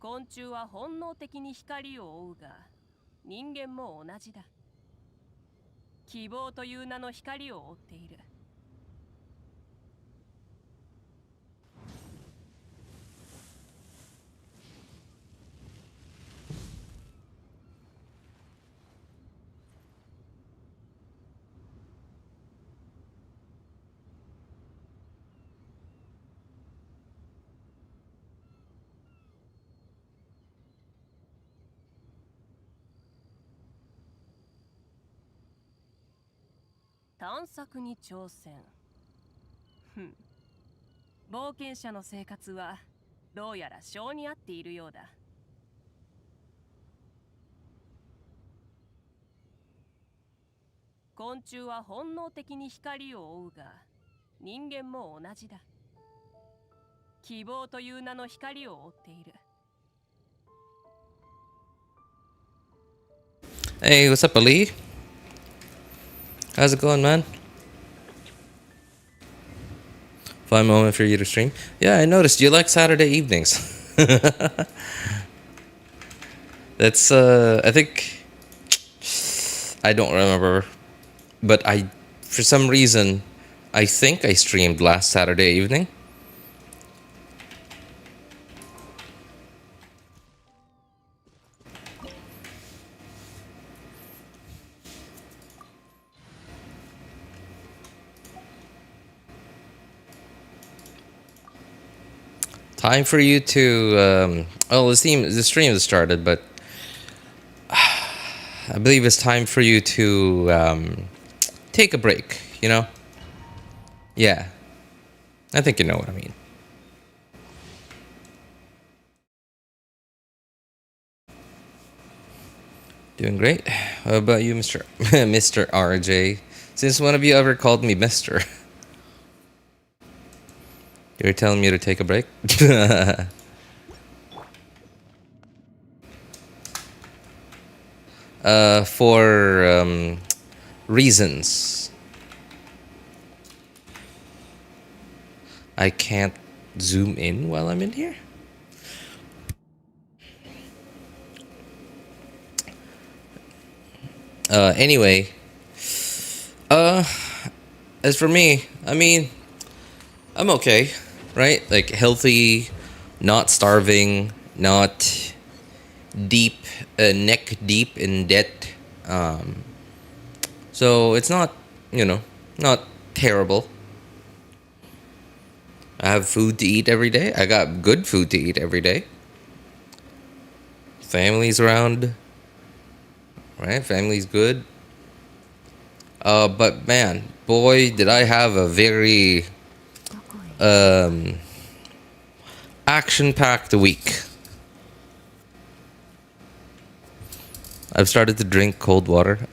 昆虫は本能的に光を追うが、人間も同じだ。希望という名の光を追っている。探索に挑戦。冒険者の生活はどうやら性に合っているようだ。昆虫は本能的に光を追うが、人間も同じだ。希望という名の光を追っている。Hey, what's up, Ali? How's it going, man? Fun moment for you to stream. Yeah, I noticed you like Saturday evenings. That's, I think, I don't remember, but for some reason, I think I streamed last Saturday evening. Time for you to, oh, the stream has started, but I believe it's time for you to take a break, you know? Yeah. I think you know what I mean. Doing great. How about you, Mr. Mr. RJ? Since one of you ever called me Mr. You're telling me to take a break? For reasons. I can't zoom in while I'm in here? Anyway. As for me, I mean, I'm okay, right? Like, healthy, not starving, not deep, neck deep in debt. So it's not, not terrible. I have food to eat every day. I got good food to eat every day. Family's around, right? Family's good. But man, boy, did I have a very action-packed week. I've started to drink cold water,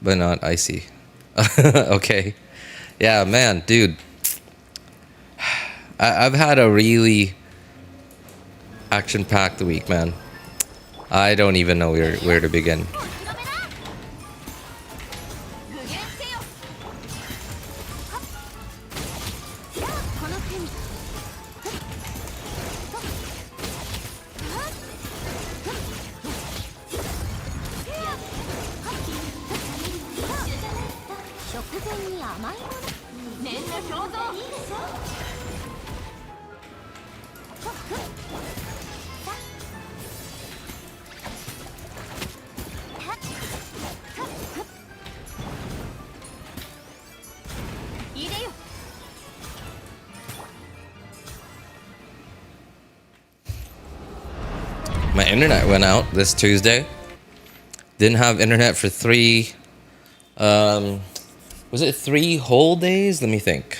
but not icy. Okay. Yeah, man, dude. I've had a really action-packed week, man. I don't even know where to begin. My internet went out this Tuesday. Didn't have internet for three, was it 3 whole days? Let me think.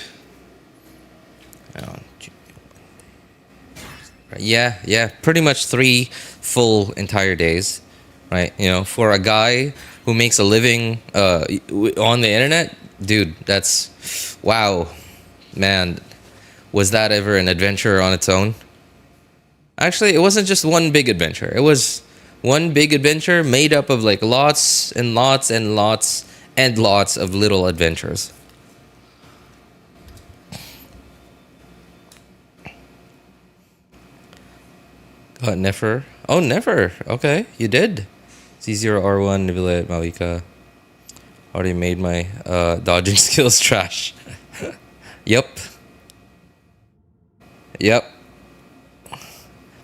Yeah, pretty much 3 full entire days, right? You know, for a guy who makes a living on the internet, dude, that's, wow, man, was that ever an adventure on its own? Actually, it wasn't just one big adventure. It was one big adventure made up of like lots and lots and lots and lots of little adventures. Got Nefer. Oh, Nefer. Okay, you did. C0R1, Nibulate, Malika. Already made my dodging skills trash. Yep. Yep.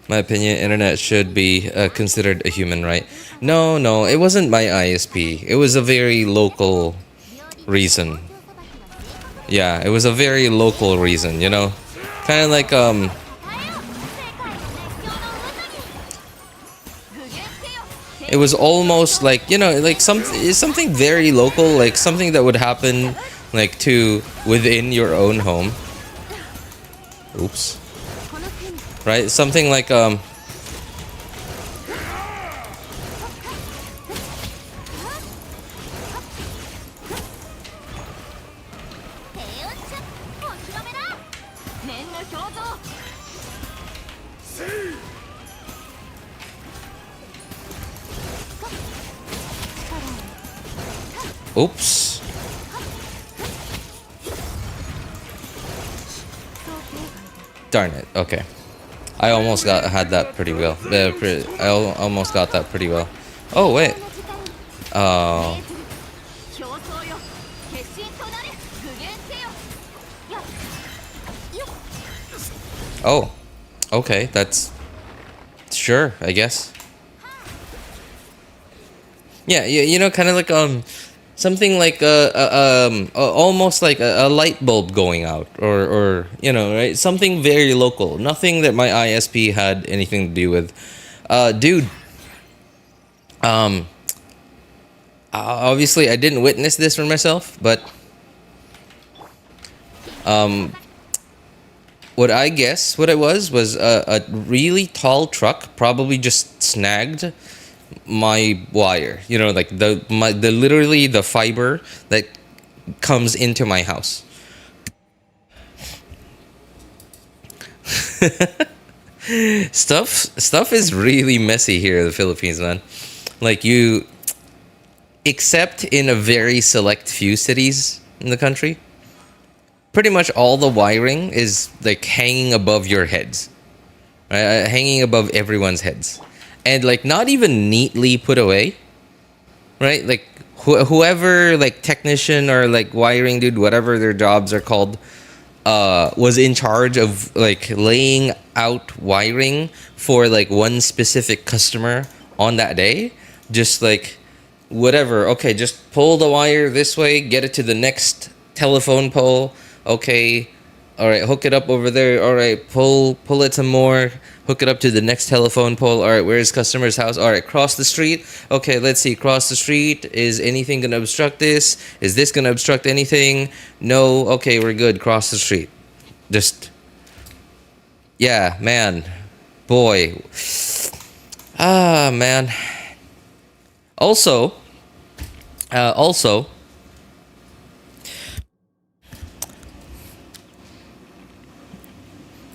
My opinion, internet should be considered a human right. No, no, it wasn't my ISP. It was a very local reason. Yeah, it was a very local reason, you know? Kind of like, it was almost like, you know, like something very local, like something that would happen like to within your own home. Oops. Right? Something like oops. Darn it. Okay. I almost had that pretty well. Almost got that pretty well. Oh wait. Oh. Okay, that's sure, I guess. Yeah, you know, kind of like something like almost like a light bulb going out, or you know, right? Something very local, nothing that my ISP had anything to do with. Dude, obviously I didn't witness this for myself, but what I guess what it was a really tall truck probably just snagged my wire, you know, like the literally the fiber that comes into my house. Stuff is really messy here in the Philippines, man. Like, you, except in a very select few cities in the country, pretty much all the wiring is like hanging above your heads, right? Hanging above everyone's heads, and like not even neatly put away, right? Like whoever, like technician or like wiring dude, whatever their jobs are called, was in charge of like laying out wiring for like one specific customer on that day. Just like, whatever, okay, just pull the wire this way, get it to the next telephone pole. Okay, all right, hook it up over there. All right, pull it some more, hook it up to the next telephone pole. All right, where's customer's house? All right, cross the street. Okay, let's see, cross the street. Is anything gonna obstruct this? Is this gonna obstruct anything? No. Okay, we're good. Cross the street. Just, yeah, man, boy. Ah, man. Also, also,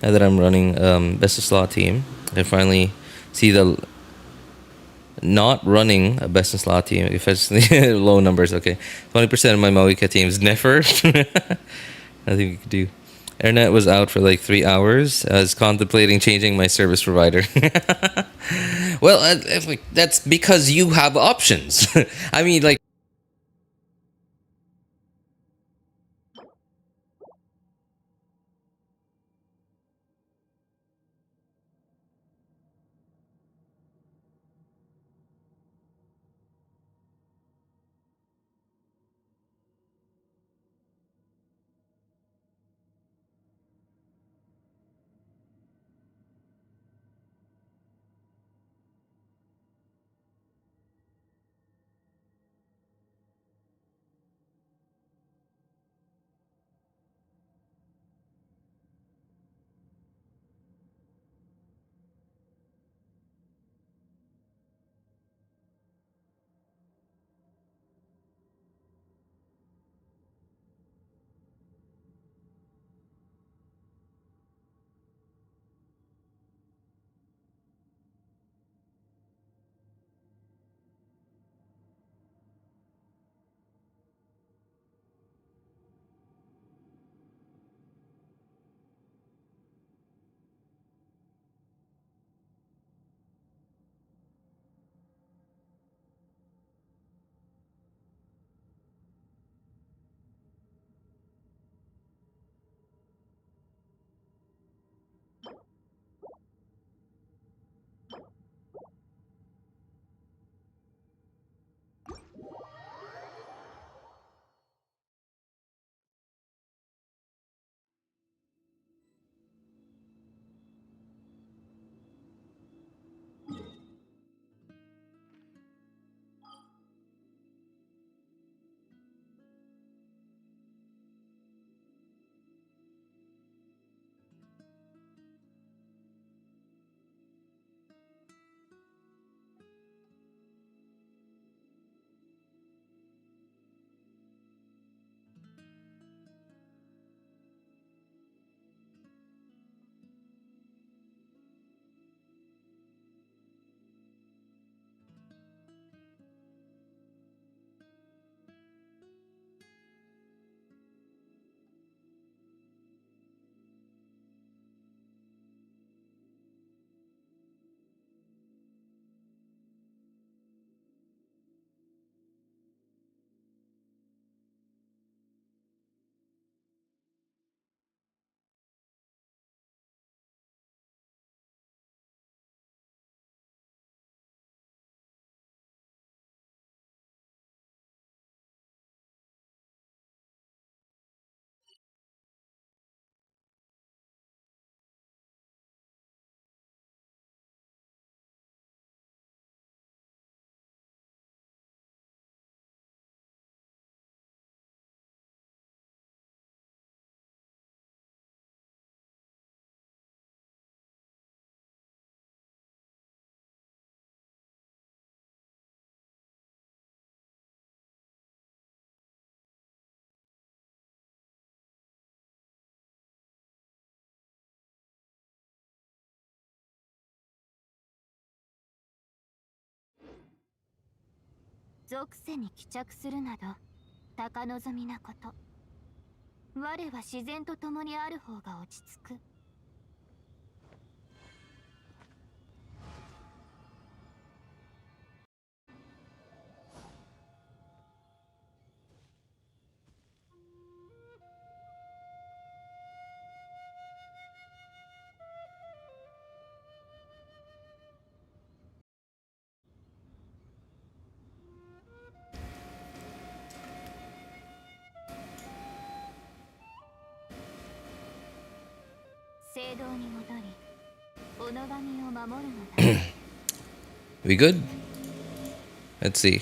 now that I'm running best of slot team, I finally see the not running a best in slot team, especially low numbers. Okay, 20% of my Malika team is Nefer. I think we could do. Internet was out for like 3 hours. I was contemplating changing my service provider. Well, that's because you have options. I mean, like. 属性に帰着するなど高望みなこと。我は自然と共にある方が落ち着く。聖堂に戻り、おのがみを守るのだ。We good? Let's see.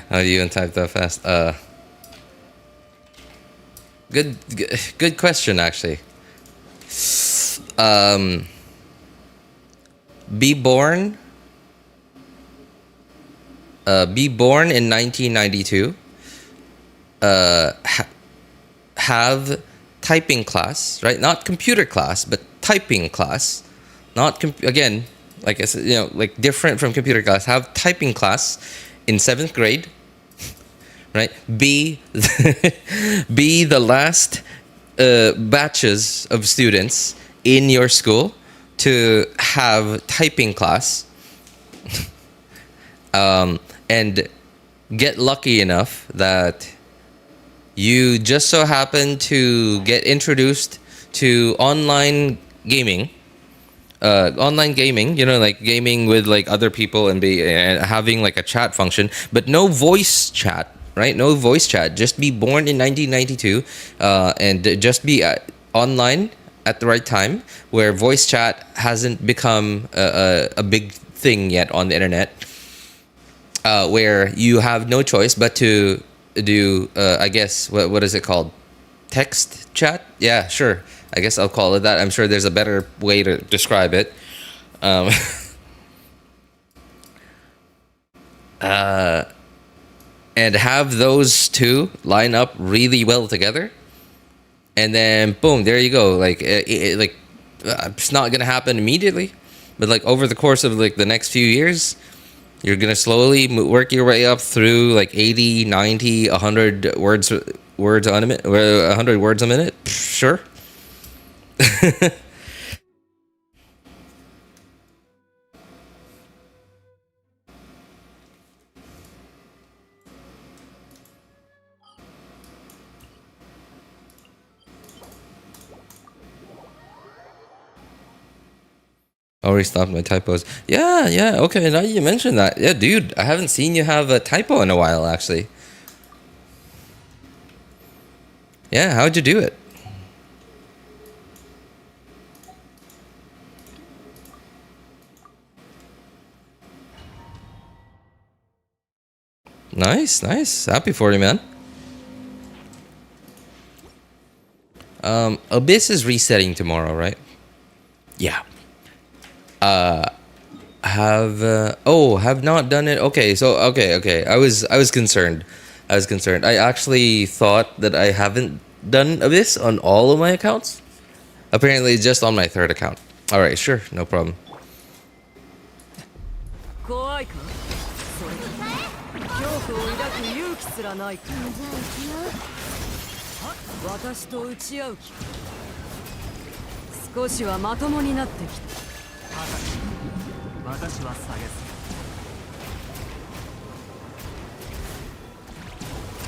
How do you even type that fast? Good question, actually. Be born. Be born in 1992. Have typing class, right? Not computer class, but typing class. Not again, like I said, like different from computer class. Have typing class in 7th grade, right? Be the last batches of students in your school to have typing class, and get lucky enough that you just so happen to get introduced to online gaming, like gaming with like other people and having like a chat function, but no voice chat, right? No voice chat. Just be born in 1992, and just be online at the right time, where voice chat hasn't become a big thing yet on the internet, where you have no choice but to do I guess what is it called, text chat? Yeah, sure, I guess I'll call it that. I'm sure there's a better way to describe it. And have those two line up really well together, and then boom, there you go. Like it's not gonna happen immediately, but like over the course of like the next few years, you're gonna slowly work your way up through like 80, 90, 100 words a minute. 100 words a minute. Sure. Already stopped my typos. Yeah. Okay, now you mentioned that. Yeah, dude, I haven't seen you have a typo in a while, actually. Yeah, how'd you do it? Nice. Happy for you, man. Abyss is resetting tomorrow, right? Yeah. Have not done it. Okay, so okay. I was concerned. I actually thought that I haven't done Abyss on all of my accounts. Apparently, just on my 3rd account. All right, sure, no problem. 怖いか？それ恐怖を抱く勇気すらないか？私と打ち合う気か？少しはまともになってきた。私は下げす。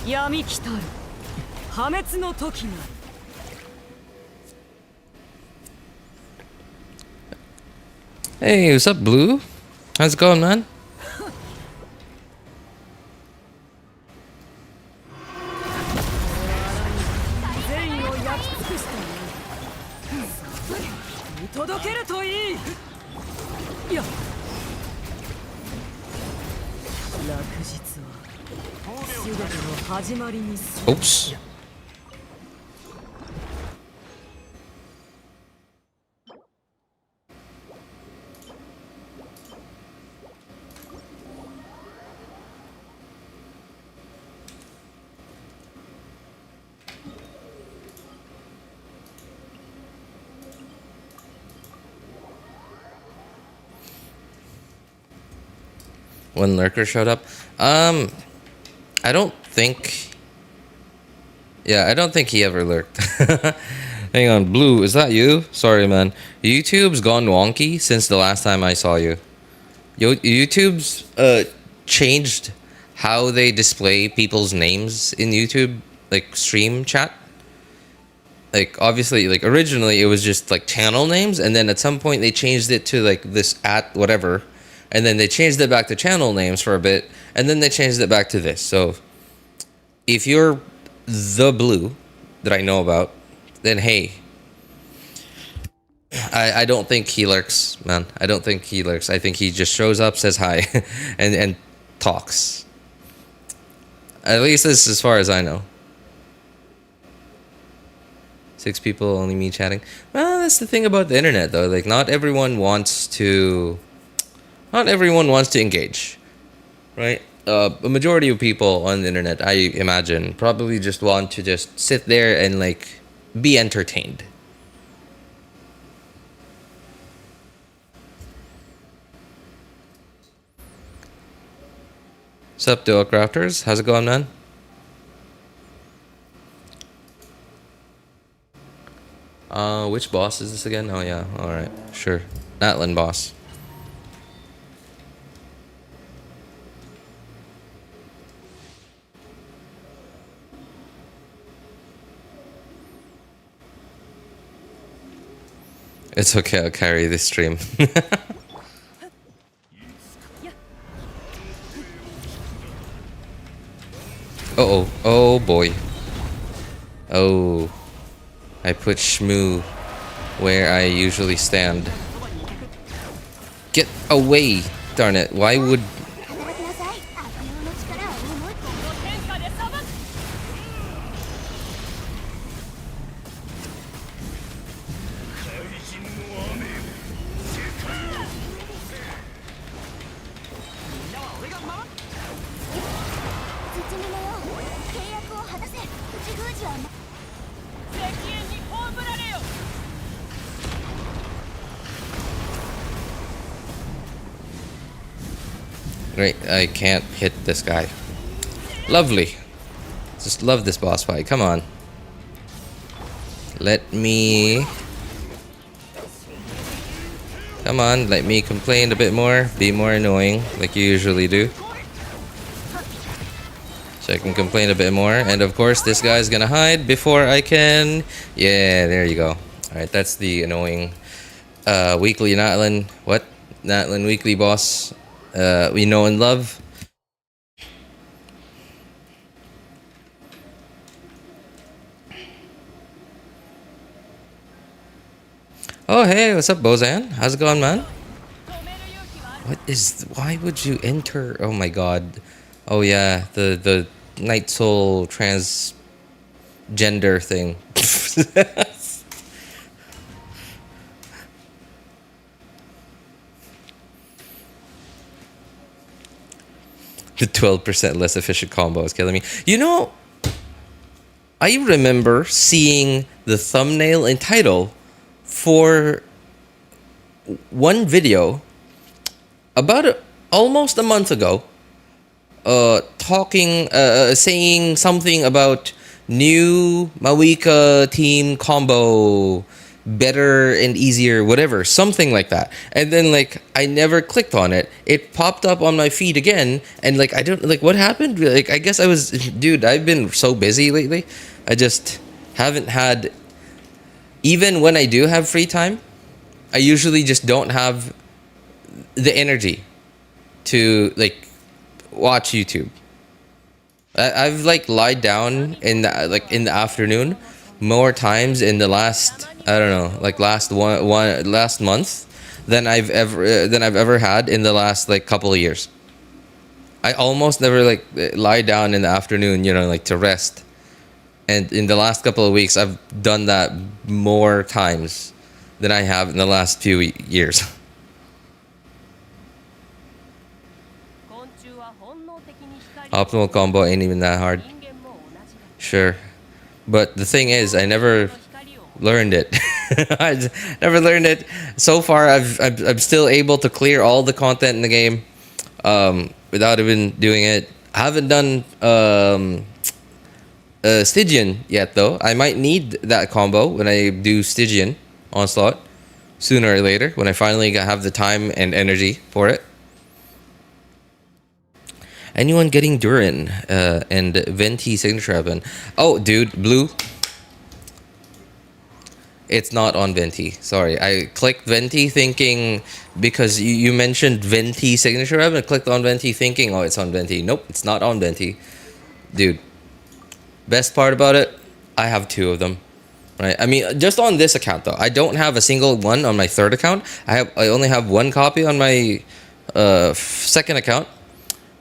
闇来たる。破滅の時が。Hey, what's up, Blue? How's it going, man? 届けるといい。いや、落日は全ての始まりにする。 Oops. When Lurker showed up, I don't think. Yeah, I don't think he ever lurked. Hang on, Blue, is that you? Sorry, man. YouTube's gone wonky since the last time I saw you. YouTube's changed how they display people's names in YouTube, like stream chat. Like obviously, like originally it was just like channel names, and then at some point they changed it to like this at whatever. And then they changed it back to channel names for a bit, and then they changed it back to this. So, if you're the Blue that I know about, then hey, I don't think he lurks, man. I don't think he lurks. I think he just shows up, says hi, and talks. At least this is as far as I know. 6 people, only me chatting. Well, that's the thing about the internet, though. Like, not everyone wants to engage, right? A majority of people on the internet, I imagine, probably just want to just sit there and like be entertained. Sup, Duo Crafters? How's it going, man? Which boss is this again? Oh yeah, alright, sure. Natlan boss. It's okay, I'll carry this stream. Uh-oh. Oh boy. Oh. I put Shmoo where I usually stand. Get away! Darn it. Why would... Great, I can't hit this guy. Lovely. Just love this boss fight. Come on. Let me... Come on, let me complain a bit more. Be more annoying, like you usually do. So I can complain a bit more. And of course, this guy's gonna hide before I can... Yeah, there you go. Alright, that's the annoying weekly Natlan... What? Natlan weekly boss we know and love. Oh hey, what's up, Bozan? How's it going, man? What is... Why would you enter... Oh my god. Oh yeah, the Night Soul transgender thing. The 12% less efficient combo is killing me. You know, I remember seeing the thumbnail and title for one video about almost a month ago, saying something about new Mawika team combo, better and easier, whatever, something like that. And then like I never clicked on it. It popped up on my feed again, and like I don't like what happened. Like I guess I was, dude, I've been so busy lately. I just haven't had, even when I do have free time, I usually just don't have the energy to like watch YouTube. I've like lied down in the afternoon more times in the last, I don't know, like last month than I've ever had in the last like couple of years. I almost never like lie down in the afternoon, you know, like to rest. And in the last couple of weeks, I've done that more times than I have in the last few years. Optimal combo ain't even that hard. Sure. But the thing is, I never learned it. I never learned it. So far, I'm still able to clear all the content in the game without even doing it. I haven't done Stygian yet, though. I might need that combo when I do Stygian Onslaught sooner or later, when I finally have the time and energy for it. Anyone getting Durin and Venti signature weapon? Oh, dude, blue. It's not on Venti. Sorry, I clicked Venti thinking, because you mentioned Venti signature weapon. I clicked on Venti thinking, oh, it's on Venti. Nope, it's not on Venti. Dude, best part about it, I have 2 of them. Right? I mean, just on this account though, I don't have a single one on my 3rd account. I only have 1 copy on my 2nd account.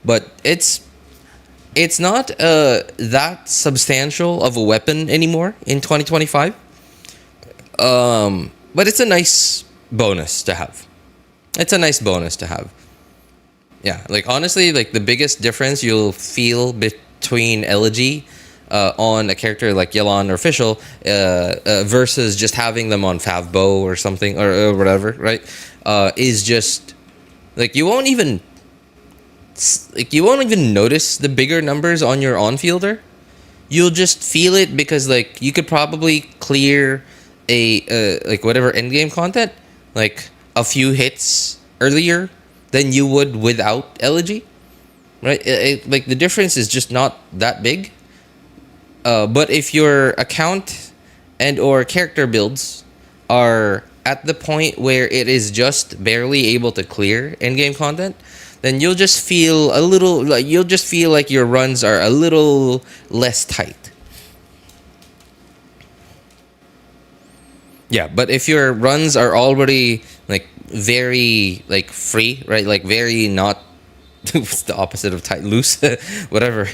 But it's not that substantial of a weapon anymore in 2025. But it's a nice bonus to have. It's a nice bonus to have. Yeah, like honestly, like the biggest difference you'll feel between Elegy on a character like Yelan or Fischl versus just having them on Favbo or something or whatever, right? Is just like you won't even notice the bigger numbers on your on-fielder. You'll just feel it because like you could probably clear a like whatever endgame content like a few hits earlier than you would without Elegy, right? Like the difference is just not that big. But if your account and or character builds are at the point where it is just barely able to clear endgame content, then you'll just feel like your runs are a little less tight. Yeah, but if your runs are already like very like free, right? Like very not what's the opposite of tight, loose, whatever.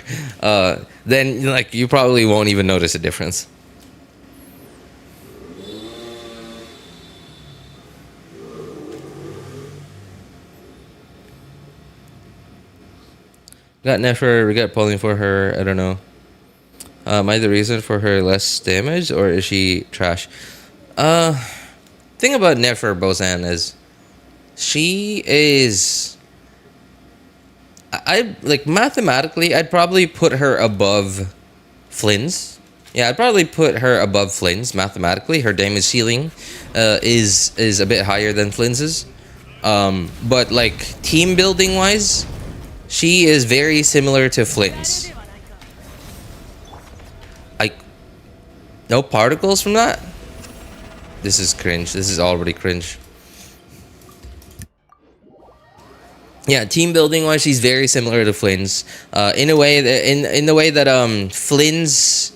Then like you probably won't even notice a difference. Got Nefer, we got polling for her, I don't know. Am I the reason for her less damage, or is she trash? Thing about Nefer Bozan is she is, I like mathematically I'd probably put her above Flynn's. Yeah, I'd probably put her above Flynn's mathematically. Her damage ceiling is a bit higher than Flynn's. But like team building wise, she is very similar to Flynn's. Like, no particles from that? This is cringe. This is already cringe. Yeah, team building wise, she's very similar to Flynn's. In a way that in the way that Flynn's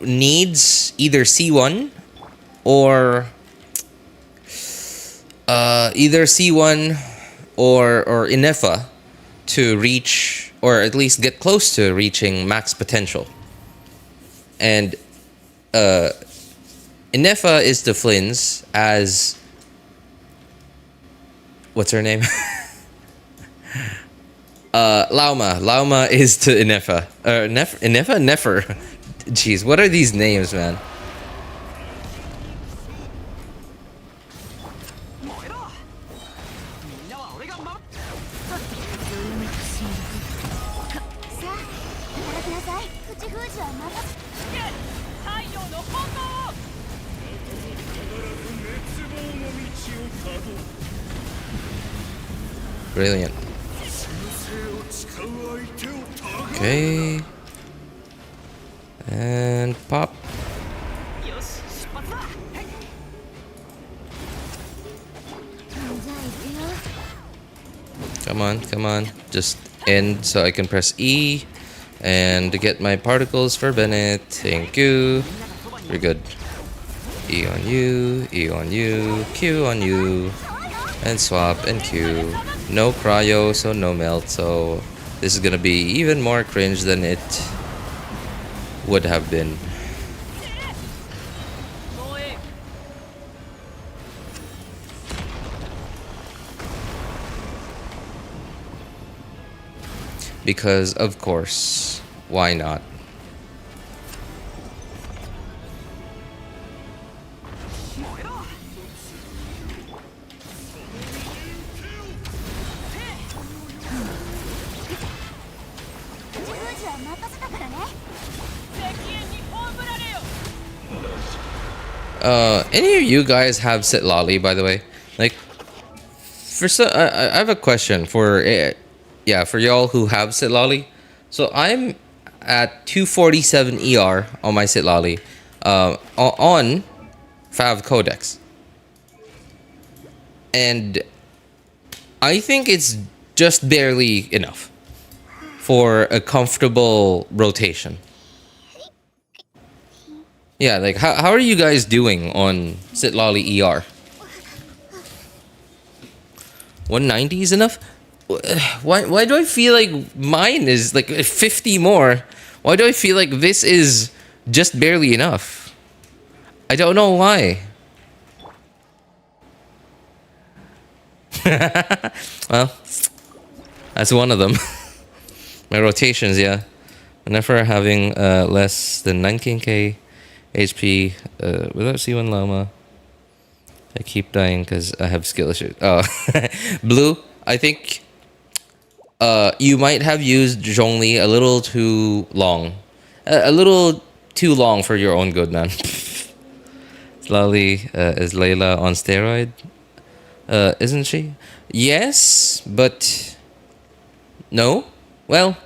needs either C1 or Inefa to reach, or at least get close to reaching max potential. And Inefa is to Flynn's as, what's her name? Lauma. Lauma is to Inefa. Inefa? Nefer. Jeez, what are these names, man? Brilliant. Okay. And pop. Come on, come on. Just end so I can press E and get my particles for Bennett. Thank you. We're good. E on you, E on you, Q on you, and swap and Q. No cryo, so no melt, so this is gonna be even more cringe than it would have been. Because, of course, why not? Any of you guys have Sit Lolly, by the way? Like, I have a question for for y'all who have Sit Lolly. So I'm at 247 ER on my Sit Lolly, on Fav Codex, and I think it's just barely enough for a comfortable rotation. Yeah, like how are you guys doing on Sit Lolly ER? 190 is enough? Why do I feel like mine is like 50 more? Why do I feel like this is just barely enough? I don't know why. Well, that's one of them. My rotations, yeah. Nefer having less than 19k HP without C1 Llama. I keep dying because I have skill issues. Oh, Blue, I think you might have used Zhongli a little too long. A little too long for your own good, man. Lolly is Layla on steroid? Isn't she? Yes, but no. Well,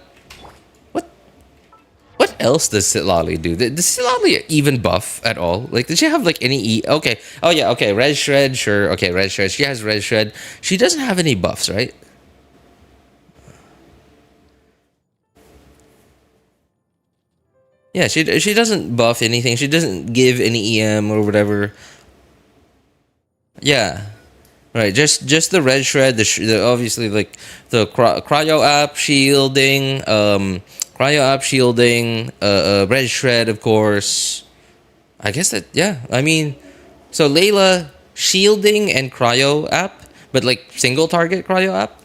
what else does Sit Lolly do? Does Sit Lolly even buff at all? Like, did she have like any E? Okay. Oh yeah. Okay. Red Shred. Sure. Okay. Red Shred. She has Red Shred. She doesn't have any buffs, right? Yeah. She doesn't buff anything. She doesn't give any EM or whatever. Yeah. Right. Just the Red Shred. The obviously like the cryo app shielding. Cryo app shielding, Red Shred, of course. I guess that, yeah. I mean, so Layla shielding and cryo app, but like single target cryo app.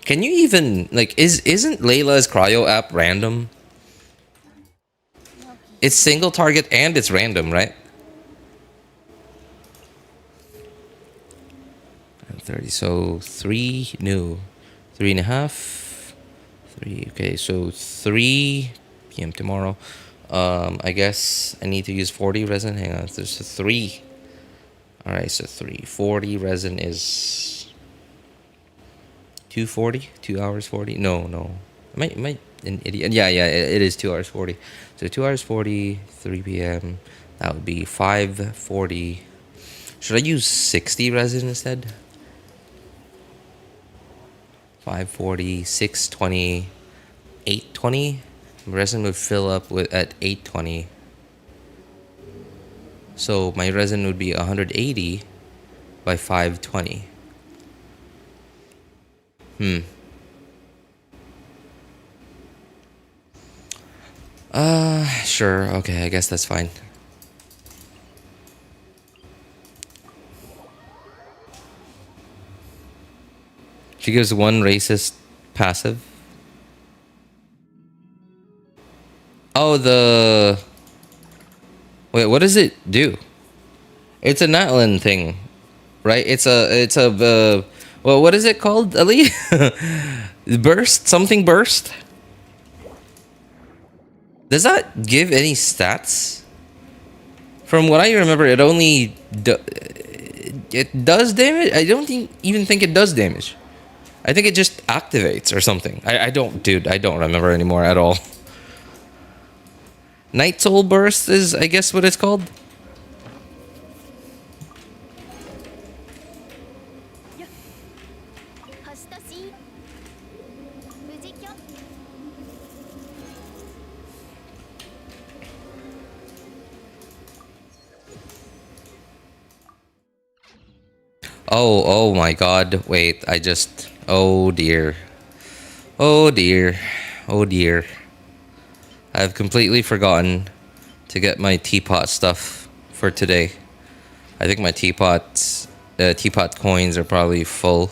Can you even like isn't Layla's cryo app random? It's single target and it's random, right? 30. So 3 new, 3.5. 3. Okay, so 3 p.m. tomorrow. I guess I need to use 40 resin. Hang on, there's a 3. All right, so 340 resin is 240. 2 hours 40. No. Am I an idiot? Yeah. It is 2 hours 40. So 2 hours 40. 3 p.m. That would be 540. Should I use 60 resin instead? 540, 620, 820. Resin would fill up at 820. So my resin would be 180 by 520. Sure. Okay, I guess that's fine. She gives one racist passive. Oh, wait, what does it do? It's a Natlan thing, right? It's a well, what is it called, Ali? Burst? Something burst? Does that give any stats? From what I remember, it only it does damage. I don't even think it does damage. I think it just activates or something. I don't remember anymore at all. Night Soul Burst is, I guess, what it's called. Oh my god. Wait, I just... Oh dear. Oh dear. Oh dear. I've completely forgotten to get my teapot stuff for today. I think my teapot coins are probably full.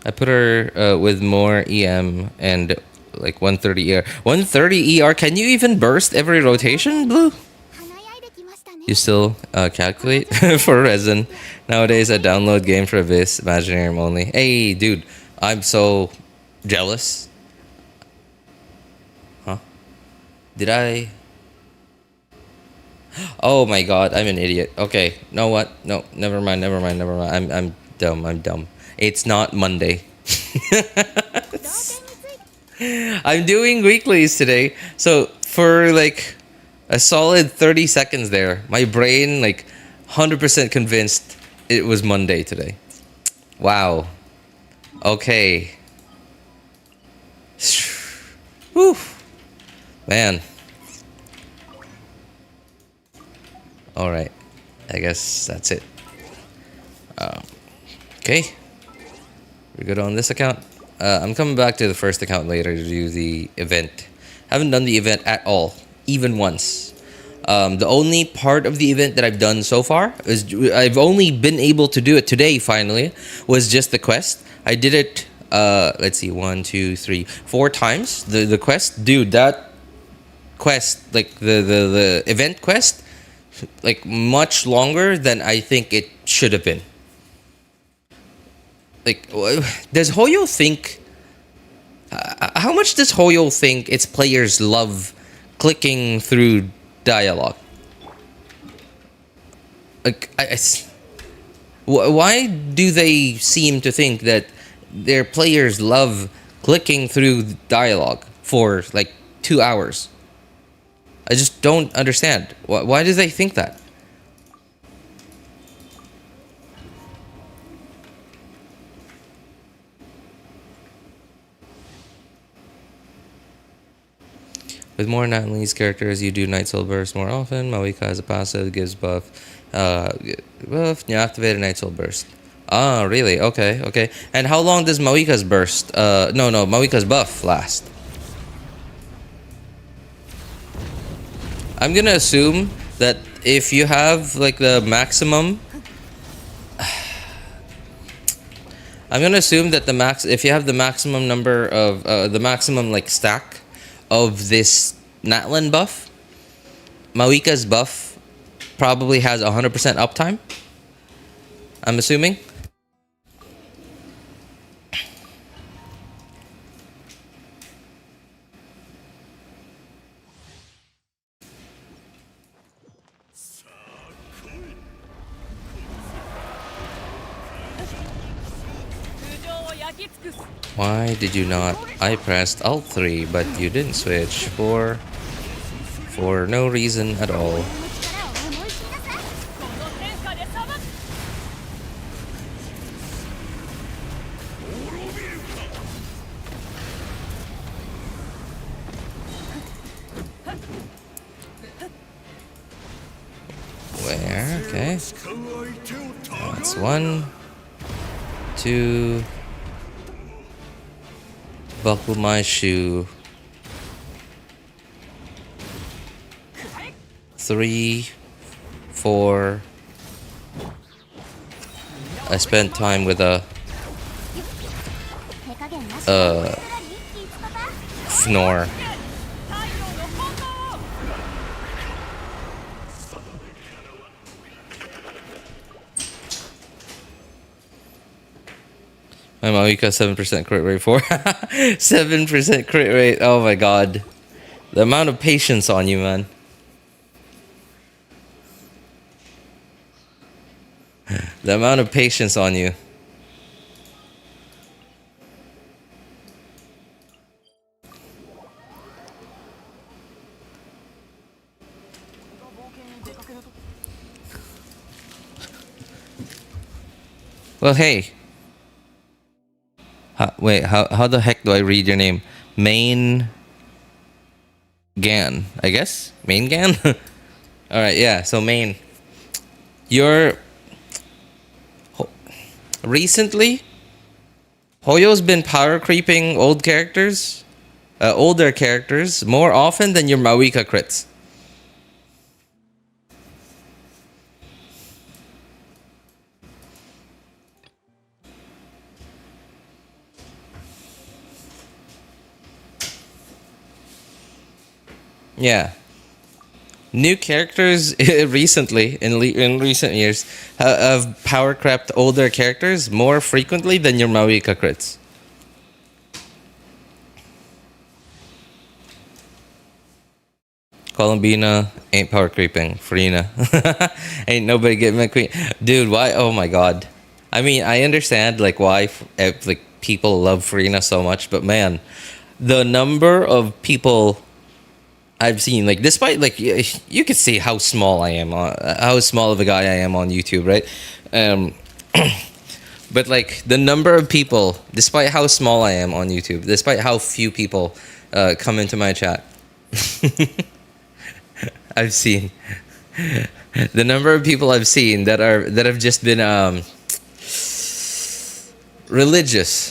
I put her with more EM and like 130 ER. 130 ER? Can you even burst every rotation, Blue? You still calculate for resin. Nowadays, I download game for Abyss, Imaginarium only. Hey, dude, I'm so jealous. Huh? Did I? Oh my god, I'm an idiot. Okay, know what? No, never mind. I'm dumb. It's not Monday. I'm doing weeklies today. So for like a solid 30 seconds there, my brain like 100% convinced it was Monday today. Wow. Okay. Whew. Man. Alright. I guess that's it. Okay. We're good on this account. I'm coming back to the first account later to do the event. Haven't done the event at all, even once. The only part of the event that I've done so far is I've only been able to do it today. Finally, was just the quest. I did it. Let's see, 1, 2, 3, 4 times. The quest, dude. That quest, like the event quest, like much longer than I think it should have been. Like, does Hoyo think... how much does Hoyo think its players love clicking through dialogue? Like, why do they seem to think that their players love clicking through dialogue for, like, 2 hours? I just don't understand. Why do they think that? With more Natalie's characters, you do Night Soul Burst more often. Mawika has a passive that gives buff. You activate a Night Soul Burst. Ah, really? Okay. And how long does Mawika's burst? No, Mawika's buff last. I'm gonna assume that if you have like the maximum... I'm gonna assume that if you have the maximum number of the maximum like stack of this Natlan buff, Mawika's buff probably has 100% uptime. I'm assuming. Why did you not? I pressed Alt 3, but you didn't switch for no reason at all. Where? Okay. That's 1, 2. Buckle my shoe. 3, 4. I spent time with a Fnor. My Mawika 7% crit rate for 7% crit rate. Oh my god. The amount of patience on you, man. The amount of patience on you. Well, hey. Wait, how the heck do I read your name? Main Gan, I guess? Main Gan? Alright, yeah, so Main. You're... Recently, Hoyo's been power creeping older characters more often than your Mawika crits. Yeah. New characters recently, in recent years, have power crept older characters more frequently than your Mawika crits. Columbina ain't power creeping. Furina. Ain't nobody getting my queen. Dude, why? Oh my god. I mean, I understand like why like people love Furina so much, but man, the number of people I've seen, like, despite, like, you could see how small I am, how small of a guy I am on YouTube, right? But, like, the number of people, despite how small I am on YouTube, despite how few people come into my chat, I've seen the number of people I've seen that have just been religious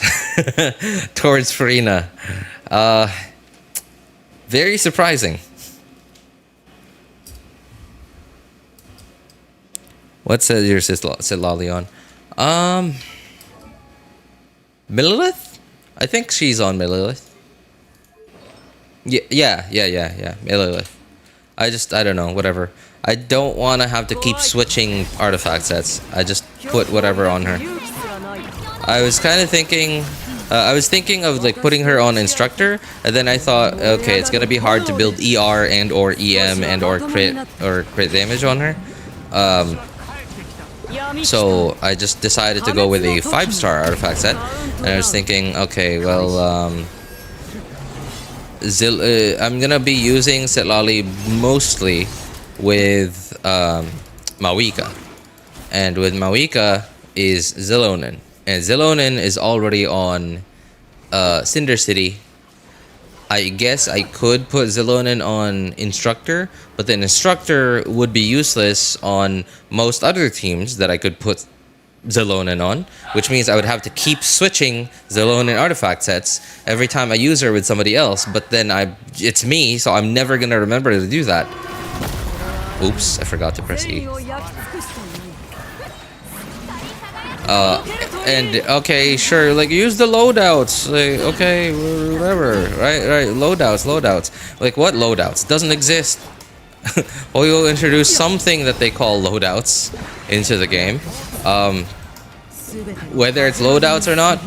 towards Furina. Very surprising. What says your Sitlali on? Millilith? I think she's on Millilith. Yeah. Millilith. I don't know, whatever. I don't want to have to keep switching artifact sets. I just put whatever on her. I was kind of thinking... I was thinking of like putting her on instructor, and then I thought, okay, it's gonna be hard to build ER and or EM and or crit damage on her. So I just decided to go with a 5-star artifact set, and I was thinking, okay, well, I'm gonna be using Sitlali mostly with Mawika, and with Mawika is Zilonen. And Zilonen is already on Cinder City. I guess I could put Zilonen on Instructor, but then Instructor would be useless on most other teams that I could put Zilonen on, which means I would have to keep switching Zilonen artifact sets every time I use her with somebody else, but then it's me, so I'm never gonna remember to do that. Oops, I forgot to press E. And okay, sure, like use the loadouts, like, okay, whatever, right, loadouts. Like, what loadouts? Doesn't exist. Or you'll introduce something that they call loadouts into the game. Whether it's loadouts or not,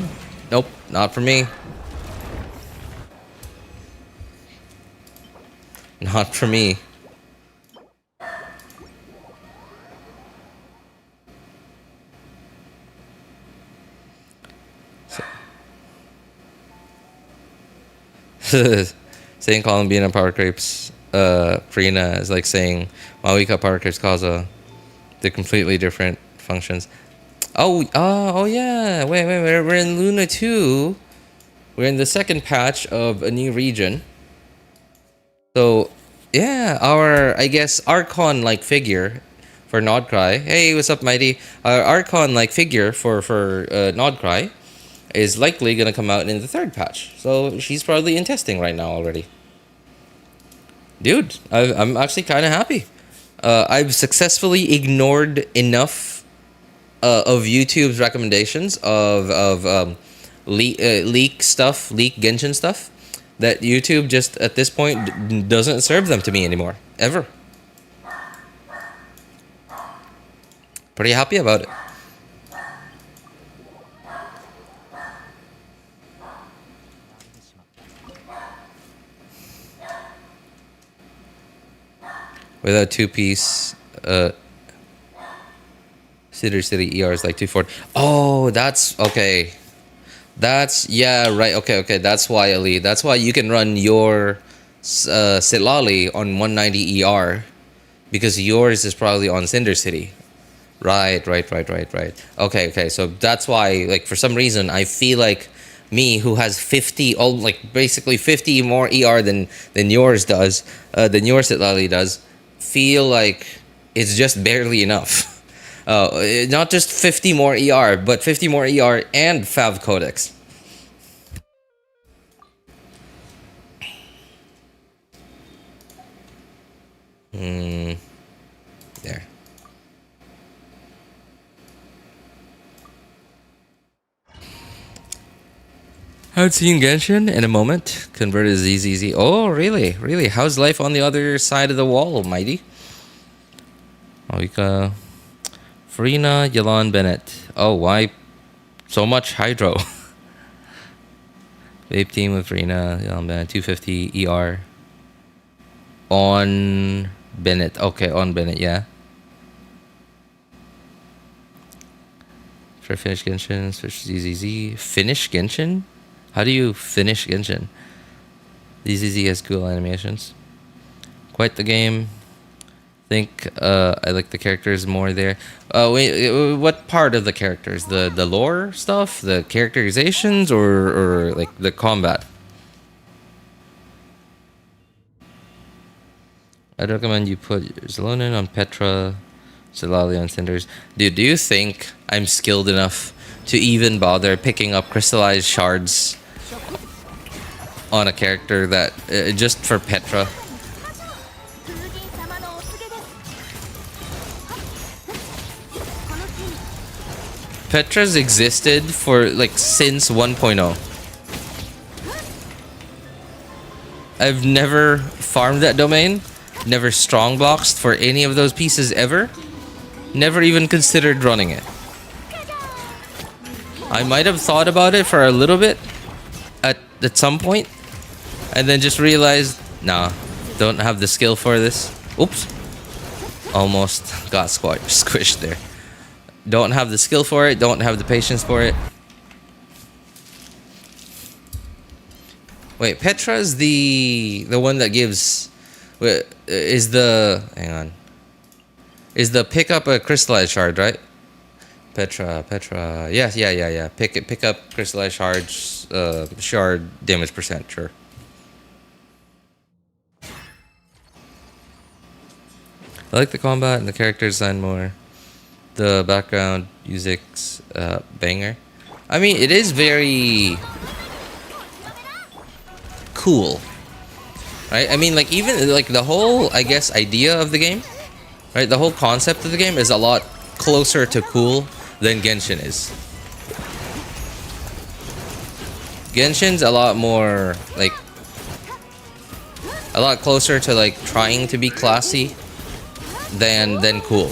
nope, not for me. Not for me. Saying Columbina power creeps Furina is like saying Mawika power creeps Kaza. They're completely different functions. Oh yeah. Wait, we're in Luna 2. We're in the second patch of a new region. So yeah, our, I guess, Archon-like figure for Nodcry. Hey, what's up, Mighty? Our Archon-like figure for Nodcry is likely gonna come out in the third patch. So she's probably in testing right now already. Dude, I'm actually kind of happy. I've successfully ignored enough of YouTube's recommendations of leak Genshin stuff, that YouTube just at this point doesn't serve them to me anymore, ever. Pretty happy about it. With a 2-piece, City ER is like 240. Oh, that's okay. That's, yeah, right. Okay. That's why, Ali. That's why you can run your Sitlali on 190 ER, because yours is probably on Cinder City. Right. Okay. So that's why, like, for some reason, I feel like me, who has 50, like basically 50 more ER than yours does, than your Citlali does, feel like it's just barely enough. Not just 50 more ER, but 50 more ER and Fav Codex. There. Haven't seen Genshin in a moment. Converted ZZZ. Oh, really? Really? How's life on the other side of the wall, Mighty? Oika. Furina, Yalan, Bennett. Oh, why so much Hydro? Vape team with Furina, Yalan, Bennett. 250 ER. On Bennett. Okay, on Bennett, yeah. For finish Genshin, switch ZZZ. Finish Genshin? How do you finish Genshin? ZZZ has cool animations. Quite the game. Think I like the characters more there. Wait, what part of the characters? The lore stuff? The characterizations? Or like the combat? I'd recommend you put Zelonin on Petra, Zalali on Cinders. Dude, do you think I'm skilled enough to even bother picking up crystallized shards on a character that just for Petra? Petra's existed for like since 1.0. I've never farmed that domain, never strong boxed for any of those pieces ever, never even considered running it. I might have thought about it for a little bit at some point, and then just realized, nah, don't have the skill for this. Oops. Almost got squished there. Don't have the skill for it, don't have the patience for it. Wait, Petra's the one that gives... Is the... Hang on. Is the pick up a crystallized shard, right? Petra. Yes, yeah. Pick up crystallized shards, shard damage percent, sure. I like the combat and the character design more. The background music's banger. I mean, it is very cool, right? I mean, like even like the whole, I guess, idea of the game, right? The whole concept of the game is a lot closer to cool than Genshin is. Genshin's a lot more like a lot closer to like trying to be classy than cool.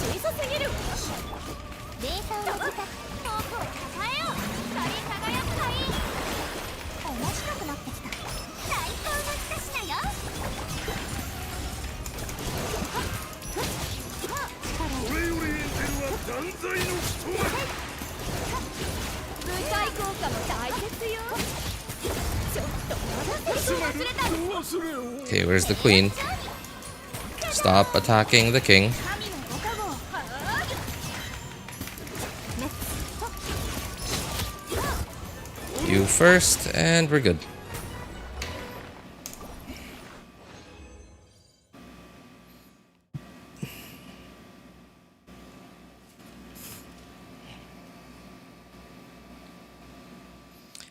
Okay, where's the queen? Stop attacking the king. You first, and we're good.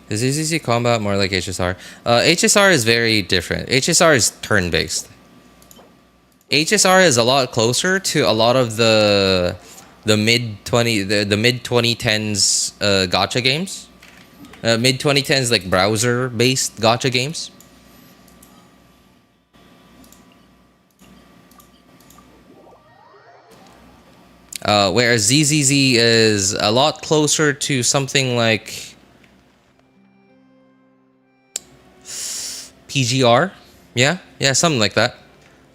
Is EZC combat more like HSR? HSR is very different. HSR is turn-based. HSR is a lot closer to a lot of the mid 2010s gacha games. Mid 2010s like browser-based gacha games. Whereas ZZZ is a lot closer to something like PGR, yeah, something like that.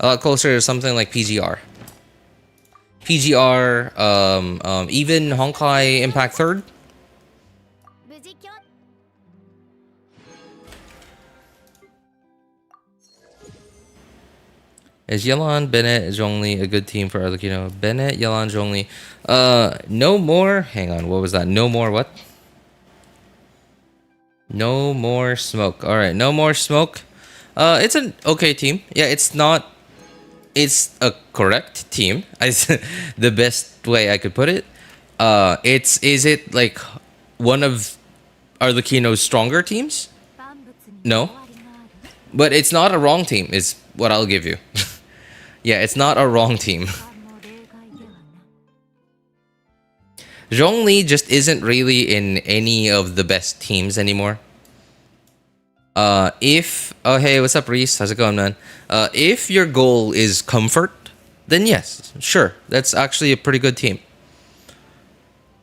A lot closer to something like PGR. Even Honkai Impact Third. Is Yalan, Bennett, Zhongli a good team for Arlecchino? Bennett, Yalan, Zhongli. No more. Hang on, what was that? No more what? No more smoke. All right, no more smoke. It's an okay team. Yeah, it's not. It's a correct team. The best way I could put it. Is it like one of Arlecchino's stronger teams? No, but it's not a wrong team. Is what I'll give you. Yeah, it's not a wrong team. Zhongli just isn't really in any of the best teams anymore. Hey, what's up, Reese? How's it going, man? If your goal is comfort, then yes, sure, that's actually a pretty good team.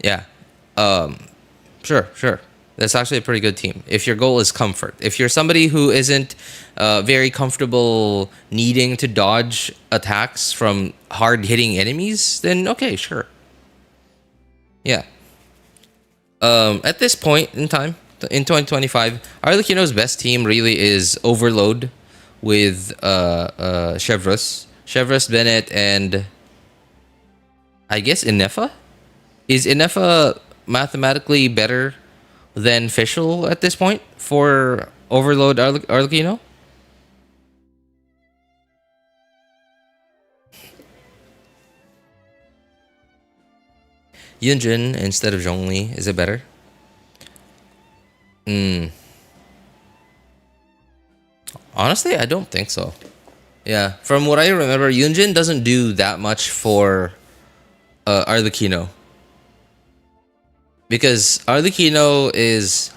Yeah, sure, that's actually a pretty good team. If your goal is comfort, if you're somebody who isn't very comfortable needing to dodge attacks from hard-hitting enemies, then okay, sure. Yeah. At this point in time, in 2025, Arlecchino's best team really is Overload with Chevreuse, Bennett, and I guess Inefa? Is Inefa mathematically better than Fischl at this point for Overload Arlecchino? Yunjin instead of Zhongli, is it better? Honestly, I don't think so. Yeah, from what I remember, Yunjin doesn't do that much for Arlecchino. Because Arlecchino is...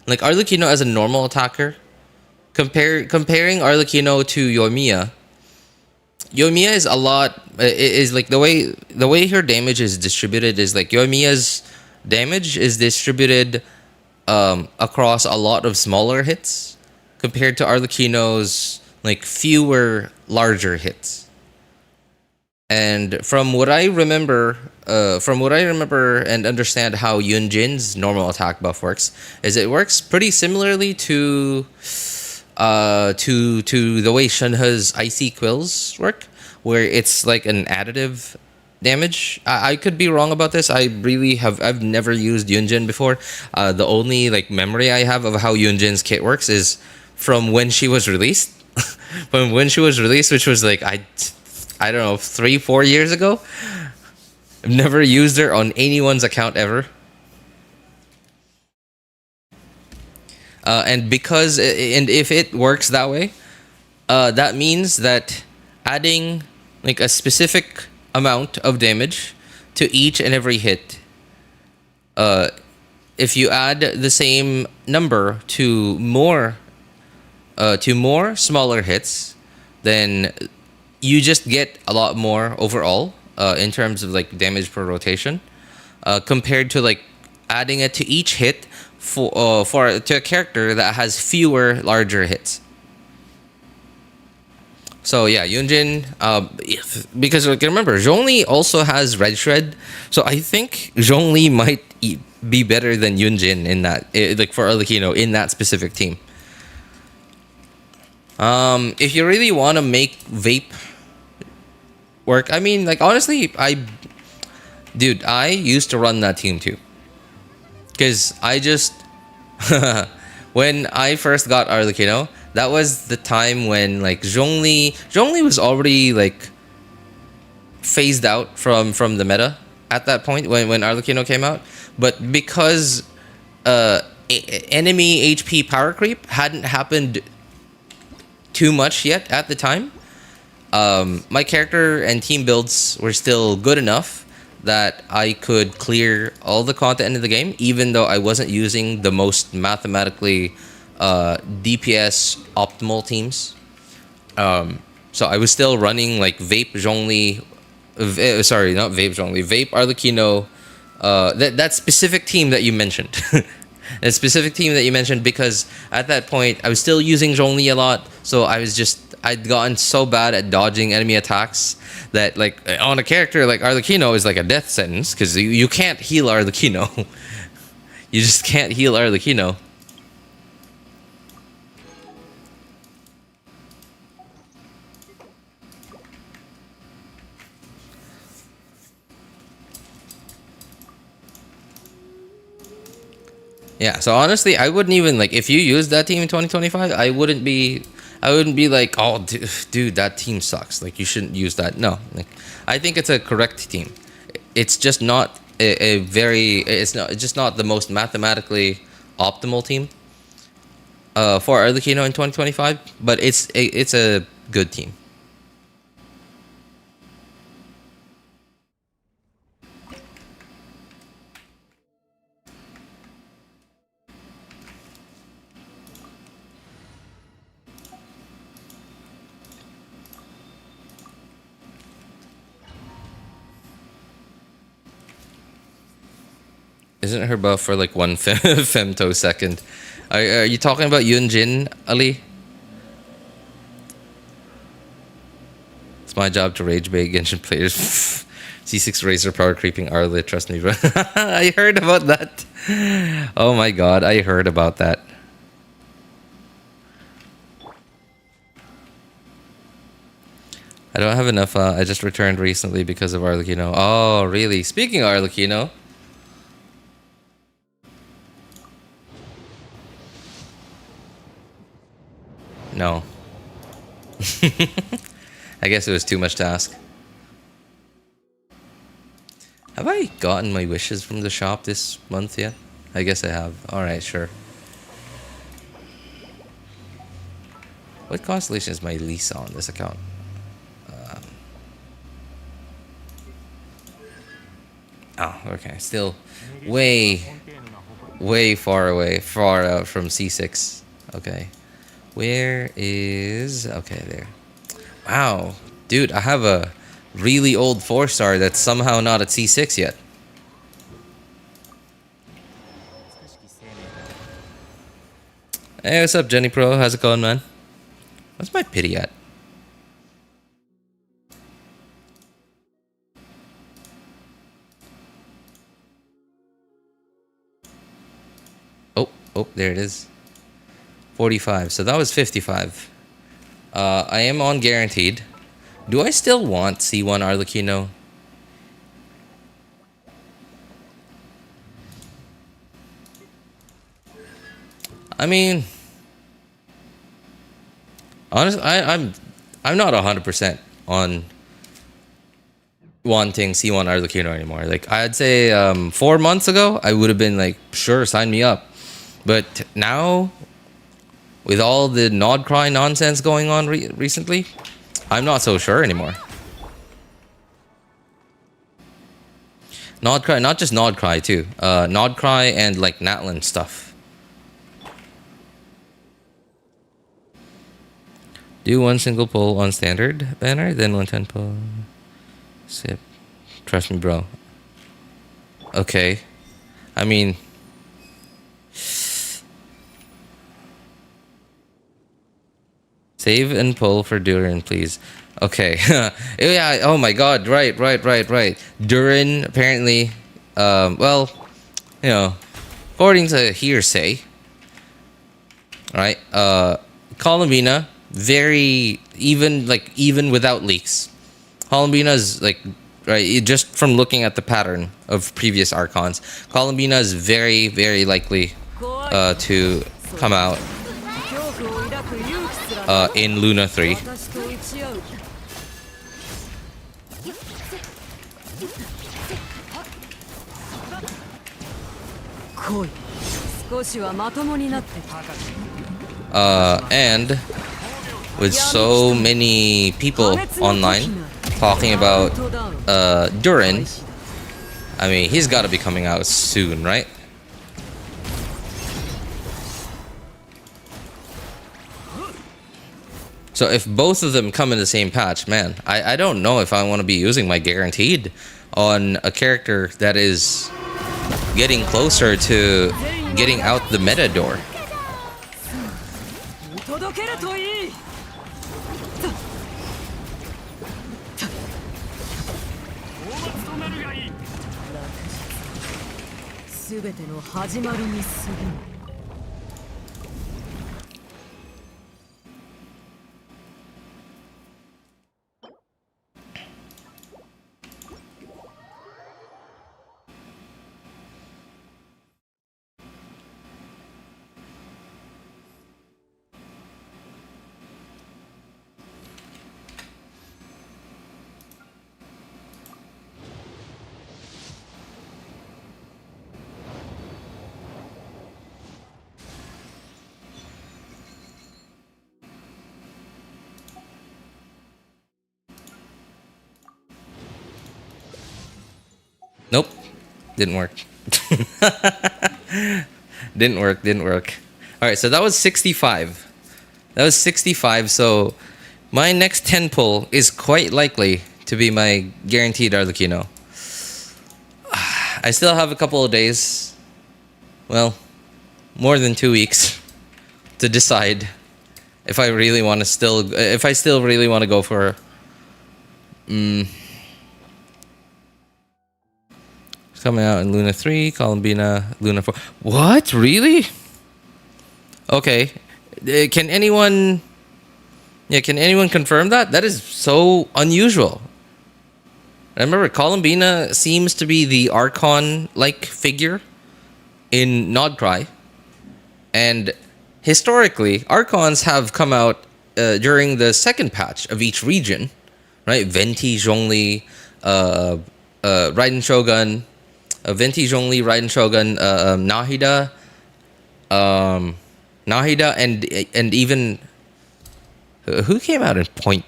Like, Arlecchino as a normal attacker, comparing Arlecchino to Yoimiya is a lot... Is like the way her damage is distributed is like Yoimiya's damage is distributed across a lot of smaller hits compared to Arlecchino's like fewer larger hits. And from what I remember and understand how Yunjin's normal attack buff works, is it works pretty similarly to the way Shenhe's icy quills work, where it's like an additive damage. I could be wrong about this. I've never used Yunjin before. The only like memory I have of how Yunjin's kit works is from when she was released. From when she was released, which was like I don't know, 3-4 years ago. I've never used her on anyone's account ever. And if it works that way, that means that adding like a specific amount of damage to each and every hit, if you add the same number to more smaller hits, then you just get a lot more overall in terms of like damage per rotation, compared to like adding it to each hit to a character that has fewer larger hits. So yeah, Yunjin, because like, remember, Zhongli also has Red Shred, so I think Zhongli might be better than Yunjin in that, like for Arlecchino in that specific team. If you really want to make Vape work, I mean, like honestly, I used to run that team too, because I just when I first got Arlecchino, that was the time when like Zhongli was already like phased out from the meta at that point when Arlecchino came out. But because enemy HP power creep hadn't happened too much yet at the time, my character and team builds were still good enough that I could clear all the content in the game, even though I wasn't using the most mathematically DPS optimal teams. So I was still running like Vape Zhongli, sorry, not Vape Zhongli, Vape Arlecchino, that specific team that you mentioned. That specific team that you mentioned, because at that point I was still using Zhongli a lot, so I'd gotten so bad at dodging enemy attacks that like on a character like Arlecchino is like a death sentence, because you can't heal Arlecchino. You just can't heal Arlecchino. Yeah, so honestly, I wouldn't even like if you used that team in 2025. I wouldn't be like, oh, dude, that team sucks. Like you shouldn't use that. No, like I think it's a correct team. It's just not a very. It's just not the most mathematically optimal team. For Arlecchino in 2025, but it's a good team. Isn't her buff for like one femtosecond? Are you talking about Yunjin, Ali? It's my job to rage bait Genshin players. C6 Razor power creeping Arle, trust me, bro. I heard about that. Oh my god, I heard about that. I don't have enough. I just returned recently because of Arlecchino. Oh, really? Speaking of Arlecchino. No. I guess it was too much to ask. Have I gotten my wishes from the shop this month yet? I guess I have. Alright, sure. What constellation is my lease on this account? Oh, okay. Still way far away. Far out from C6. Okay. Where is... Okay, there. Wow. Dude, I have a really old 4-star that's somehow not at C6 yet. Hey, what's up, Jenny Pro? How's it going, man? What's my pity at? Oh, there it is. 45. So that was 55. I am on guaranteed. Do I still want C1 Arlecchino? I mean, honestly, I'm not 100% on wanting C1 Arlecchino anymore. Like I'd say 4 months ago, I would have been like, sure, sign me up. But now, with all the nod cry nonsense going on recently, I'm not so sure anymore. Nod cry, not just nod cry too. Nod cry and like Natlan stuff. Do one single pull on standard banner, then 110 pull. Sip. Trust me, bro. Okay. I mean... Save and pull for Durin, please. Okay. Yeah, oh my god. Right. Durin, apparently... well, you know, according to hearsay... Right? Columbina, very... Even without leaks. Columbina's like... Right, just from looking at the pattern of previous Archons, Columbina is very, very likely to come out in Luna 3. And with so many people online talking about Durin, I mean, he's got to be coming out soon, right? So if both of them come in the same patch, man, I don't know if I want to be using my guaranteed on a character that is getting closer to getting out the meta door. Didn't work. Didn't work. All right, so that was 65. That was 65, so my next 10 pull is quite likely to be my guaranteed Arlecchino. I still have a couple of days, well, more than 2 weeks to decide if I really want to still really want to go for it's coming out in Luna 3, Columbina, Luna 4. What? Really? Okay. Can anyone confirm that? That is so unusual. I remember Columbina seems to be the Archon-like figure in Nodcry. And historically, Archons have come out during the second patch of each region, right? Venti, Zhongli, Raiden Shogun, Venti, Zhongli, Raiden Shogun, Nahida, and even who came out in point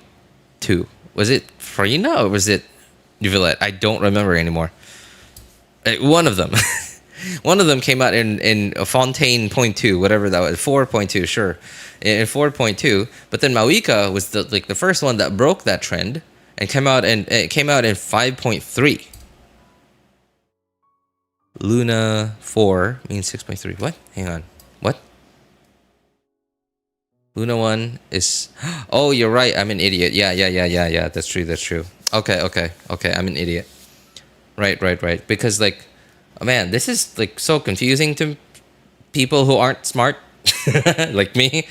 2? Was it Furina or was it Uvillette? I don't remember anymore. One of them. One of them came out in Fontaine point 2, whatever that was, 4.2, sure, in 4.2. But then Mauika was the first one that broke that trend and came out in 5.3. Luna 4 means 6.3. What? Hang on. What? Luna 1 is... Oh, you're right. I'm an idiot. Yeah. That's true. Okay. I'm an idiot. Right. Because, like... Oh, man, this is, like, so confusing to people who aren't smart. Like me.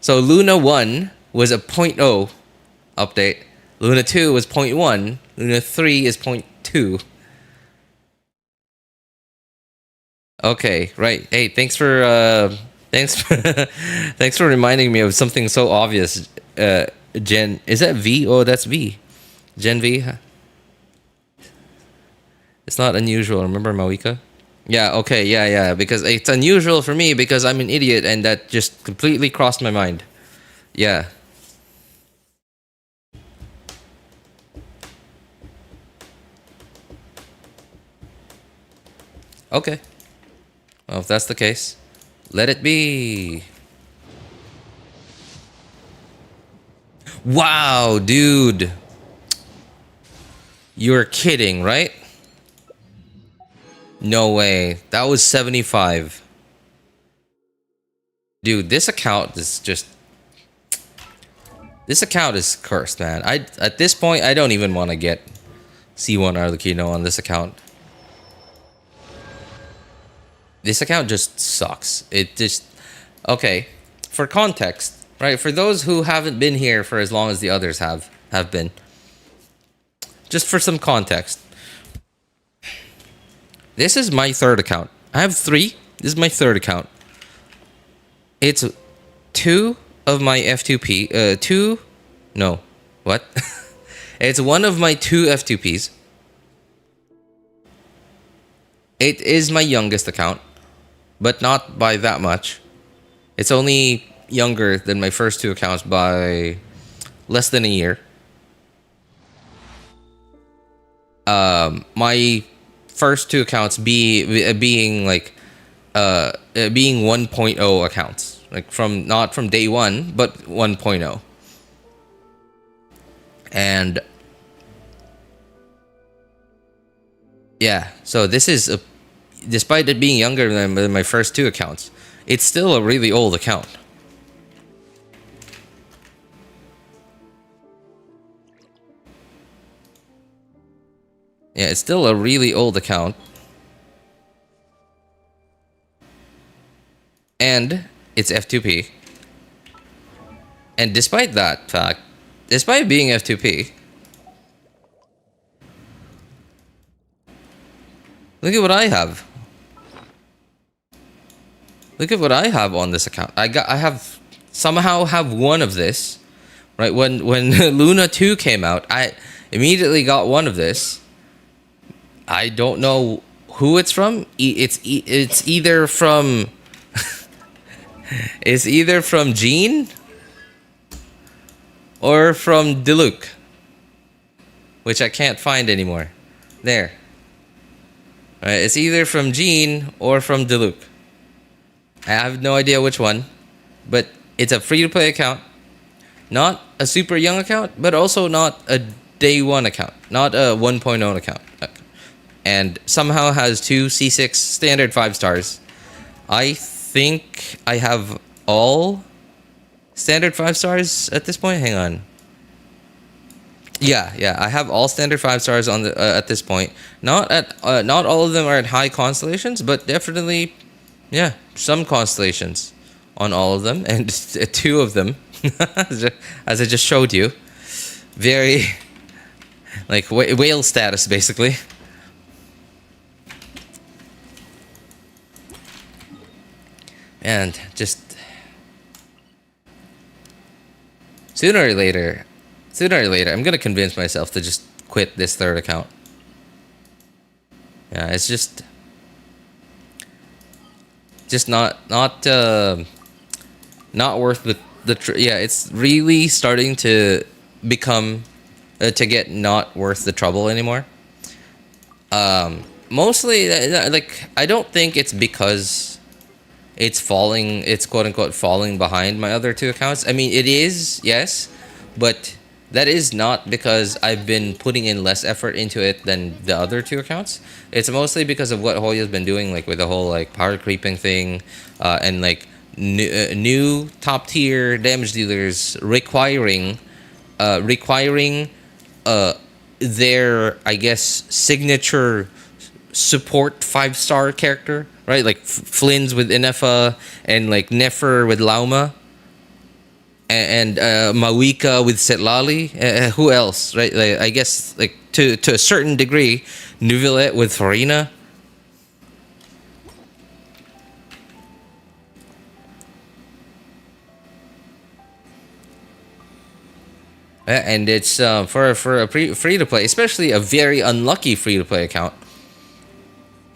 So, Luna 1 was a 0.0 update. Luna 2 was 0.1. Luna 3 is 0.2. Okay, right. Hey, thanks for reminding me of something so obvious. Gen, is that V? Oh, that's V. Gen V. It's not unusual. Remember Mauika? Yeah, okay, yeah. Because it's unusual for me because I'm an idiot and that just completely crossed my mind. Yeah. Okay. Well, if that's the case, let it be. Wow, dude. You're kidding, right? No way. That was 75. Dude, this account is just... This account is cursed, man. At this point, I don't even want to get C1 Arlecchino on this account. This account just sucks. It just... Okay. For context, right? For those who haven't been here for as long as the others have been. Just for some context. This is my third account. I have 3. This is my third account. It's 2 of my F2P. 2... No. What? It's 1 of my 2 F2Ps. It is my youngest account. But not by that much. It's only younger than my first 2 accounts by less than a year. My first 2 accounts being 1.0 accounts, like not from day 1 but 1.0. And yeah, so this is despite it being younger than my first 2 accounts, it's still a really old account. Yeah, it's still a really old account. And it's F2P. And despite that fact, despite being F2P, look at what I have. Look at what I have on this account. I somehow have 1 of this. Right, when Luna 2 came out, I immediately got 1 of this. I don't know who it's from. It's either from it's either from Jean or from Diluc, which I can't find anymore. There. Right? It's either from Gene or from Diluc. I have no idea which one, but it's a free-to-play account. Not a super young account, but also not a day one account. Not a 1.0 account. And somehow has 2 C6 standard 5 stars. I think I have all standard 5 stars at this point. Hang on. Yeah, I have all standard 5 stars on the at this point. Not all of them are at high constellations, but definitely, yeah, some constellations on all of them, and 2 of them, as I just showed you, very like whale status basically. And just sooner or later, I'm gonna convince myself to just quit this 3rd account. Yeah, it's just not worth the yeah. It's really starting to become to get not worth the trouble anymore. Mostly, like, I don't think it's because it's quote unquote falling behind my other 2 accounts. I mean, it is, yes, but that is not because I've been putting in less effort into it than the other 2 accounts. It's mostly because of what Hoya's been doing, like with the whole like power creeping thing, and like new top tier damage dealers requiring their, I guess, signature support 5-star character, right? Like Flynn's with Inefa, and like Nefer with Lauma, and Mawika with Setlali. Who else, right? Like, I guess, like to a certain degree, Neuvillette with Furina. And it's for a free to play, especially a very unlucky free to play account.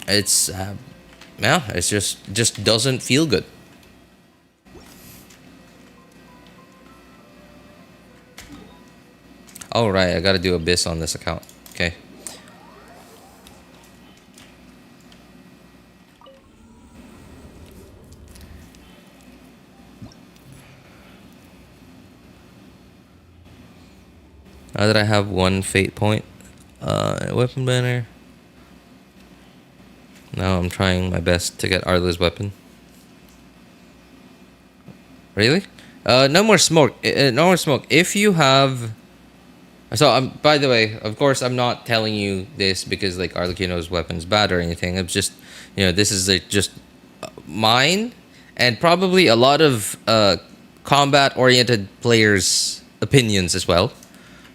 It's yeah, it's just doesn't feel good. Oh right, I gotta do Abyss on this account. Okay. Now that I have 1 fate point, weapon banner. Now I'm trying my best to get Arla's weapon. Really? No more smoke. No more smoke. If you have... So, by the way, of course, I'm not telling you this because, like, Arlecchino's weapon's bad or anything. I'm just, you know, this is just mine and probably a lot of combat-oriented players' opinions as well,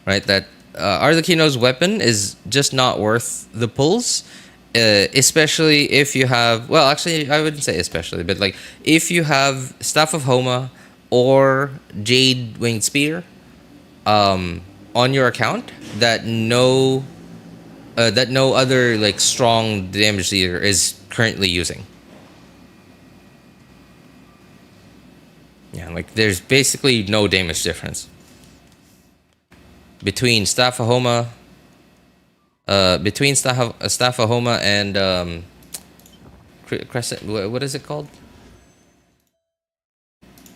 right? That Arlecchino's weapon is just not worth the pulls, especially if you have... Well, actually, I wouldn't say especially, but, like, if you have Staff of Homa or Jade Winged Spear, on your account that no other like strong damage dealer is currently using. Yeah, like there's basically no damage difference between Staff of Homa, Staff of Homa and Crescent. What is it called?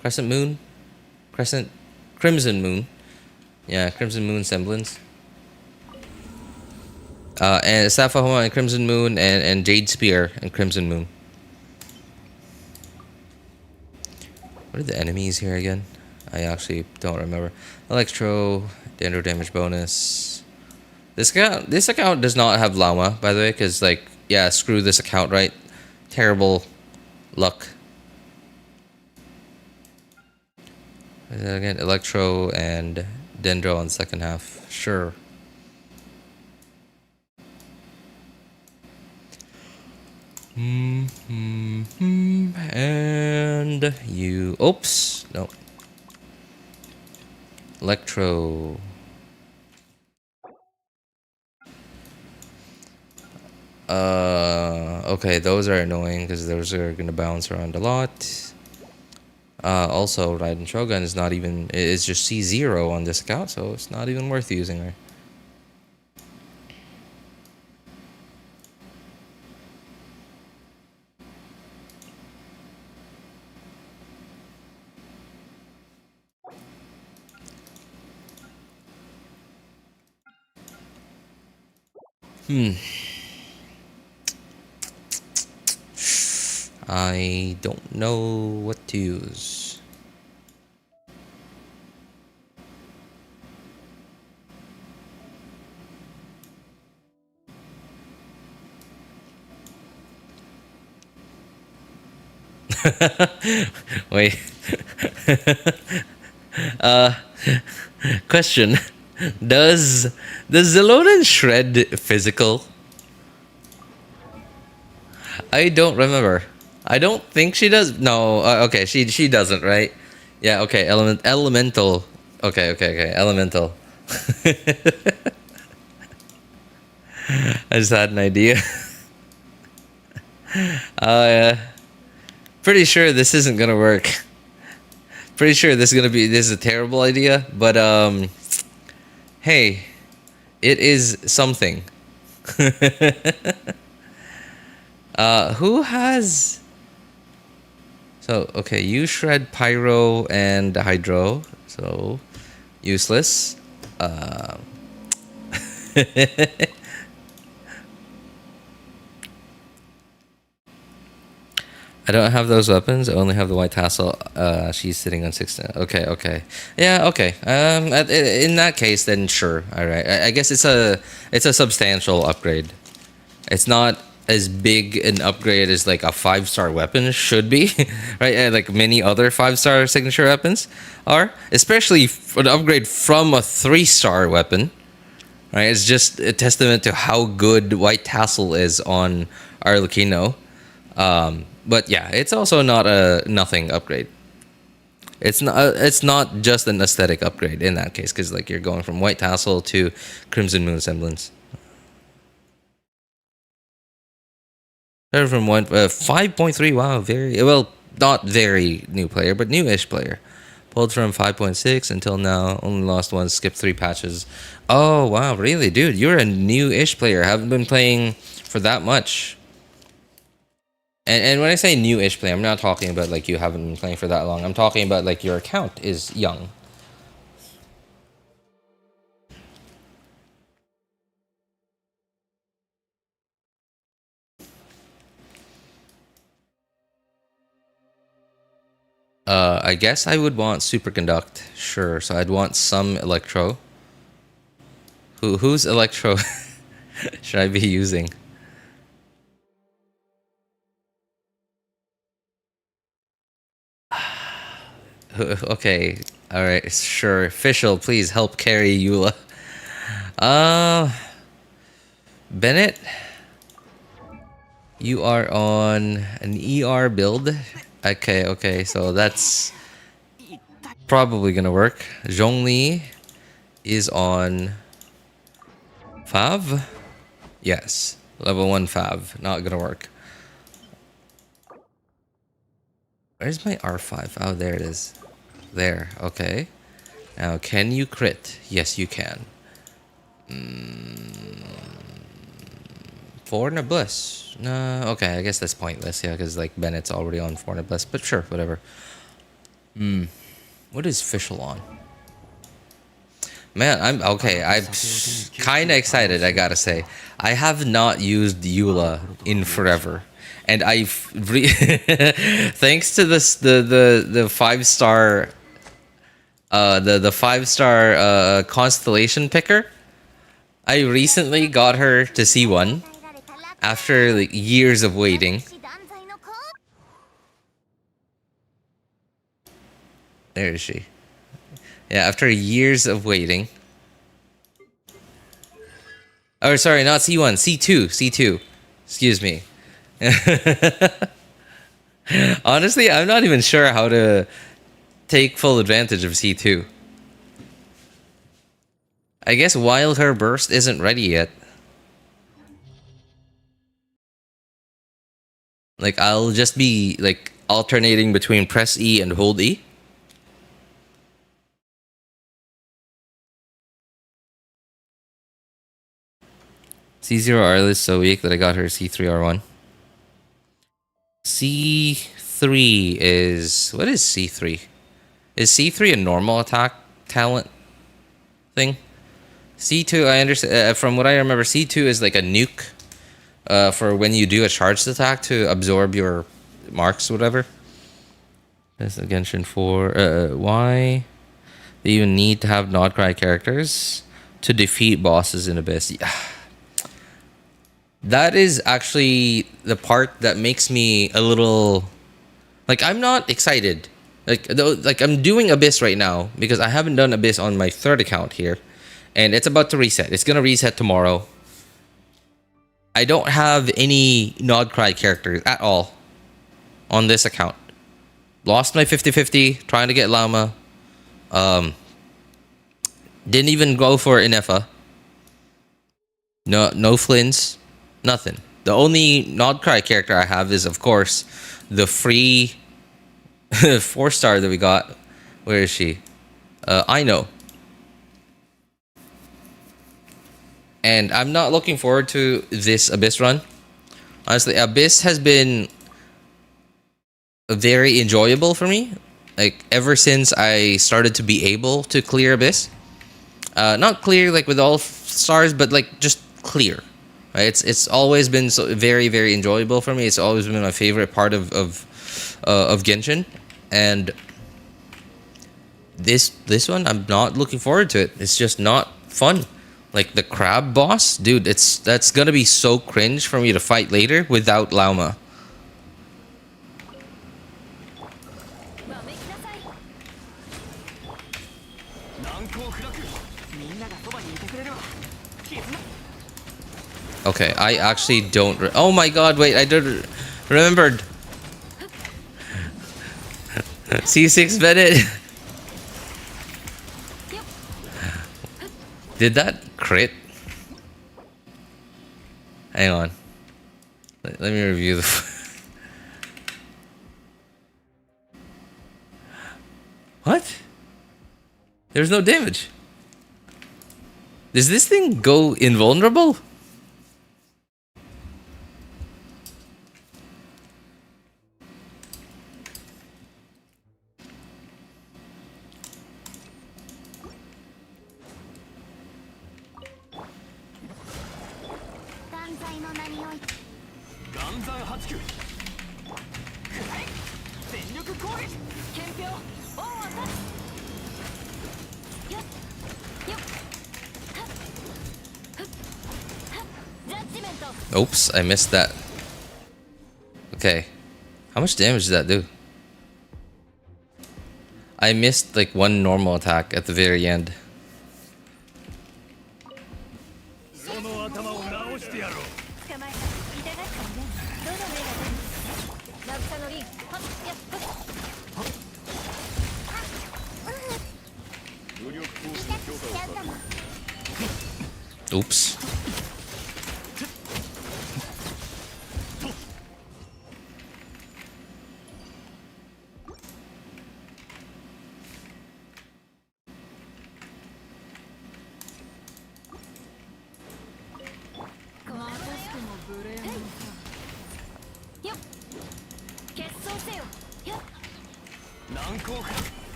Crescent Moon, Crimson Moon. Yeah, Crimson Moon semblance. And Staff of Homa and Crimson Moon and Jade Spear and Crimson Moon. What are the enemies here again? I actually don't remember. Electro, Dendro damage bonus. This account does not have Llama, by the way, because, like, yeah, screw this account, right? Terrible luck. Again, Electro and Dendro on second half. Sure. And you... Oops. No. Electro. Okay, those are annoying because those are going to bounce around a lot. Also, Raiden Shogun is not even... It's just C0 on this account, so it's not even worth using, right? I don't know what to use. Wait. Question. Does Zelonan shred physical? I don't remember. I don't think she does. No, okay, she doesn't, right? Yeah, okay, elemental. Okay, elemental. I just had an idea. Pretty sure this isn't gonna work. Pretty sure this is a terrible idea, but hey, it is something. Who has? So okay, you shred pyro and hydro, so useless. I don't have those weapons. I only have the white tassel. She's sitting on 16. Okay. Yeah, okay. In that case, then sure. All right. I guess it's a substantial upgrade. It's not as big an upgrade as like a 5-star weapon should be, right? And like many other 5-star signature weapons are, especially for the upgrade from a 3-star weapon, right? It's just a testament to how good white tassel is on Arlecchino. But yeah, it's also not a nothing upgrade. It's not just an aesthetic upgrade in that case, because like you're going from white tassel to Crimson Moon semblance. From 5.3. Wow, very well, not very new player, but new-ish player. Pulled from 5.6 until now. Only lost one, skipped 3 patches. Oh wow, really, dude? You're a new-ish player. Haven't been playing for that much. And when I say new-ish player, I'm not talking about like you haven't been playing for that long. I'm talking about like your account is young. I guess I would want superconduct, sure. So I'd want some electro. Whose electro should I be using? Okay, all right, sure. Official, please help carry Eula. Bennett, you are on an ER build. Okay, so that's probably gonna work. Zhongli is on Fav. Yes, level 1 Fav. Not gonna work. Where's my R5? Oh, there it is. There, okay. Now, can you crit? Yes, you can. Foreigner Bliss. No, okay, I guess that's pointless, yeah, because like Bennett's already on Foreigner Bliss, but sure, whatever. What is Fischl on? Man, I'm kind of excited, I gotta say. I have not used Eula in forever. And I've thanks to this the 5-star the 5-star constellation picker, I recently got her to C1 after like years of waiting. There is she. Yeah, after years of waiting. Oh, sorry, not C1, C2. Excuse me. Honestly, I'm not even sure how to take full advantage of C2. I guess while her burst isn't ready yet. Like, I'll just be, like, alternating between press E and hold E. C0 Arl is so weak that I got her C3 R1. C3 is... What is C3? Is C3 a normal attack talent thing? C2, I understand. From what I remember, C2 is like a nuke for when you do a charged attack to absorb your marks, whatever. That's the Genshin 4. Why do you need to have not cry characters to defeat bosses in Abyss? Yeah. That is actually the part that makes me a little... Like, I'm not excited. Like I'm doing Abyss right now because I haven't done Abyss on my third account here. And it's about to reset. It's going to reset tomorrow. I don't have any Nod Cry characters at all on this account. Lost my 50-50 trying to get Llama. Didn't even go for Inefa. No Flins. Nothing. The only Nod Cry character I have is, of course, the free 4-star that we got. Where is she? I know. And I'm not looking forward to this Abyss run. Honestly, Abyss has been very enjoyable for me. Like, ever since I started to be able to clear Abyss. Not clear, like, with all stars, but, like, just clear. Right? It's always been so very, very enjoyable for me. It's always been my favorite part of Genshin. And this one, I'm not looking forward to it. It's just not fun. Like the crab boss, dude, that's gonna be so cringe for me to fight later without Lauma. Okay, I actually don't. Oh my god, wait, I don't remembered. C6 Bennett. Did that crit? Hang on. Let me review the... What? There's no damage. Does this thing go invulnerable? Oops, I missed that. Okay. How much damage did that do? I missed like one normal attack at the very end. Oops.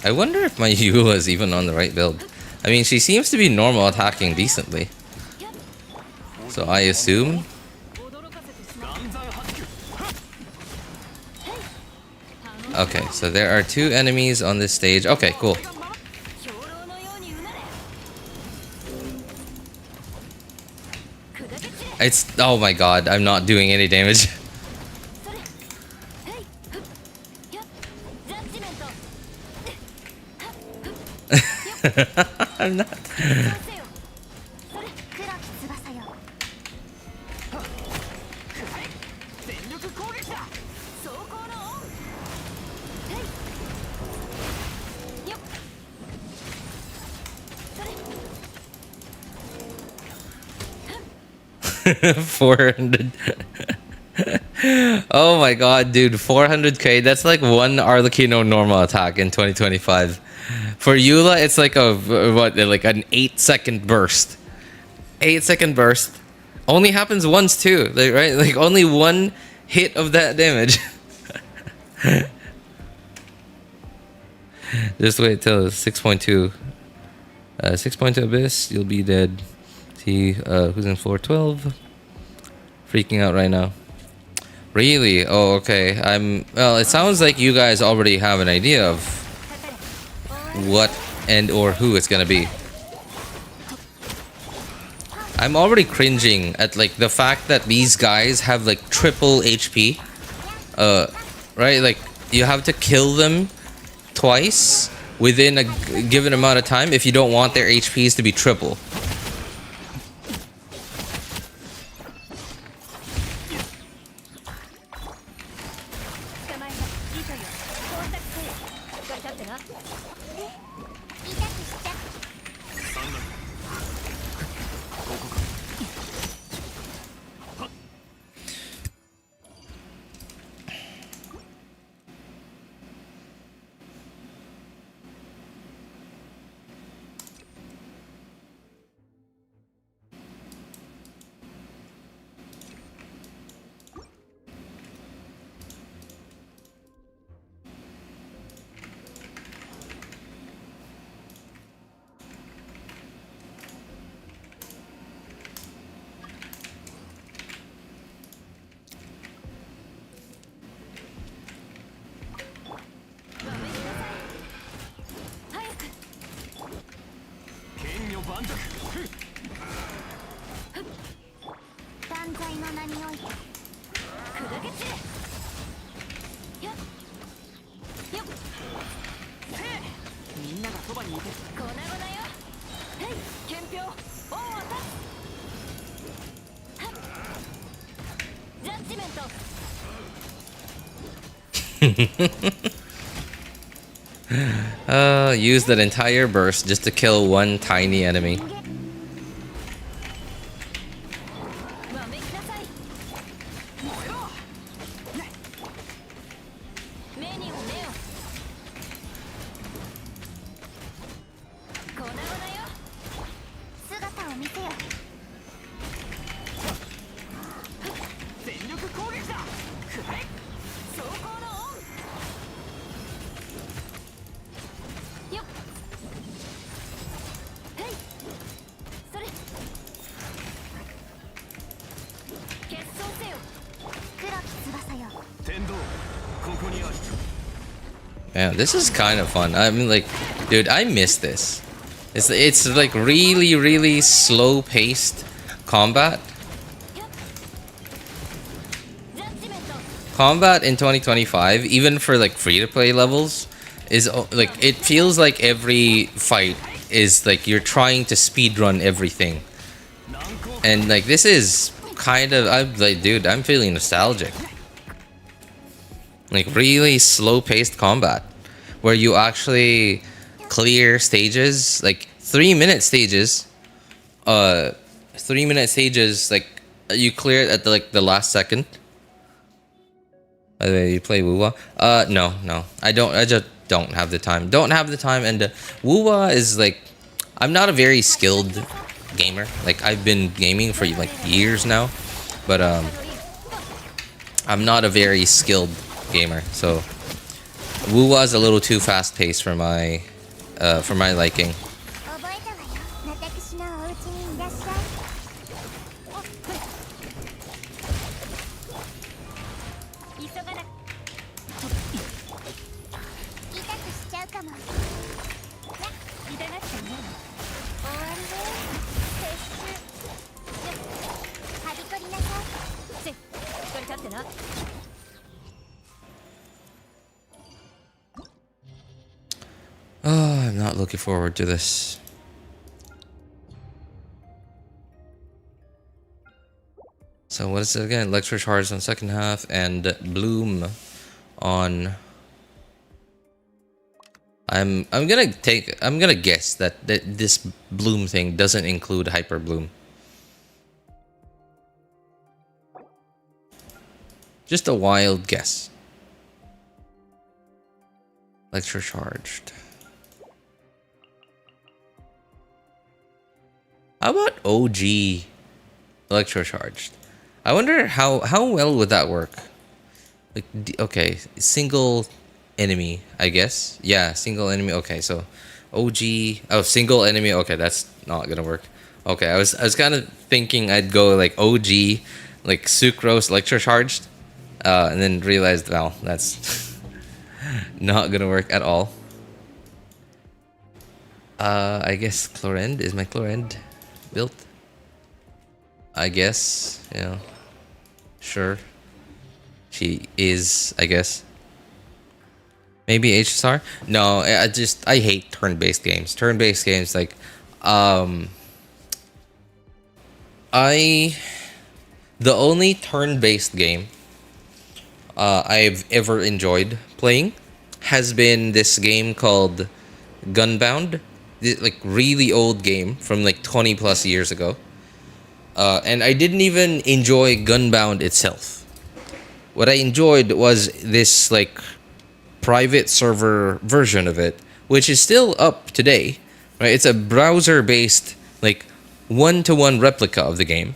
I wonder if my Eula is even on the right build. I mean, she seems to be normal attacking decently. So I assume... Okay, so there are 2 enemies on this stage. Okay, cool. It's... Oh my god, I'm not doing any damage. I'm not. $400. Oh my god, dude, 400k. That's like one Arlecchino normal attack in 2025. For Eula, it's like a what, like an 8-second burst. 8-second burst. Only happens once too, like, right? Like only one hit of that damage. Just wait till 6.2. 6.2 Abyss, you'll be dead. See who's in floor 12. Freaking out right now. Really? Oh, okay. Well, it sounds like you guys already have an idea of what and or who it's gonna be. I'm already cringing at like the fact that these guys have like triple HP. Right? Like you have to kill them twice within a given amount of time if you don't want their HPs to be triple. Use that entire burst just to kill one tiny enemy. Man, this is kind of fun. I mean, like, dude, I miss this. It's like really slow paced combat. Combat in 2025, even for like free to play levels, is like it feels like every fight is like you're trying to speed run everything. And like this is kind of, I'm like, dude, I'm feeling nostalgic. Like really slow paced combat where you actually clear stages, like 3-minute stages. 3-minute stages, like you clear it at the last second. By the way, you play Wuwa? No. I just don't have the time. And Wuwa is like, I'm not a very skilled gamer. Like I've been gaming for like years now, but I'm not a very skilled gamer, so Wuwa is a little too fast paced for my liking. Oh, I'm not looking forward to this. So what is it again? Lecture Charge on second half and Bloom on. I'm gonna guess that this Bloom thing doesn't include Hyper Bloom. Just a wild guess. Lecture Charged. How about OG electrocharged. I wonder how well would that work. Like, okay, single enemy, I guess. Yeah, single enemy. Okay, so OG. Oh, single enemy. Okay, that's not gonna work. Okay, I was kind of thinking I'd go like OG, like sucrose electrocharged, and then realized, well, that's not gonna work at all. I guess Chlorend, is my Chlorend built? I guess, sure. She is, I guess. Maybe HSR? No, I hate turn-based games. Turn-based games, like, the only turn-based game I've ever enjoyed playing has been this game called Gunbound. Like, really old game from like 20 plus years ago. And I didn't even enjoy Gunbound itself. What I enjoyed was this like private server version of it, which is still up today, right? It's a browser-based like one-to-one replica of the game,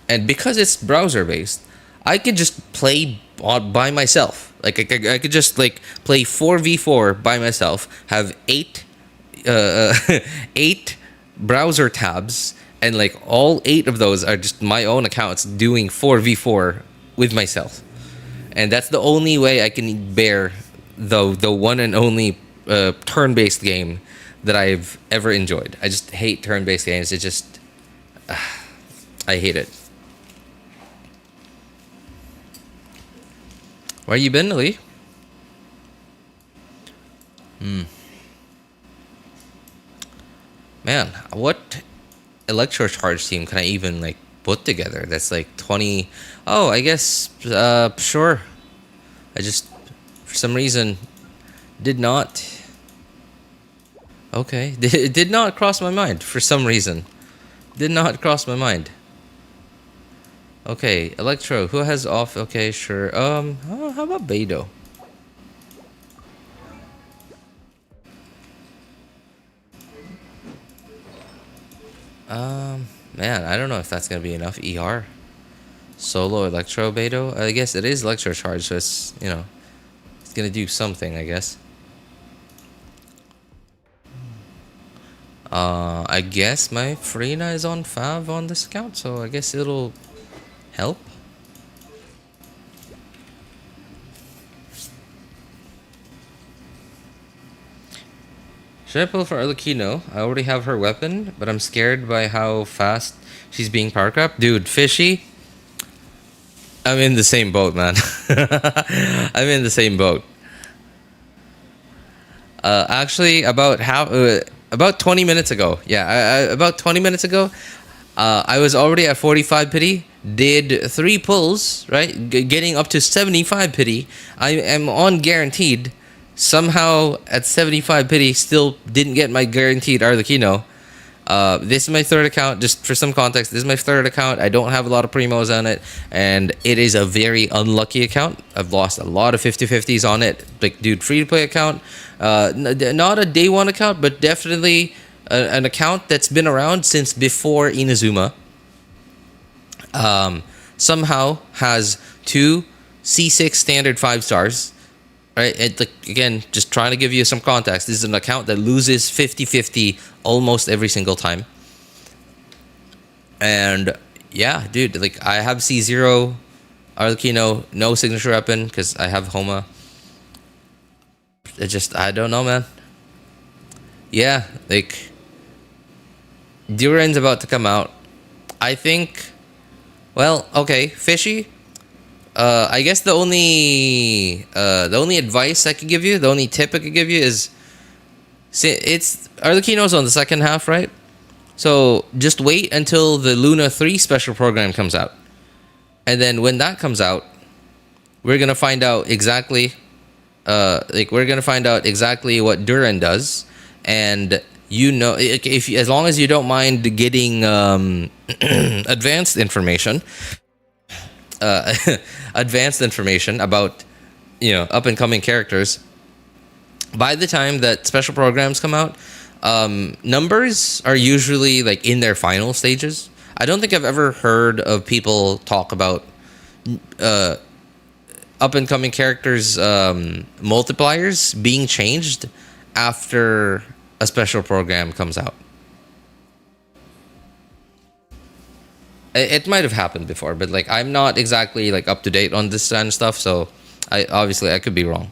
and because it's browser-based, I could just play by myself. Like I could just like play 4v4 by myself, have 8 browser tabs, and like all 8 of those are just my own accounts doing 4v4 with myself. And that's the only way I can bear the one and only turn-based game that I've ever enjoyed. I just hate turn-based games. It just I hate it. Where you been, Ali? Man, what electrocharge team can I even like put together that's like 20? Oh, I guess sure. I just for some reason did not. Okay, it did not cross my mind for some reason. Did not cross my mind. Okay, Electro, who has off? Okay, sure. How about Beidou? Man, I don't know if that's gonna be enough. ER, solo Electro Beidou. I guess it is Electro Charge, so it's it's gonna do something, I guess. I guess my Furina is on Fav on this account, so I guess it'll help. Should I pull for Arlecchino? I already have her weapon, but I'm scared by how fast she's being power crept. Dude, Fishy, I'm in the same boat, man. I'm in the same boat. Actually, about 20 minutes ago. Yeah, about 20 minutes ago, I was already at 45 pity. Did 3 pulls, right? Getting up to 75 pity. I am on guaranteed. Somehow at 75 pity, still didn't get my guaranteed Arlecchino. This is my 3rd account. Just for some context, this is my 3rd account. I don't have a lot of primos on it, and it is a very unlucky account. I've lost a lot of 50-50s on it. Like, dude, free-to-play account. Not a day 1 account, but definitely an account that's been around since before Inazuma. Somehow has 2 C6 standard 5 stars. Right, again, just trying to give you some context. This is an account that loses 50-50 almost every single time. And yeah, dude, like I have C0, Arlecchino, no signature weapon because I have Homa. I don't know, man. Yeah, like Duran's about to come out. I think, well, okay, Fishy. I guess the only advice I could give you, the only tip I could give you is, it's Arlecchino's on the 2nd half, right? So just wait until the Luna 3 special program comes out, and then when that comes out, we're gonna find out exactly, we're gonna find out exactly what Duran does, and if as long as you don't mind getting advanced information. Advanced information about up and coming characters. By the time that special programs come out, numbers are usually like in their final stages. I don't think I've ever heard of people talk about up and coming characters multipliers being changed after a special program comes out. It might have happened before, but like I'm not exactly like up to date on this kind of stuff, so I could be wrong.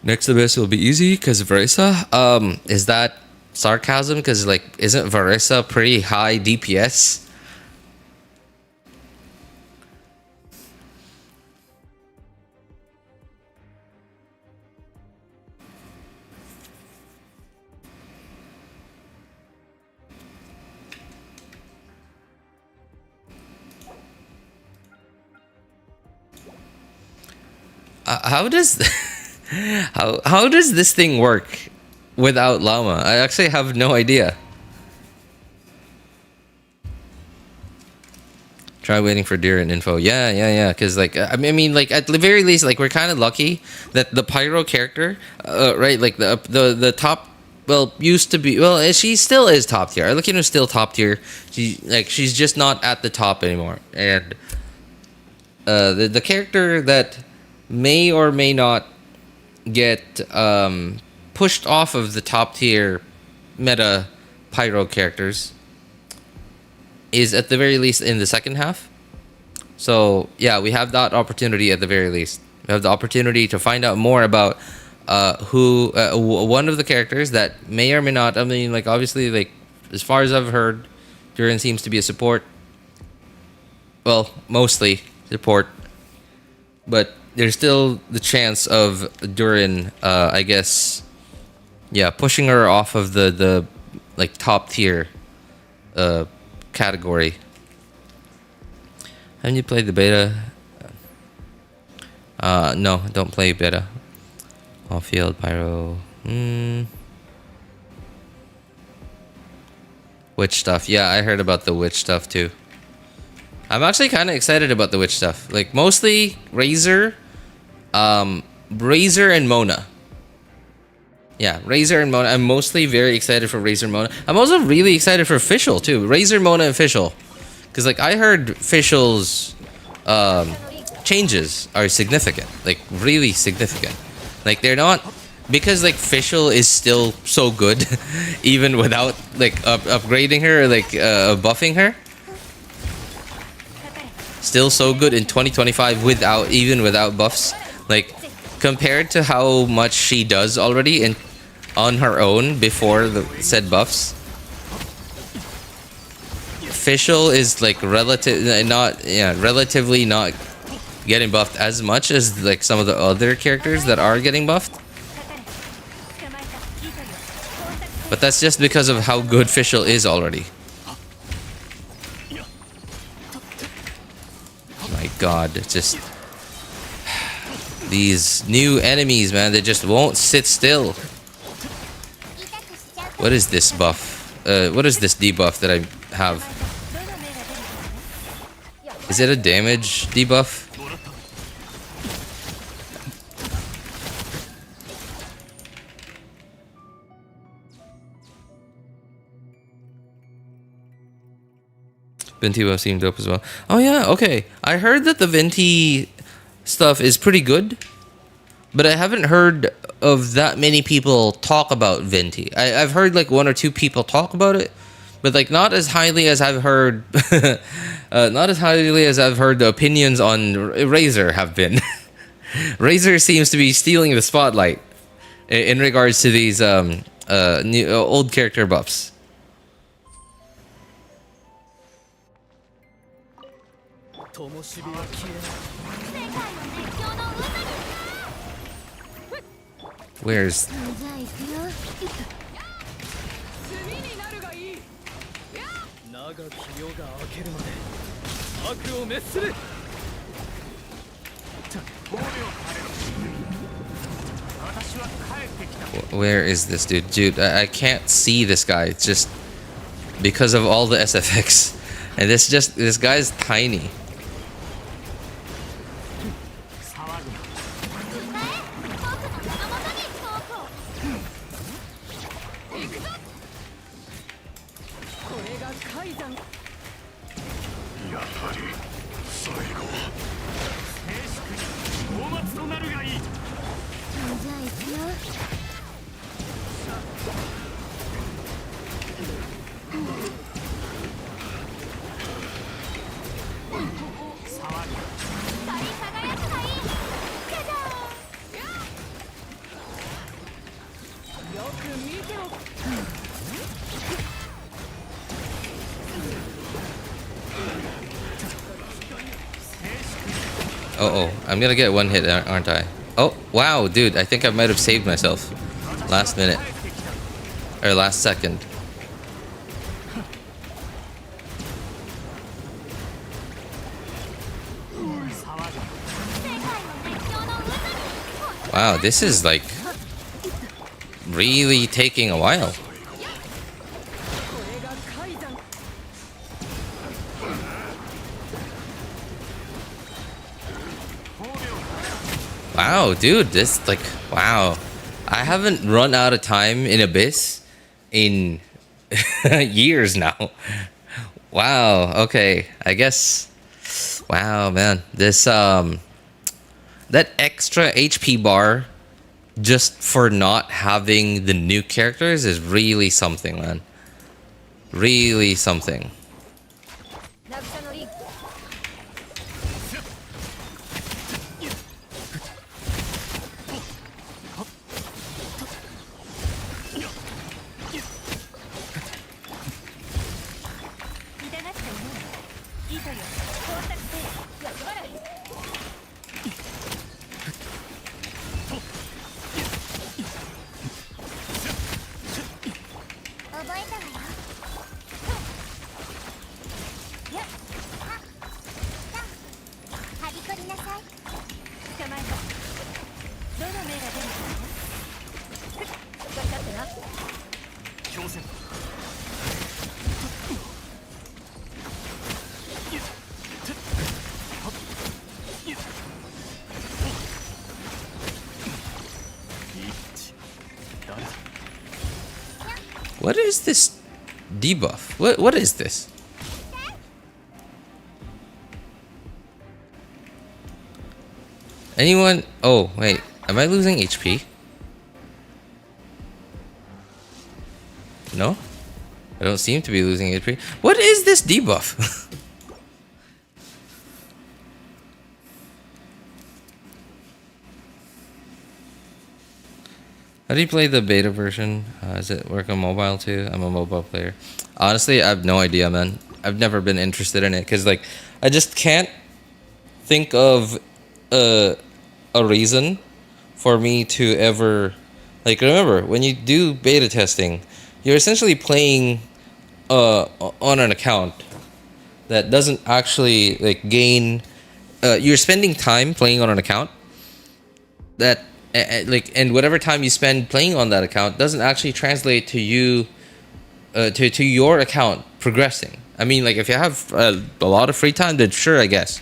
Next abyss will be easy because Varisa. Is that sarcasm? Because like, isn't Varisa pretty high DPS? How does how does this thing work without llama? I actually have no idea. Try waiting for Durin info. Yeah. Because like I mean, like at the very least, like we're kind of lucky that the pyro character, right? Like the top. Well, used to be. Well, she still is top tier. Arlecchino's still top tier. She's just not at the top anymore. And the character that may or may not get pushed off of the top tier meta pyro characters is at the very least in the second half. So yeah, we have that opportunity at the very least. We have the opportunity to find out more about who one of the characters that may or may not. I mean, like obviously, like as far as I've heard, Durin seems to be a support. Well, mostly support, but there's still the chance of Durin, I guess, yeah, pushing her off of the like top tier category. Haven't you played the beta? No, don't play beta. All field pyro. Witch stuff. Yeah, I heard about the witch stuff too. I'm actually kind of excited about the witch stuff. Like mostly Razor, Razor and Mona. Yeah, Razor and Mona. I'm mostly very excited for Razor and Mona. I'm also really excited for Fischl too. Razor, Mona, and Fischl. Because like I heard Fischl's changes are significant. Like really significant. Like they're not, because like Fischl is still so good even without like upgrading her or like buffing her. Still so good in 2025 without buffs. Like compared to how much she does already on her own before the said buffs. Fischl is like relatively not getting buffed as much as like some of the other characters that are getting buffed. But that's just because of how good Fischl is already. My god, it's just these new enemies, man, they just won't sit still. What is this buff? What is this debuff that I have? Is it a damage debuff? Venti buff seemed dope as well. Oh yeah, okay. I heard that the Venti stuff is pretty good, but I haven't heard of that many people talk about Venti. I've heard like one or two people talk about it, but like not as highly as I've heard. Not as highly as I've heard the opinions on Razor have been. Razor seems to be stealing the spotlight in regards to these new old character buffs. Where's... Where is this dude? Dude, I can't see this guy. It's just because of all the SFX. And this guy's tiny. oh. I'm gonna get one hit, aren't I? Oh, wow, dude. I think I might have saved myself. Last minute. Or last second. Wow, this is like really taking a while. Wow, dude, this like, wow. I haven't run out of time in Abyss in years now. Wow, okay. I guess, wow, man. This, that extra HP bar just for not having the new characters is really something, man. Really something. What is this debuff? What is this? Anyone? Oh, wait. Am I losing HP? No? I don't seem to be losing HP. What is this debuff? How do you play the beta version? Does it work on mobile too? I'm a mobile player. Honestly, I have no idea, man. I've never been interested in it because, like, I just can't think of a reason for me to ever, like, remember when you do beta testing, you're essentially playing on an account that doesn't actually like gain. You're spending time playing on an account that. Like, and whatever time you spend playing on that account doesn't actually translate to you to your account progressing. I mean, like, if you have a lot of free time, then sure, I guess.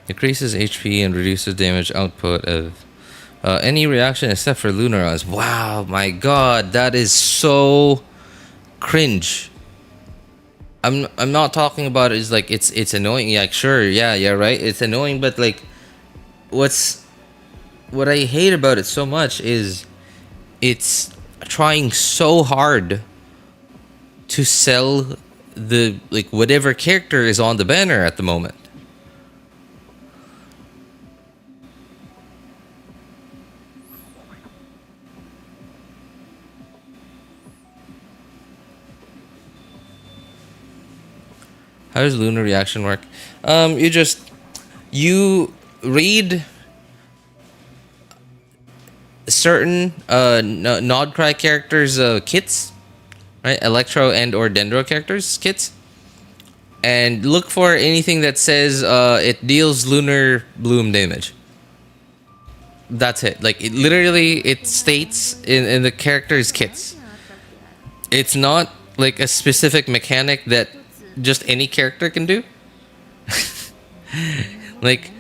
Decreases HP and reduces damage output of any reaction except for lunar eyes. Wow, my god, that is so cringe. I'm not talking about it as like it's annoying. Yeah, sure, yeah, right. It's annoying, but like, what I hate about it so much is it's trying so hard to sell the like whatever character is on the banner at the moment. How does lunar reaction work? You read certain Nodcry characters' kits, right? Electro and or Dendro characters kits, and look for anything that says it deals lunar bloom damage. That's it. Like, it literally, it states in the character's kits. It's not like a specific mechanic that just any character can do. Like,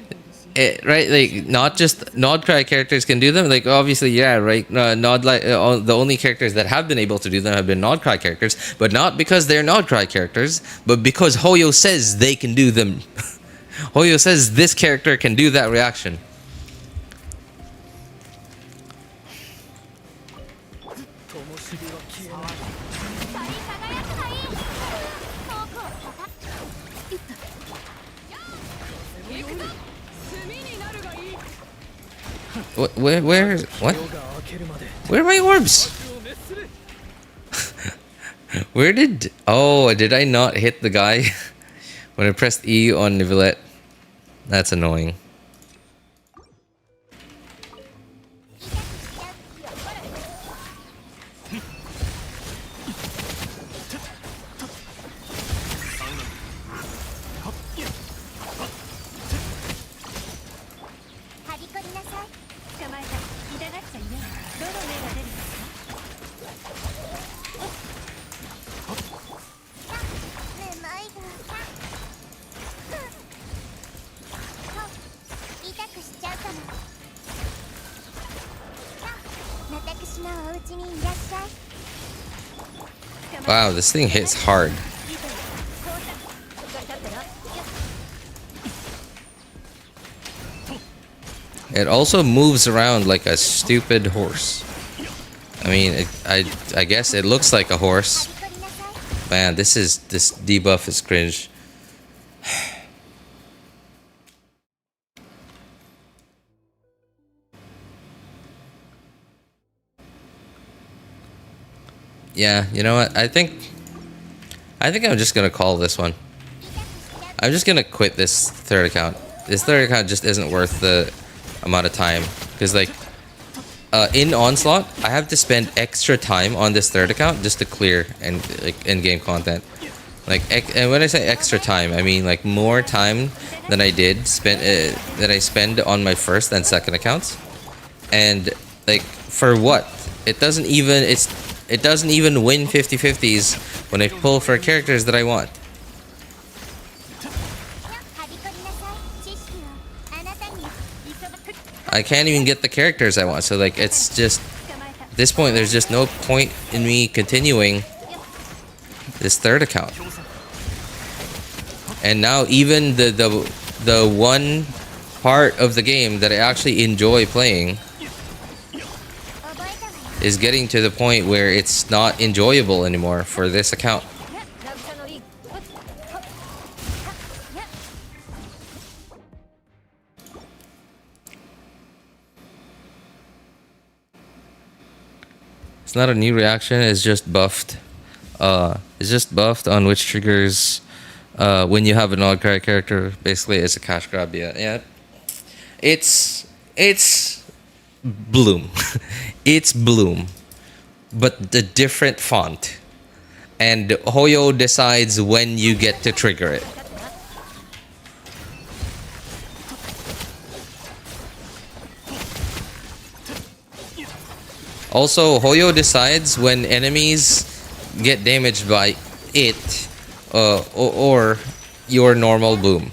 right? Like, not just Nod Cry characters can do them. Like, obviously, yeah, right? The only characters that have been able to do them have been Nod Cry characters, but not because they're Nod Cry characters, but because Hoyo says they can do them. Hoyo says this character can do that reaction. What? Where are my orbs? Where did... Oh, did I not hit the guy when I pressed E on Nivelette? That's annoying. Wow, this thing hits hard. It also moves around like a stupid horse. I mean, I guess it looks like a horse. Man, this debuff is cringe. Yeah, you know what? I think I'm just gonna call this one. I'm just gonna quit this third account. This third account just isn't worth the amount of time, because like in Onslaught, I have to spend extra time on this third account just to clear and like in-game content. Like, and when I say extra time, I mean like more time than I spend on my first and second accounts. And like, for what? It doesn't even win 50/50s when I pull for characters that I want. I can't even get the characters I want, so like, it's just, at this point there's just no point in me continuing this third account. And now even the one part of the game that I actually enjoy playing is getting to the point where it's not enjoyable anymore for this account. It's not a new reaction, it's just buffed. It's just buffed on which triggers when you have an odd cry character. Basically, it's a cash grab. Yeah. It's Bloom. It's Bloom, but the different font. And Hoyo decides when you get to trigger it. Also, Hoyo decides when enemies get damaged by it or your normal Bloom.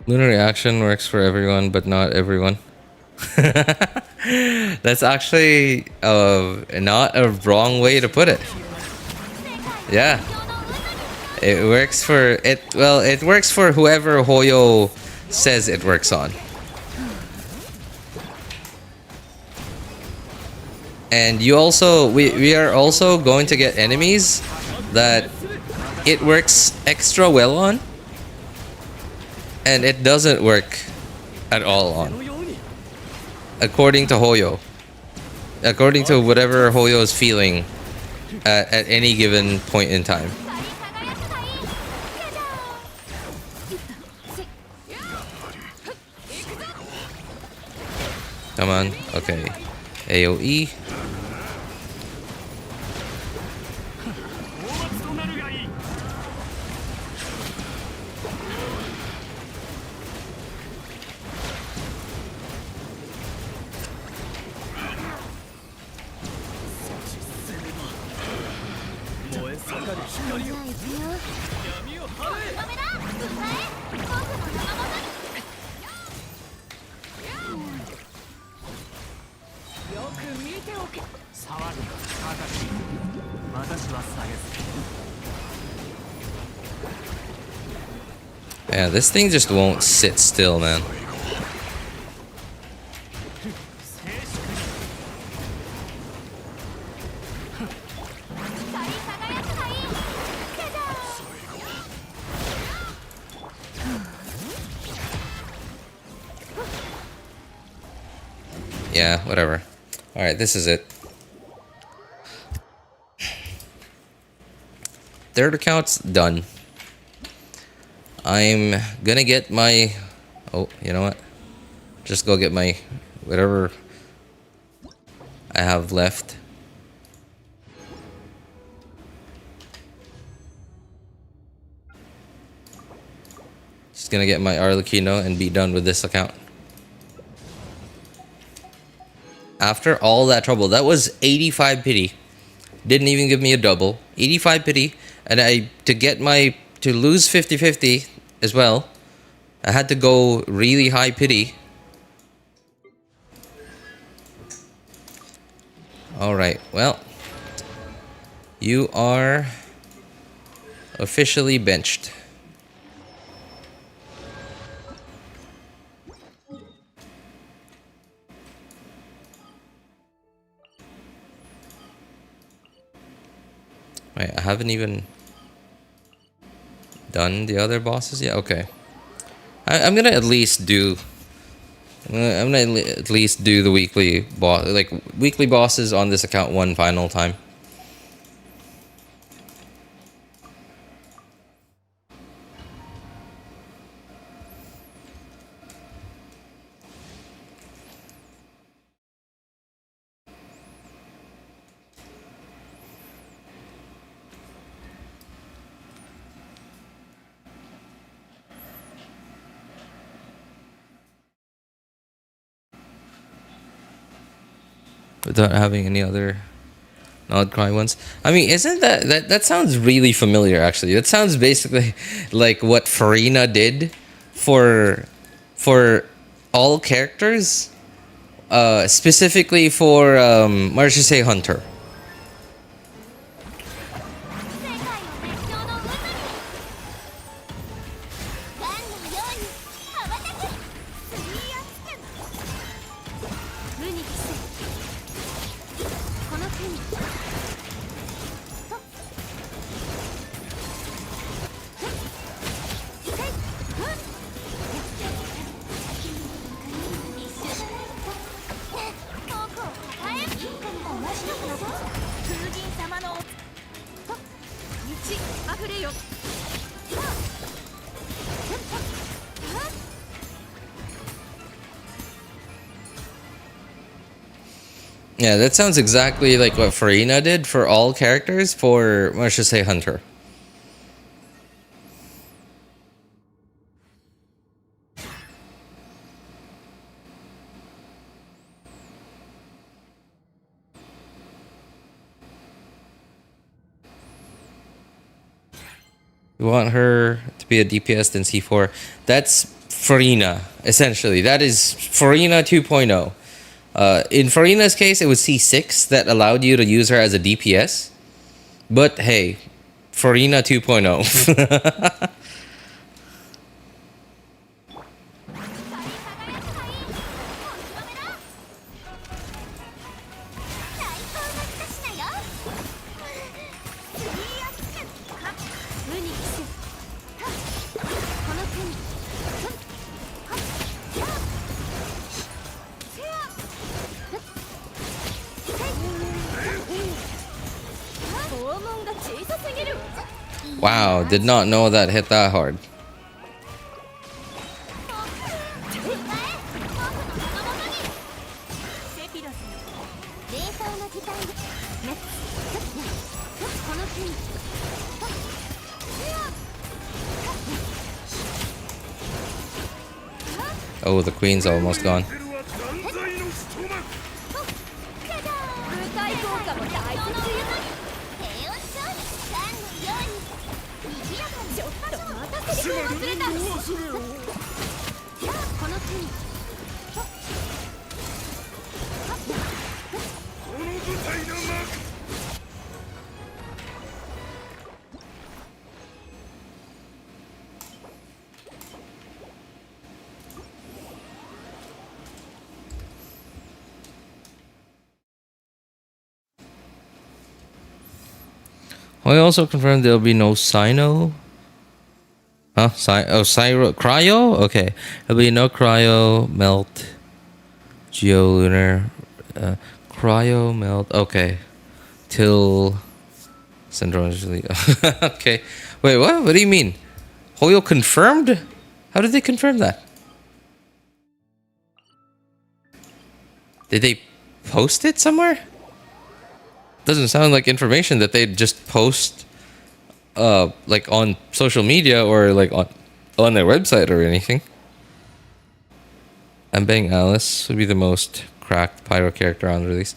Lunar reaction works for everyone, but not everyone. That's actually not a wrong way to put it. Yeah. It works for it. Well, it works for whoever Hoyo says it works on. And you also, we are also going to get enemies that it works extra well on, and it doesn't work at all on. According to Hoyo. According to whatever Hoyo is feeling at any given point in time. Come on. Okay. AoE. Yeah, this thing just won't sit still, man. Yeah, whatever. Alright, this is it. Third account's done. I'm gonna get my... Oh, you know what? Just go get my... whatever I have left. Just gonna get my Arlecchino and be done with this account. After all that trouble, that was 85 pity. Didn't even give me a double. 85 pity. And to lose 50-50 as well, I had to go really high pity. Alright, well. You are officially benched. Wait, I haven't even done the other bosses yet? Okay. I'm gonna at least do... I'm gonna at least do the weekly bosses on this account one final time. Without having any other Nodcry ones. I mean, isn't that sounds really familiar actually. That sounds basically like what Furina did for all characters, specifically for Marchese Hunter. Yeah, that sounds exactly like what Furina did for all characters for Marchese Hunter. You want her to be a DPS than C4. That's Furina, essentially. That is Furina 2.0. In Furina's case, it was C6 that allowed you to use her as a DPS. But hey, Furina 2.0. Wow, did not know that hit that hard. Oh, the queen's almost gone. I also confirmed there'll be no Sino. Huh? Cyro. Cryo? Okay. There'll be no Cryo, Melt, Geolunar. Cryo, Melt. Okay. Till. Syndrome. Okay. Wait, what? What do you mean? Hoyo confirmed? How did they confirm that? Did they post it somewhere? Doesn't sound like information that they'd just post like on social media or like on their website or anything. I'm betting Alice would be the most cracked pyro character on release.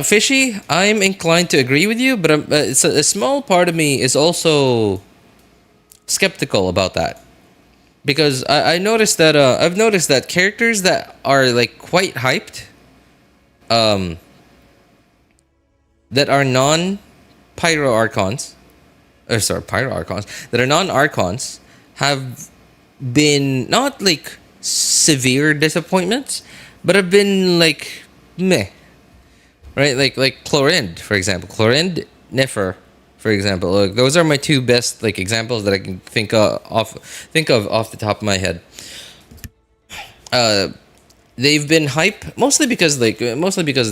Fishy, I'm inclined to agree with you, but it's a small part of me is also skeptical about that. Because I noticed that I've noticed that characters that are like quite hyped that are non-Pyro Archons, Pyro Archons, that are non-Archons have been not like severe disappointments, but have been like meh, right? Like Chlorind, for example. Chlorind, Nefer, for example. Like, those are my two best like examples that I can think of off the top of my head. They've been hype mostly because of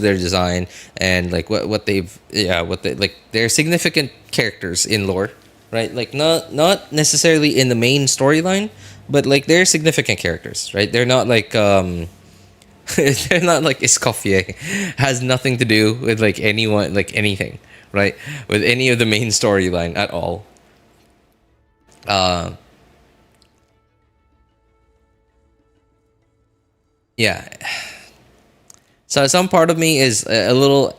their design and like what they like they're significant characters in lore, right? Like not necessarily in the main storyline, but like they're significant characters, right? They're not like they're not like Escoffier. Has nothing to do with like anyone, like anything, right? With any of the main storyline at all. Yeah. So some part of me is a little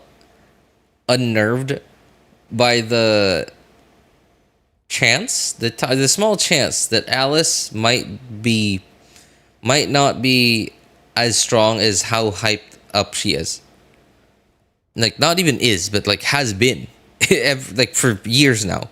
unnerved by the chance, the small chance that Alice might not be as strong as how hyped up she is. Like not even is, but like has been, like for years now.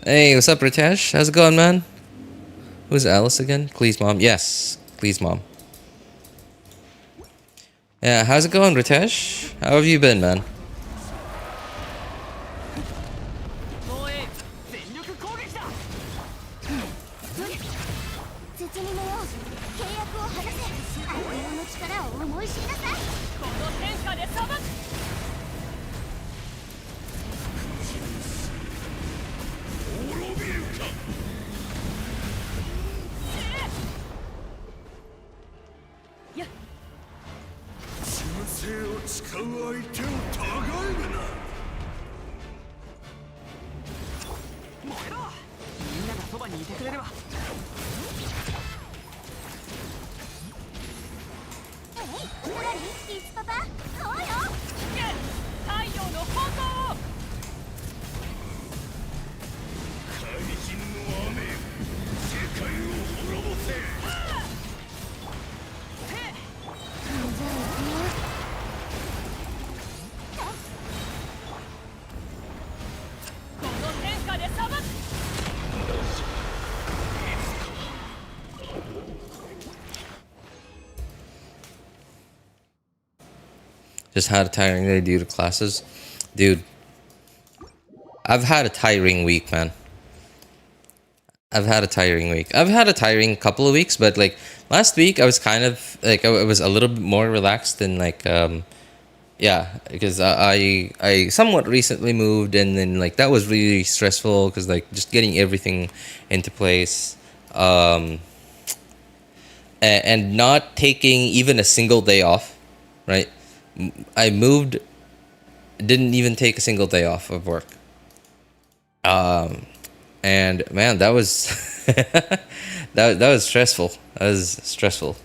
Hey, what's up, Ritesh? How's it going, man? Who's Alice again? Clee's mom. Yes, Clee's mom. Yeah, how's it going, Ritesh? How have you been, man? Just had a tiring day due to classes. Dude, I've had a tiring week, man. I've had a tiring week. I've had a tiring couple of weeks, but like last week I was kind of like I was a little bit more relaxed than like yeah, because I somewhat recently moved, and then like that was really stressful because like just getting everything into place, and not taking even a single day off, right? I moved, didn't even take a single day off of work, and man, that was that was stressful. That was stressful.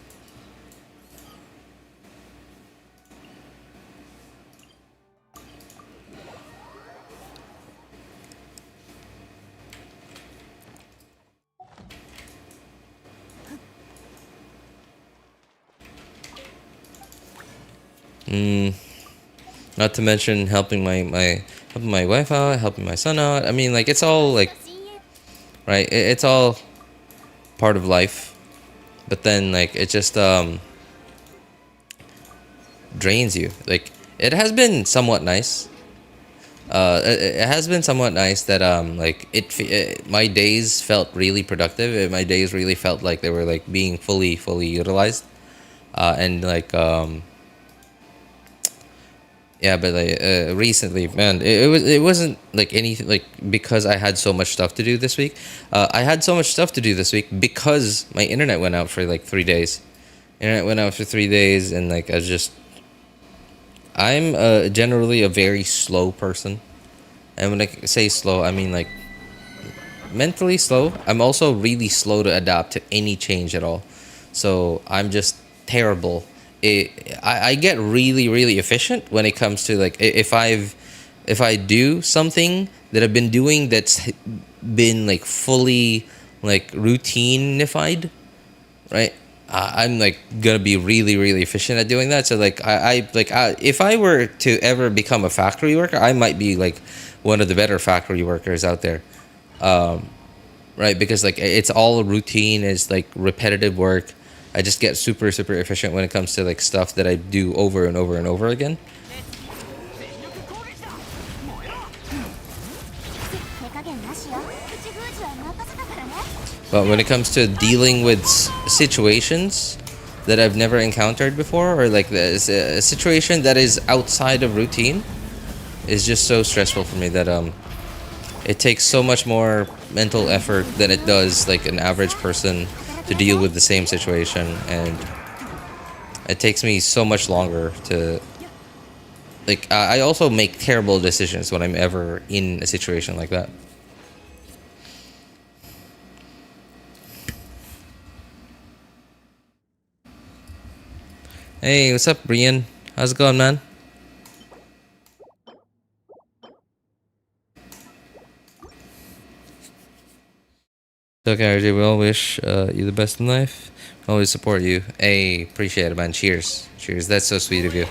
Not to mention helping helping my wife out, helping my son out. I mean, like it's all like right. It's all part of life, but then like it just drains you. Like it has been somewhat nice. It has been somewhat nice that like my days felt really productive. My days really felt like they were like being fully utilized, and like yeah, but like recently, man, it wasn't like anything like because I had so much stuff to do this week. I had so much stuff to do this week because my internet went out for like 3 days. Internet went out for 3 days, and like I'm generally a very slow person, and when I say slow, I mean like mentally slow. I'm also really slow to adapt to any change at all. So I'm just terrible. I get really efficient when it comes to like if I do something that I've been doing that's been like fully like routine-ified, right? I'm like gonna be really efficient at doing that. So like if I were to ever become a factory worker, I might be like one of the better factory workers out there, right? Because like it's all routine, it's like repetitive work. I just get super efficient when it comes to like stuff that I do over and over again. But when it comes to dealing with situations that I've never encountered before, or like there's a situation that is outside of routine, is just so stressful for me that it takes so much more mental effort than it does like an average person to deal with the same situation, and it takes me so much longer to like I also make terrible decisions when I'm ever in a situation like that. Hey, what's up, Brian? How's it going, man? Okay, RJ, we all wish you the best in life. Always support you. Hey, appreciate it, man. Cheers. Cheers. That's so sweet of you.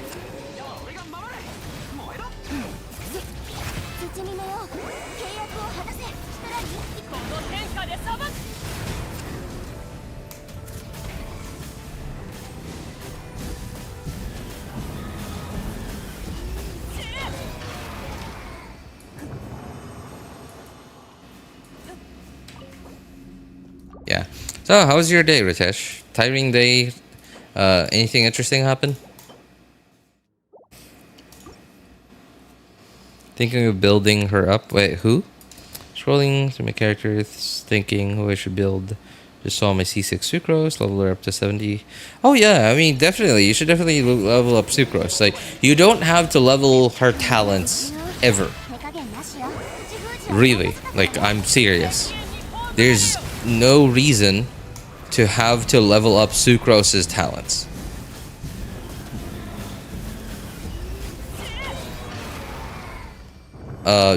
Yeah. So, how was your day, Ritesh? Tiring day? Anything interesting happen? Thinking of building her up. Wait, who? Scrolling through my characters, thinking who I should build. Just saw my C6 Sucrose, level her up to 70. Oh yeah, I mean, definitely. You should definitely level up Sucrose. Like, you don't have to level her talents ever. Really. Like, I'm serious. There's no reason to have to level up Sucrose's talents.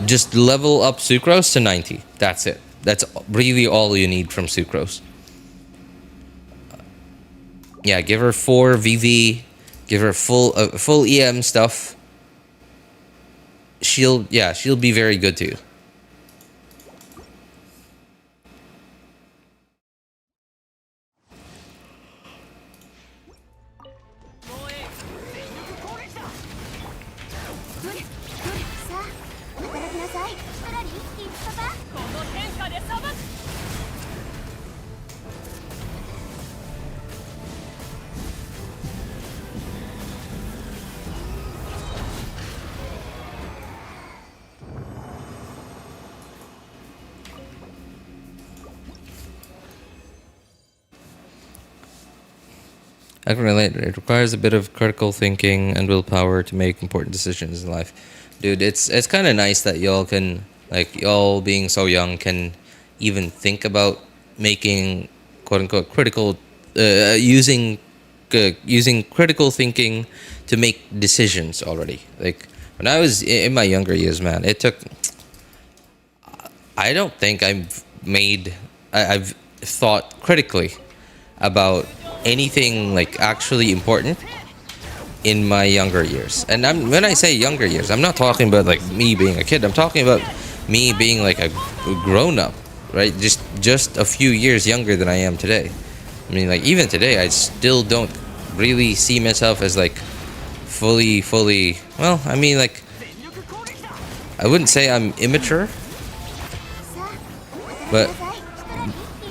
Just level up Sucrose to 90. That's it. That's really all you need from Sucrose. Yeah, give her 4 VV, give her full EM stuff. She'll be very good to you. さい。かなり一気にとか。この天下で裁く。 I can relate. It requires a bit of critical thinking and willpower to make important decisions in life. Dude, it's kind of nice that y'all can, like, y'all being so young can even think about making quote unquote critical using critical thinking to make decisions already. Like when I was in my younger years, man, it took, I don't think I've thought critically about anything like actually important in my younger years. And when I say younger years, I'm not talking about like me being a kid. I'm talking about me being like a grown up, right? Just a few years younger than I am today. I mean, like even today, I still don't really see myself as like fully. Well, I mean, like I wouldn't say I'm immature, but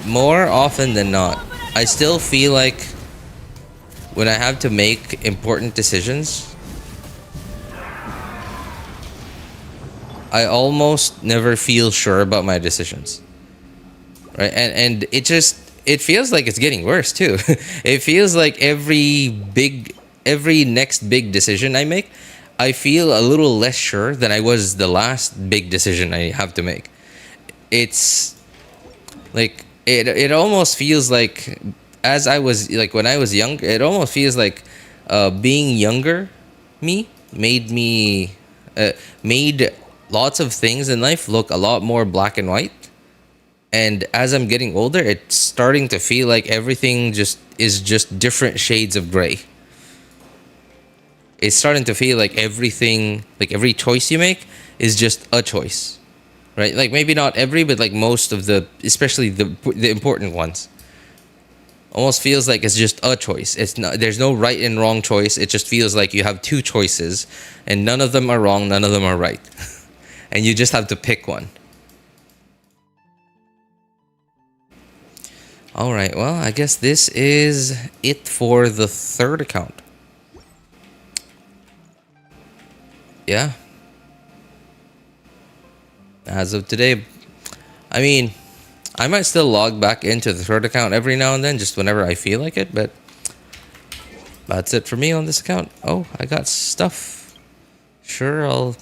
more often than not, I still feel like when I have to make important decisions, I almost never feel sure about my decisions. Right? And it feels like it's getting worse too. It feels like every next big decision I make, I feel a little less sure than I was the last big decision I have to make. It's like it almost feels like as I was like when I was young, it almost feels like being younger me made lots of things in life look a lot more black and white. And as I'm getting older, it's starting to feel like everything is just different shades of gray. It's starting to feel like everything, like every choice you make is just a choice. Right? Like maybe not every, but like most of especially the important ones. Almost feels like it's just a choice. There's no right and wrong choice. It just feels like you have two choices and none of them are wrong, none of them are right. And you just have to pick one. All right, well, I guess this is it for the third account. Yeah. As of today, I mean, I might still log back into the third account every now and then, just whenever I feel like it, but that's it for me on this account. Oh, I got stuff. Sure, I'll...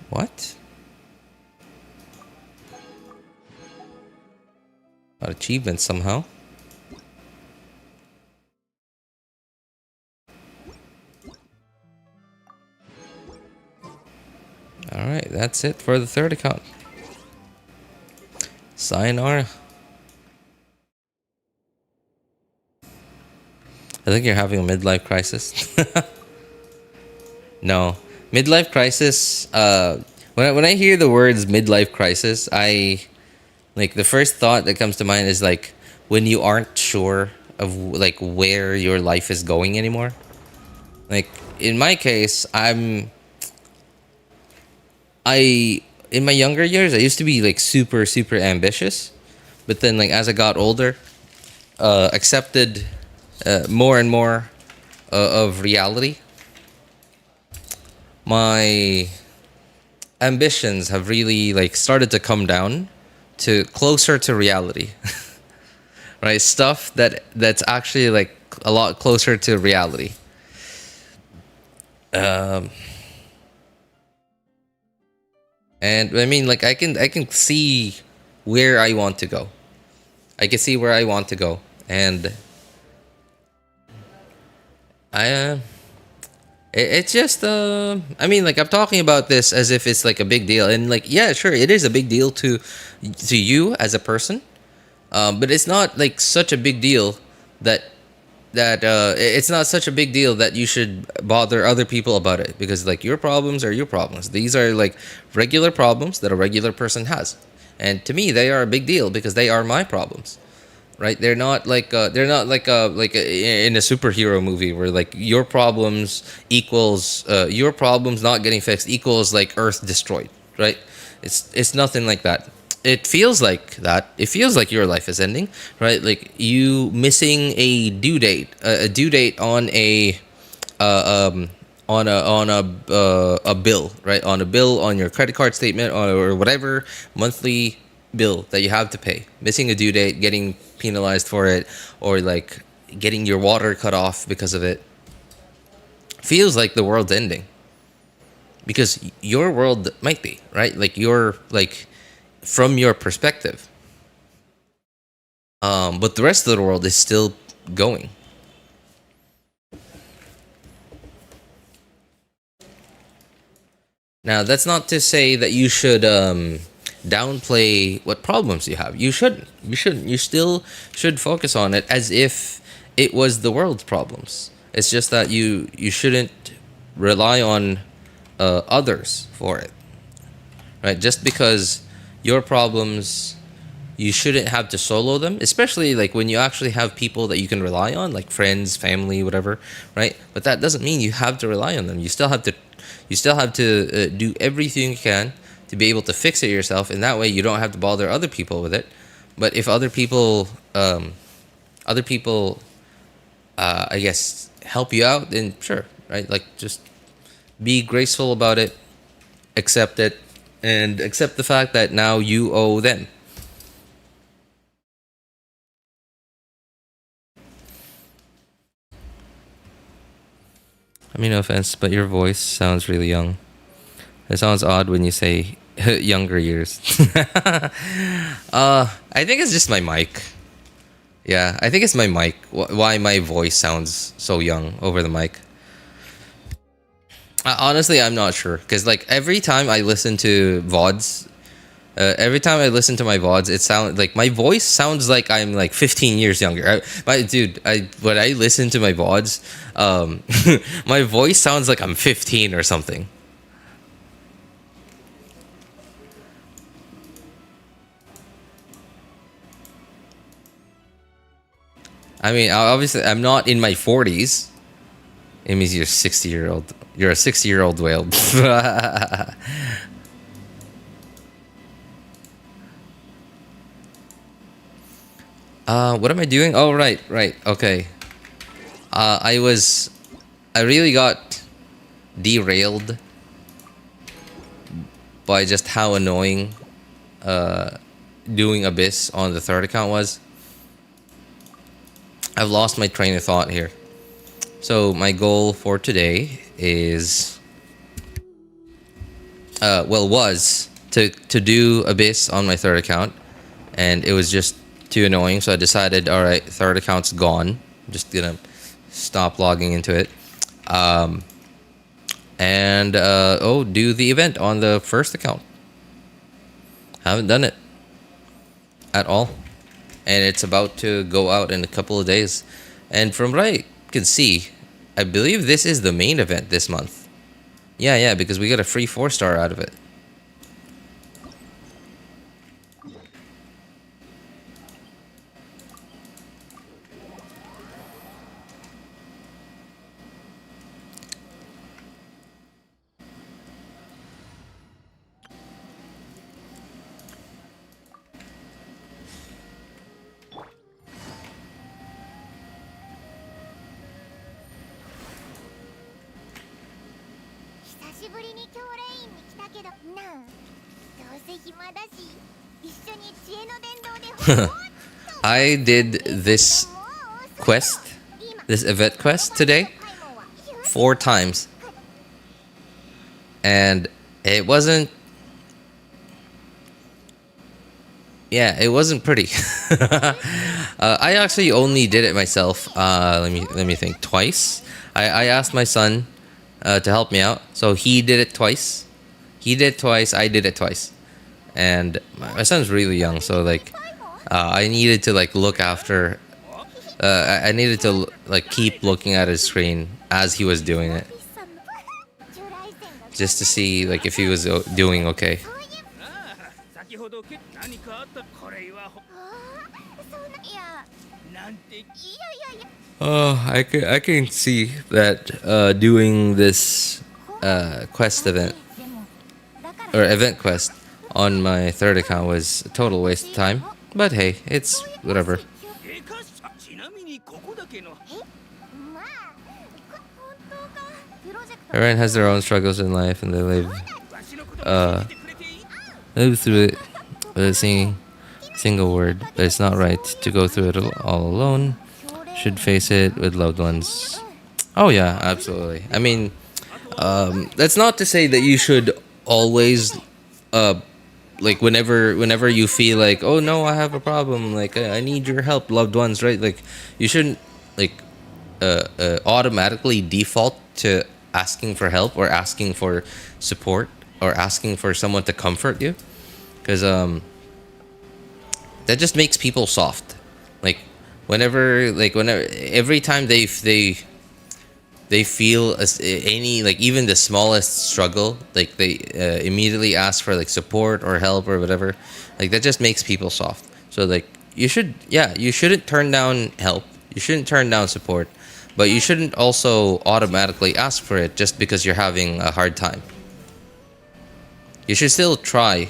What? Got achievements somehow. Alright, that's it for the third account. Sayonara. I think you're having a midlife crisis. No. Midlife crisis, when I hear the words midlife crisis, like the first thought that comes to mind is like when you aren't sure of like where your life is going anymore. Like in my case, in my younger years, I used to be like super ambitious, but then like as I got older, accepted more and more of reality. My ambitions have really like started to come down to closer to reality. Right? Stuff that's actually like a lot closer to reality. And I mean, like I can see where I want to go. I can see where I want to go, and it's just I mean, like I'm talking about this as if it's like a big deal, and like yeah, sure, it is a big deal to you as a person, but it's not like such a big deal that it's not such a big deal that you should bother other people about it, because like your problems are your problems. These are like regular problems that a regular person has, and to me they are a big deal because they are my problems. right? They're not like in a superhero movie where like your problems equals your problems not getting fixed equals like Earth destroyed, right? It's nothing like that. It feels like that. It feels like your life is ending, right? Like you missing a due date on a a bill, right? On a bill on your credit card statement or whatever monthly bill that you have to pay. Missing a due date, getting penalized for it, or like getting your water cut off because of it. Feels like the world's ending. Because your world might be, right? Like you're like from your perspective. But the rest of the world is still going. Now, that's not to say that you should downplay what problems you have. You shouldn't. You shouldn't. You still should focus on it as if it was the world's problems. It's just that you shouldn't rely on others for it, right? Just because your problems, you shouldn't have to solo them, especially like when you actually have people that you can rely on, like friends, family, whatever, right? But that doesn't mean you have to rely on them. You still have to do everything you can to be able to fix it yourself, and that way you don't have to bother other people with it. But if other people I guess help you out, then sure, right? Like just be graceful about it, accept it, and accept the fact that now you owe them. I mean, no offense, but your voice sounds really young. It sounds odd when you say younger years. I think it's just my mic. Yeah, I think it's my mic. Why my voice sounds so young over the mic. Honestly, I'm not sure. Because, like, every time I listen to VODs, every time I listen to my VODs, it sounds like my voice sounds like I'm like 15 years younger. When I listen to my VODs, my voice sounds like I'm 15 or something. I mean, obviously, I'm not in my 40s. It means you're 60-year-old. You're a 60-year-old whale. What am I doing? Oh, right. Okay. I really got derailed by just how annoying doing Abyss on the third account was. I've lost my train of thought here. So my goal for today is was to do Abyss on my third account, and it was just too annoying, so I decided, all right, third account's gone. I'm just gonna stop logging into it. Do the event on the first account. Haven't done it at all, and it's about to go out in a couple of days. And from what I can see, I believe this is the main event this month. Yeah, because we got a free 4-star out of it. I did this event quest today 4 times, and it wasn't pretty. I actually only did it myself. Let me think. Twice. I asked my son to help me out, so he did it twice. He did it twice. I did it twice, and my son's really young, so like I needed to like look after. I needed to like keep looking at his screen as he was doing it, just to see like if he was doing okay. Oh, I can see that doing this quest event or event quest on my third account was a total waste of time. But hey, it's whatever. Everyone has their own struggles in life, and they live through it without saying a single word. But it's not right to go through it all alone. Should face it with loved ones. Oh yeah, absolutely. I mean, that's not to say that you should always, like whenever you feel like, oh no, I have a problem, like I need your help, loved ones, right? Like you shouldn't like automatically default to asking for help or asking for support or asking for someone to comfort you, because that just makes people soft. Like whenever every time they feel any, like even the smallest struggle, like they immediately ask for like support or help or whatever, like that just makes people soft. So like you shouldn't turn down help, you shouldn't turn down support, but you shouldn't also automatically ask for it just because you're having a hard time. You should still try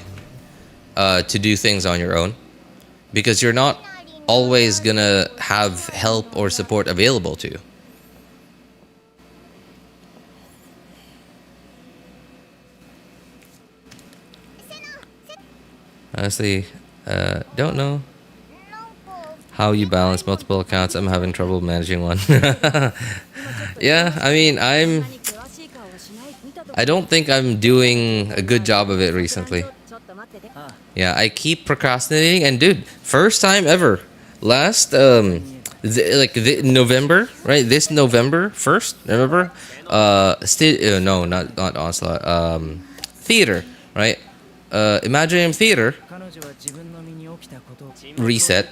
to do things on your own, because you're not always gonna have help or support available to you. Honestly, don't know how you balance multiple accounts. I'm having trouble managing one. Yeah, I mean, I don't think I'm doing a good job of it recently. Yeah, I keep procrastinating, and dude, first time ever. Last November, right? This November 1st, remember? No, not Onslaught. Theater, right? Imagine Theater reset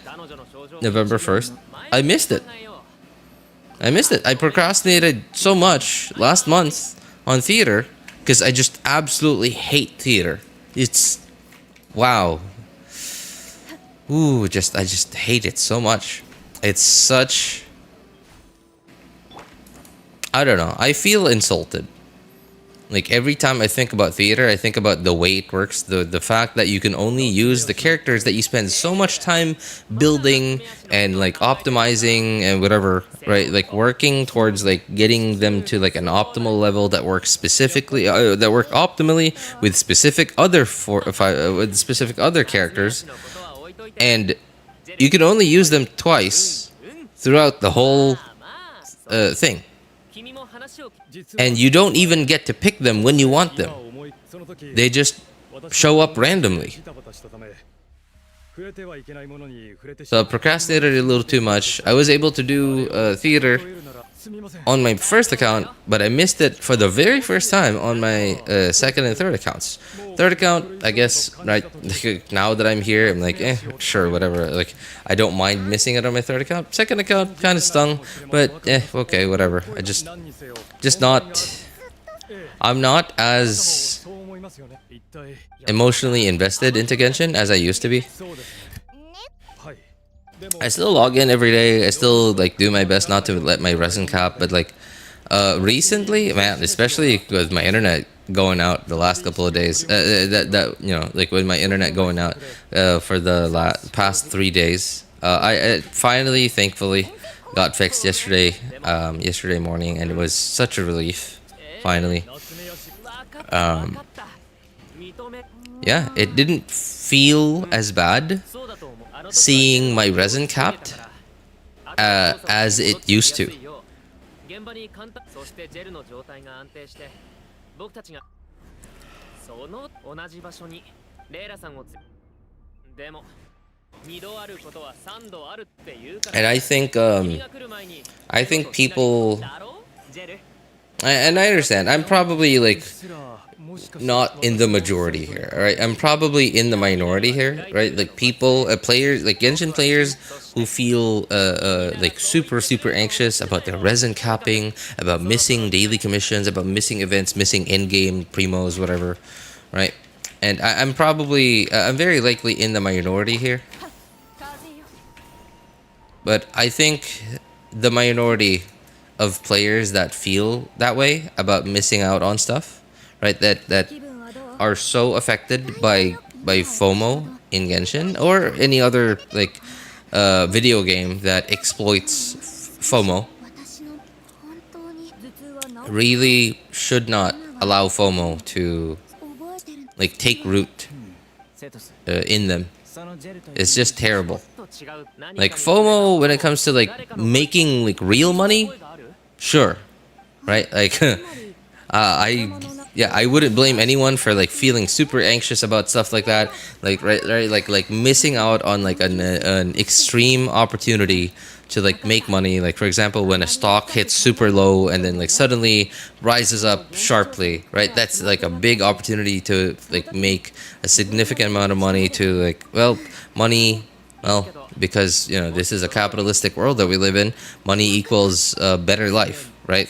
November 1st. I missed it. I procrastinated so much last month on Theater because I just absolutely hate Theater. It's wow. Ooh, I just hate it so much. It's such, I don't know. I feel insulted. Like every time I think about Theater, I think about the way it works, the fact that you can only use the characters that you spend so much time building and like optimizing and whatever, right? Like working towards like getting them to like an optimal level that works specifically, that work optimally with specific other with specific other characters, and you can only use them twice throughout the whole thing. And you don't even get to pick them when you want them. They just show up randomly. So I procrastinated a little too much. I was able to do Theater on my first account, but I missed it for the very first time on my second and third accounts. Third account, I guess, right now that I'm here, I'm like, sure, whatever. Like, I don't mind missing it on my third account. Second account kind of stung, but okay, whatever. I'm not as emotionally invested into Genshin as I used to be. I still log in every day. I still like do my best not to let my resin cap, but like recently, man, especially with my internet going out the last couple of days, that you know, like with my internet going out for the past 3 days, I finally, thankfully, got fixed yesterday morning, and it was such a relief. Finally, yeah, it didn't feel as bad seeing my resin capped as it used to. And I think people, and I understand, I'm probably like not in the majority here, right? I'm probably in the minority here, right? Like people, players, like Genshin players who feel like super anxious about their resin capping, about missing daily commissions, about missing events, missing in-game primos, whatever, right? And I'm very likely in the minority here. But I think the minority of players that feel that way about missing out on stuff, right? That are so affected by FOMO in Genshin or any other like video game that exploits FOMO really should not allow FOMO to like take root in them. It's just terrible. Like FOMO when it comes to like making like real money, sure, right? Like I wouldn't blame anyone for like feeling super anxious about stuff like that. Like right like missing out on like an extreme opportunity to like make money. Like for example, when a stock hits super low and then like suddenly rises up sharply, right? That's like a big opportunity to like make a significant amount of money to like money. Well, because you know this is a capitalistic world that we live in, money equals a better life, right?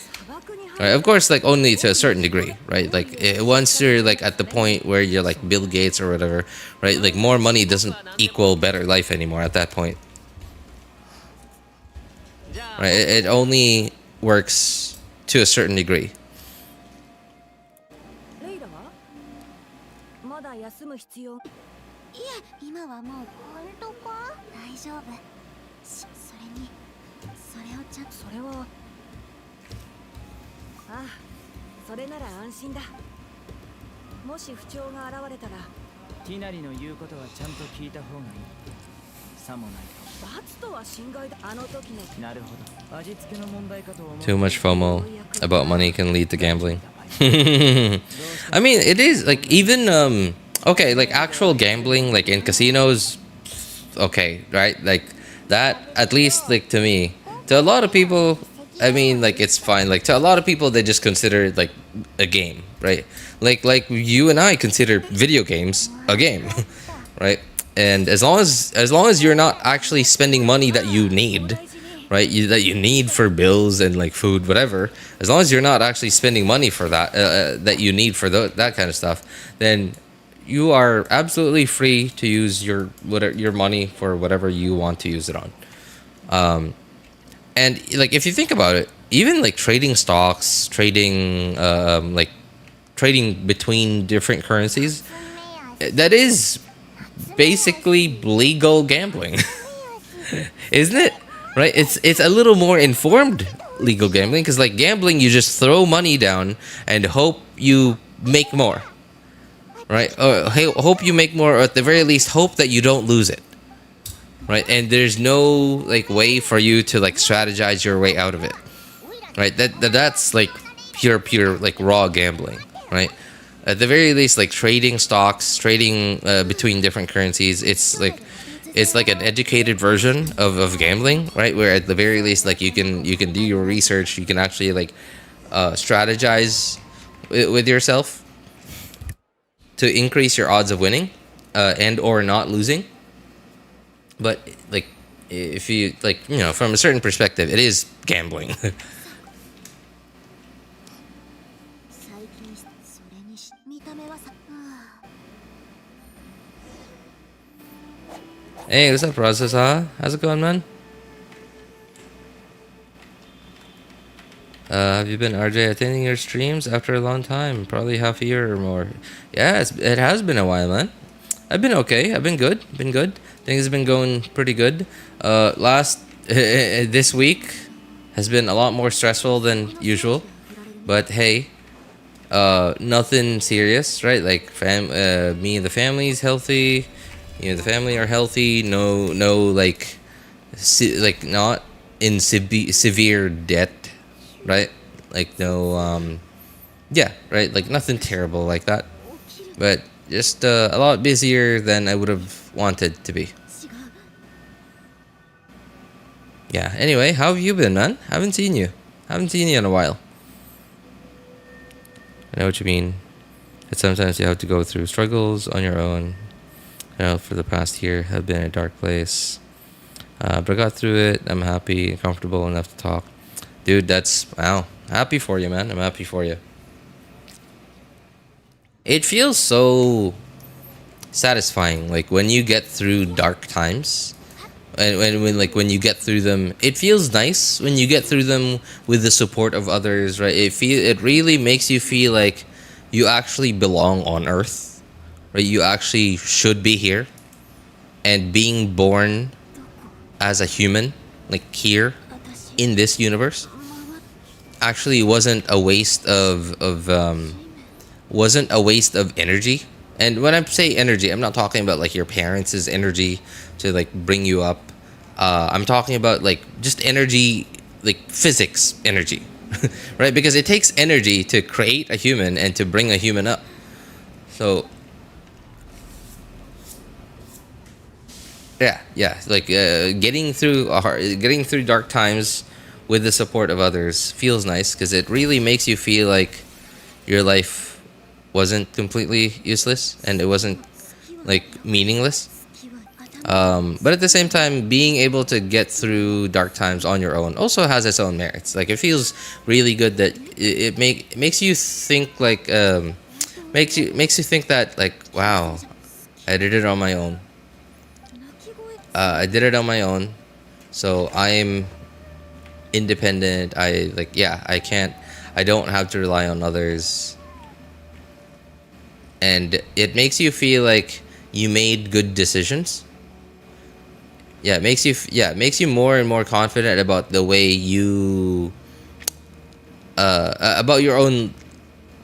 Right, of course, like only to a certain degree, right? Like once you're like at the point where you're like Bill Gates or whatever, right? Like more money doesn't equal better life anymore at that point, right? It only works to a certain degree. それなら安心だ。もし不調が現れたら、ティナリの言うことはちゃんと聞いた方がいい。さもないと。罰とは心外だ。あの時の。なるほど。味付けの問題かと思う。Too much FOMO about money can lead to gambling. I mean, it is like even okay, like actual gambling like in casinos, okay, right? Like that at least like to me, to a lot of people, I mean, like it's fine. Like to a lot of people, they just consider it like a game, right? Like you and I consider video games a game, right? And as long as you're not actually spending money that you need, right? That you need for bills and like food, whatever. As long as you're not actually spending money for that that you need for that kind of stuff, then you are absolutely free to use your money for whatever you want to use it on. And like if you think about it, even like trading stocks, trading like trading between different currencies, that is basically legal gambling. Isn't it? Right? It's a little more informed legal gambling because like gambling you just throw money down and hope you make more. Right? Or hope you make more, or at the very least hope that you don't lose it. Right? And there's no like way for you to like strategize your way out of it. Right? That's like pure like raw gambling, right? At the very least, like trading stocks, trading between different currencies, it's like an educated version of gambling, right? Where at the very least, like you can do your research, you can actually like strategize with yourself to increase your odds of winning and or not losing. But like if you like, you know, from a certain perspective, it is gambling. Hey, what's up, Process? How's it going, man? Have you been RJ attending your streams after a long time? Probably half a year or more. Yeah, it has been a while, man. I've been okay. I've been good. Things have been going pretty good. This week has been a lot more stressful than usual. But hey, nothing serious, right? Like me and the family's healthy. You know, the family are healthy. No, like not in severe debt, right? Like no, yeah, right. Like nothing terrible like that, but just a lot busier than I would have wanted to be. Yeah. Anyway, how have you been, man? Haven't seen you in a while. I know what you mean. That sometimes you have to go through struggles on your own. You know, for the past year, have been in a dark place. But I got through it. I'm happy and comfortable enough to talk. Dude, wow. Happy for you, man. I'm happy for you. It feels so satisfying. Like when you get through dark times, and when you get through them, it feels nice when you get through them with the support of others, right? It really makes you feel like you actually belong on Earth, right? You actually should be here, and being born as a human, like here in this universe, actually wasn't a waste of energy. And when I say energy, I'm not talking about like your parents' energy to like bring you up. I'm talking about like just energy, like physics energy, right? Because it takes energy to create a human and to bring a human up. So yeah, like getting through dark times with the support of others feels nice, because it really makes you feel like your life wasn't completely useless and it wasn't like meaningless. But at the same time, being able to get through dark times on your own also has its own merits. Like it feels really good that it makes you think like makes you think that like, wow, I did it on my own. I did it on my own, so I'm independent. I don't have to rely on others, and it makes you feel like you made good decisions. It makes you more and more confident about the way you about your own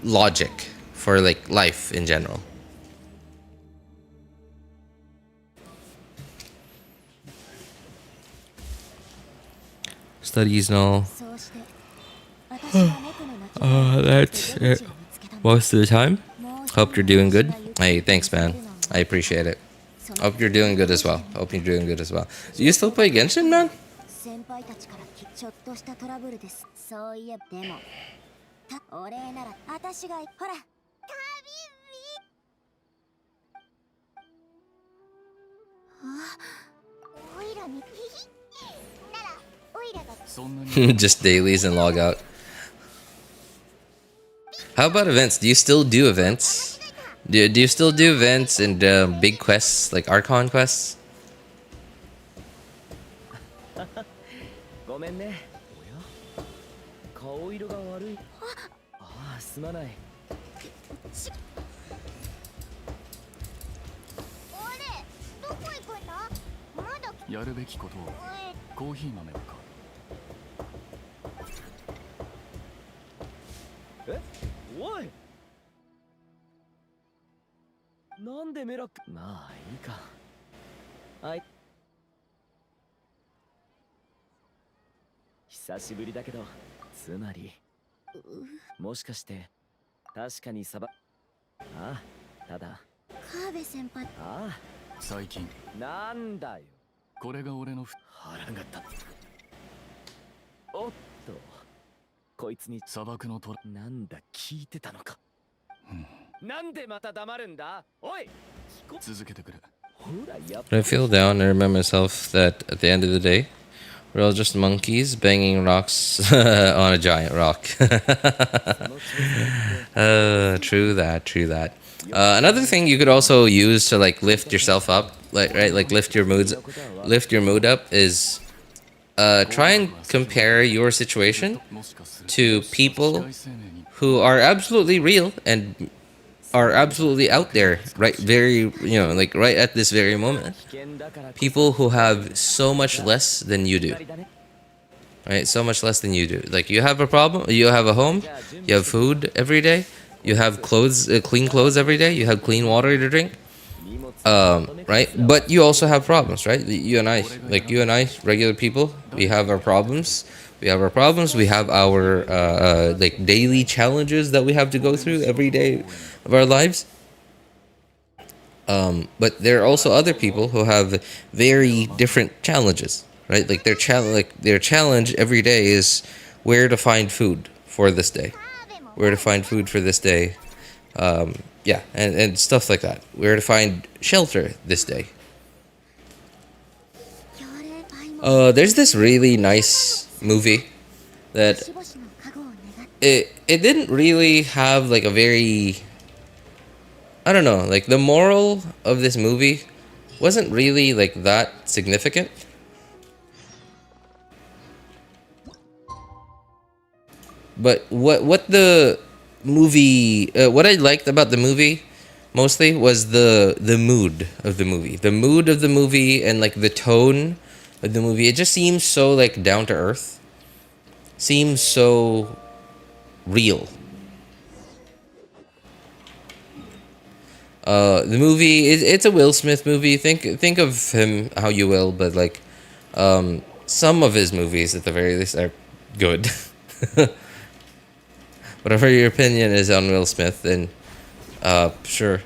logic for like life in general. Studies and all. That's it. Most of the time. Hope you're doing good. Hey, thanks, man. I appreciate it. Hope you're doing good as well. Do you still play Genshin, man? 先輩たちからちょっとしたトラブルです。そういえばでもお礼なら私がほら旅おいらにならおいらが Just dailies and log out. How about events? Do you still do events? Do you still do events and big quests like Archon quests? ごめんね。おや？顔色が悪い。ああ、すまない。あれ、どこ行くんだ？まだやるべきことを。コーヒー豆か。え？おい。なんでメラック？まあいいか。はい。久しぶりだけど、つまりもしかして確かにああ、ただ川辺先輩ああ、最近なんだよ。これが俺の腹が立った。おっと、こいつに砂漠のトラなんだ聞いてたのか。なんでまた黙るんだ。おい、続けてくれ。ほらやっ When I feel down, I remind myself that at the end of the day, we're all just monkeys banging rocks on a giant rock. True that. Another thing you could also use to like lift yourself up, like lift your mood up, is try and compare your situation to people who are absolutely real and are absolutely out there, right? Like right at this very moment. People who have so much less than you do, right? So much less than you do. Like you have a problem, you have a home, you have food every day, you have clothes, clean clothes every day, you have clean water to drink, right? But you also have problems, right? You and I, regular people, we have our problems. We have our like daily challenges that we have to go through every day of our lives. But there are also other people who have very different challenges, right? Like their challenge every day is where to find food for this day. And stuff like that. Where to find shelter this day. There's this really nice movie that it didn't really have like a very, I don't know, like the moral of this movie wasn't really like that significant, But what the movie, what I liked about the movie mostly was the mood of the movie. The mood of the movie and like the tone of the movie. It just seems so like down to earth. Seems so real. The movie it's a Will Smith movie. Think of him how you will, but like some of his movies at the very least are good. Whatever your opinion is on Will Smith, then sure,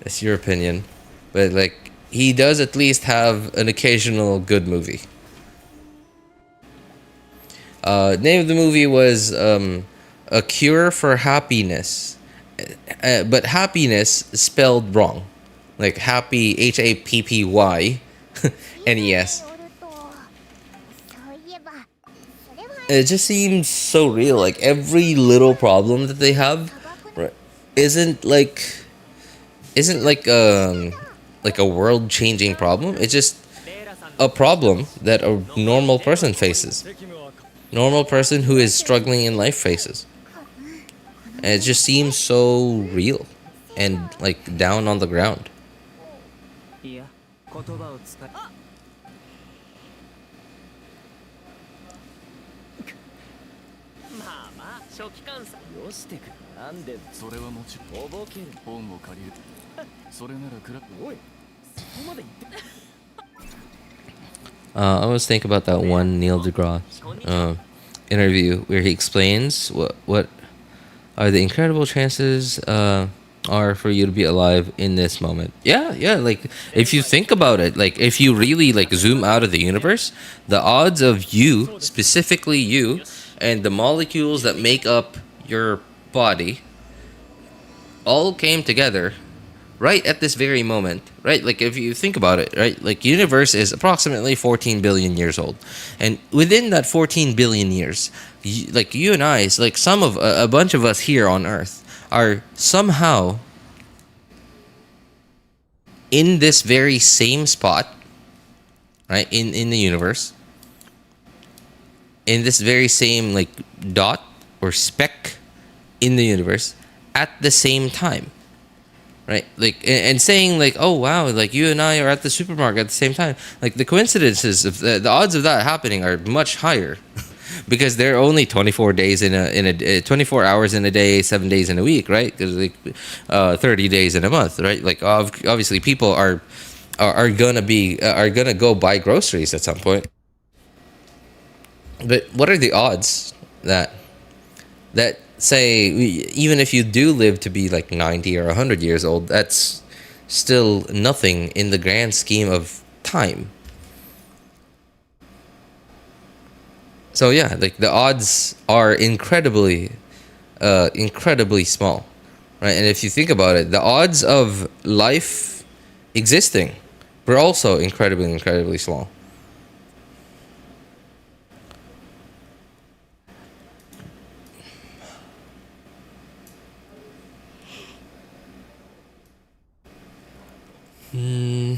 it's your opinion. But like he does at least have an occasional good movie. Name of the movie was A Cure for Happiness. But happiness spelled wrong. Like happy, HAPPY NES. It just seems so real. Like every little problem that they have isn't like a world-changing problem. It's just a problem that a normal person faces. Normal person who is struggling in life faces. And it just seems so real and like down on the ground. I always think about that one Neil deGrasse interview where he explains what are the incredible chances are for you to be alive in this moment. Yeah, like if you think about it, like if you really like zoom out of the universe, the odds of you, specifically you, and the molecules that make up your body all came together right at this very moment, right? Like if you think about it, right? Like universe is approximately 14 billion years old, and within that 14 billion years, like you and I, like some of a bunch of us here on Earth are somehow in this very same spot, right? In the universe, in this very same like dot or speck in the universe at the same time. Right, like, and saying like, oh wow, like you and I are at the supermarket at the same time. Like the coincidences of the odds of that happening are much higher, because there are only 24 days in a 24 hours in a day, 7 days in a week, right? Because like 30 days in a month, right? Like obviously people are gonna go buy groceries at some point. But what are the odds that say even if you do live to be like 90 or 100 years old, that's still nothing in the grand scheme of time. So yeah, like the odds are incredibly small, right? And if you think about it, the odds of life existing were also incredibly small. Hmm.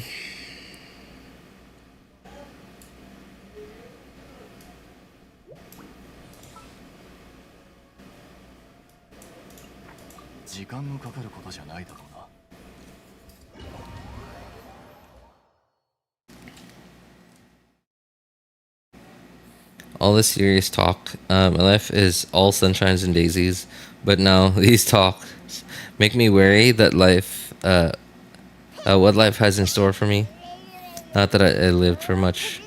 All this serious talk, my life is all sunshines and daisies, but now these talks make me wary that life, what life has in store for me. Not that I lived for much,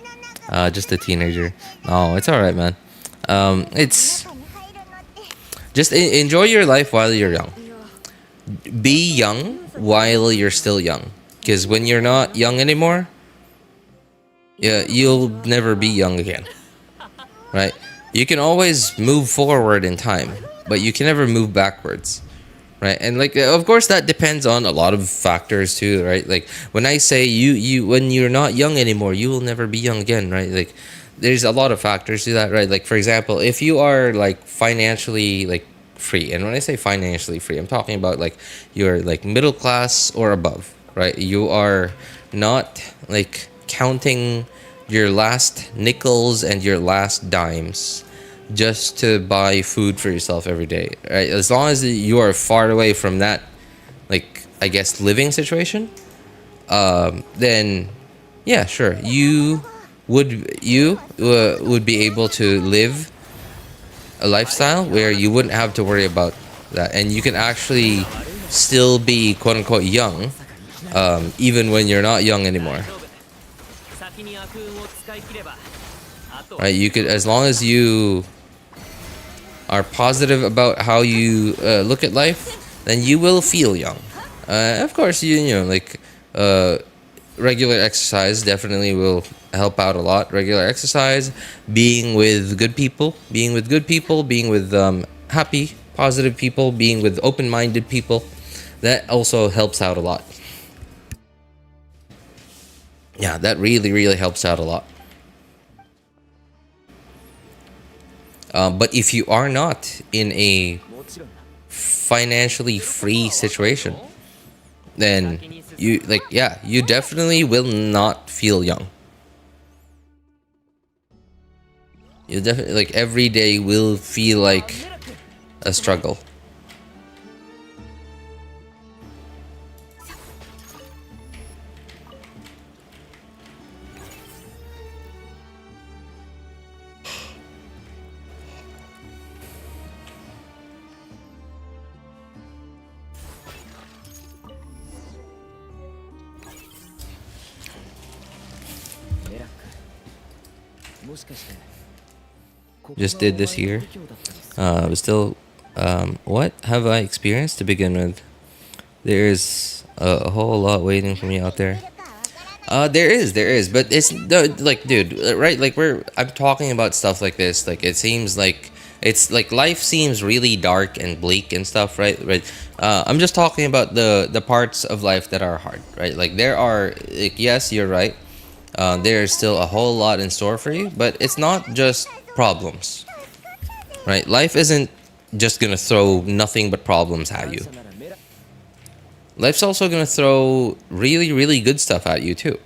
just a teenager. No, it's all right, man. It's just enjoy your life while you're young. Be young while you're still young, because when you're not young anymore, yeah, you'll never be young again. Right? You can always move forward in time, but you can never move backwards. Right? And like, of course, that depends on a lot of factors too, right? Like when I say you when you're not young anymore, you will never be young again, right? Like there's a lot of factors to that, right? Like for example, if you are like financially like free, and when I say financially free, I'm talking about like you're like middle class or above, right? You are not like counting your last nickels and your last dimes just to buy food for yourself every day, right? As long as you are far away from that, like, I guess, living situation, then yeah, sure, you would be able to live a lifestyle where you wouldn't have to worry about that, and you can actually still be quote unquote young, even when you're not young anymore. Right? You could, as long as you are positive about how you look at life, then you will feel young. Of course, you know, like, regular exercise definitely will help out a lot. Regular exercise, being with good people, being with happy, positive people, being with open-minded people, that also helps out a lot. Yeah, that really helps out a lot. But if you are not in a financially free situation, then you definitely will not feel young. You definitely, like, every day will feel like a struggle. Just did this here. But still, what have I experienced to begin with? There's a whole lot waiting for me out there. There is, but it's like, dude, right? Like, I'm talking about stuff like this. Like, it seems like it's like life seems really dark and bleak and stuff, right? Right. I'm just talking about the parts of life that are hard, right? Like, there are, like, yes, you're right. There's still a whole lot in store for you, but it's not just problems, right? Life isn't just gonna throw nothing but problems at you. Life's also gonna throw really good stuff at you too,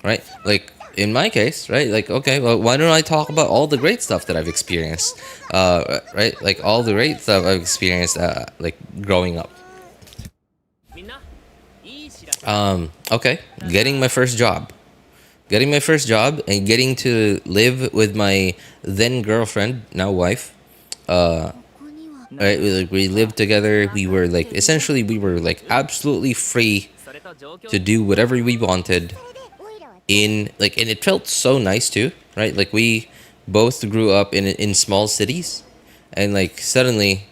right? Like, in my case, right? Like, okay, well, why don't I talk about all the great stuff that I've experienced, right? Like, all the great stuff I've experienced, like, growing up. Okay, getting my first job and getting to live with my then girlfriend, now wife. Right, we lived together. We were like, essentially, we were like absolutely free to do whatever we wanted. And it felt so nice too, right? Like, we both grew up in small cities, and like, suddenly,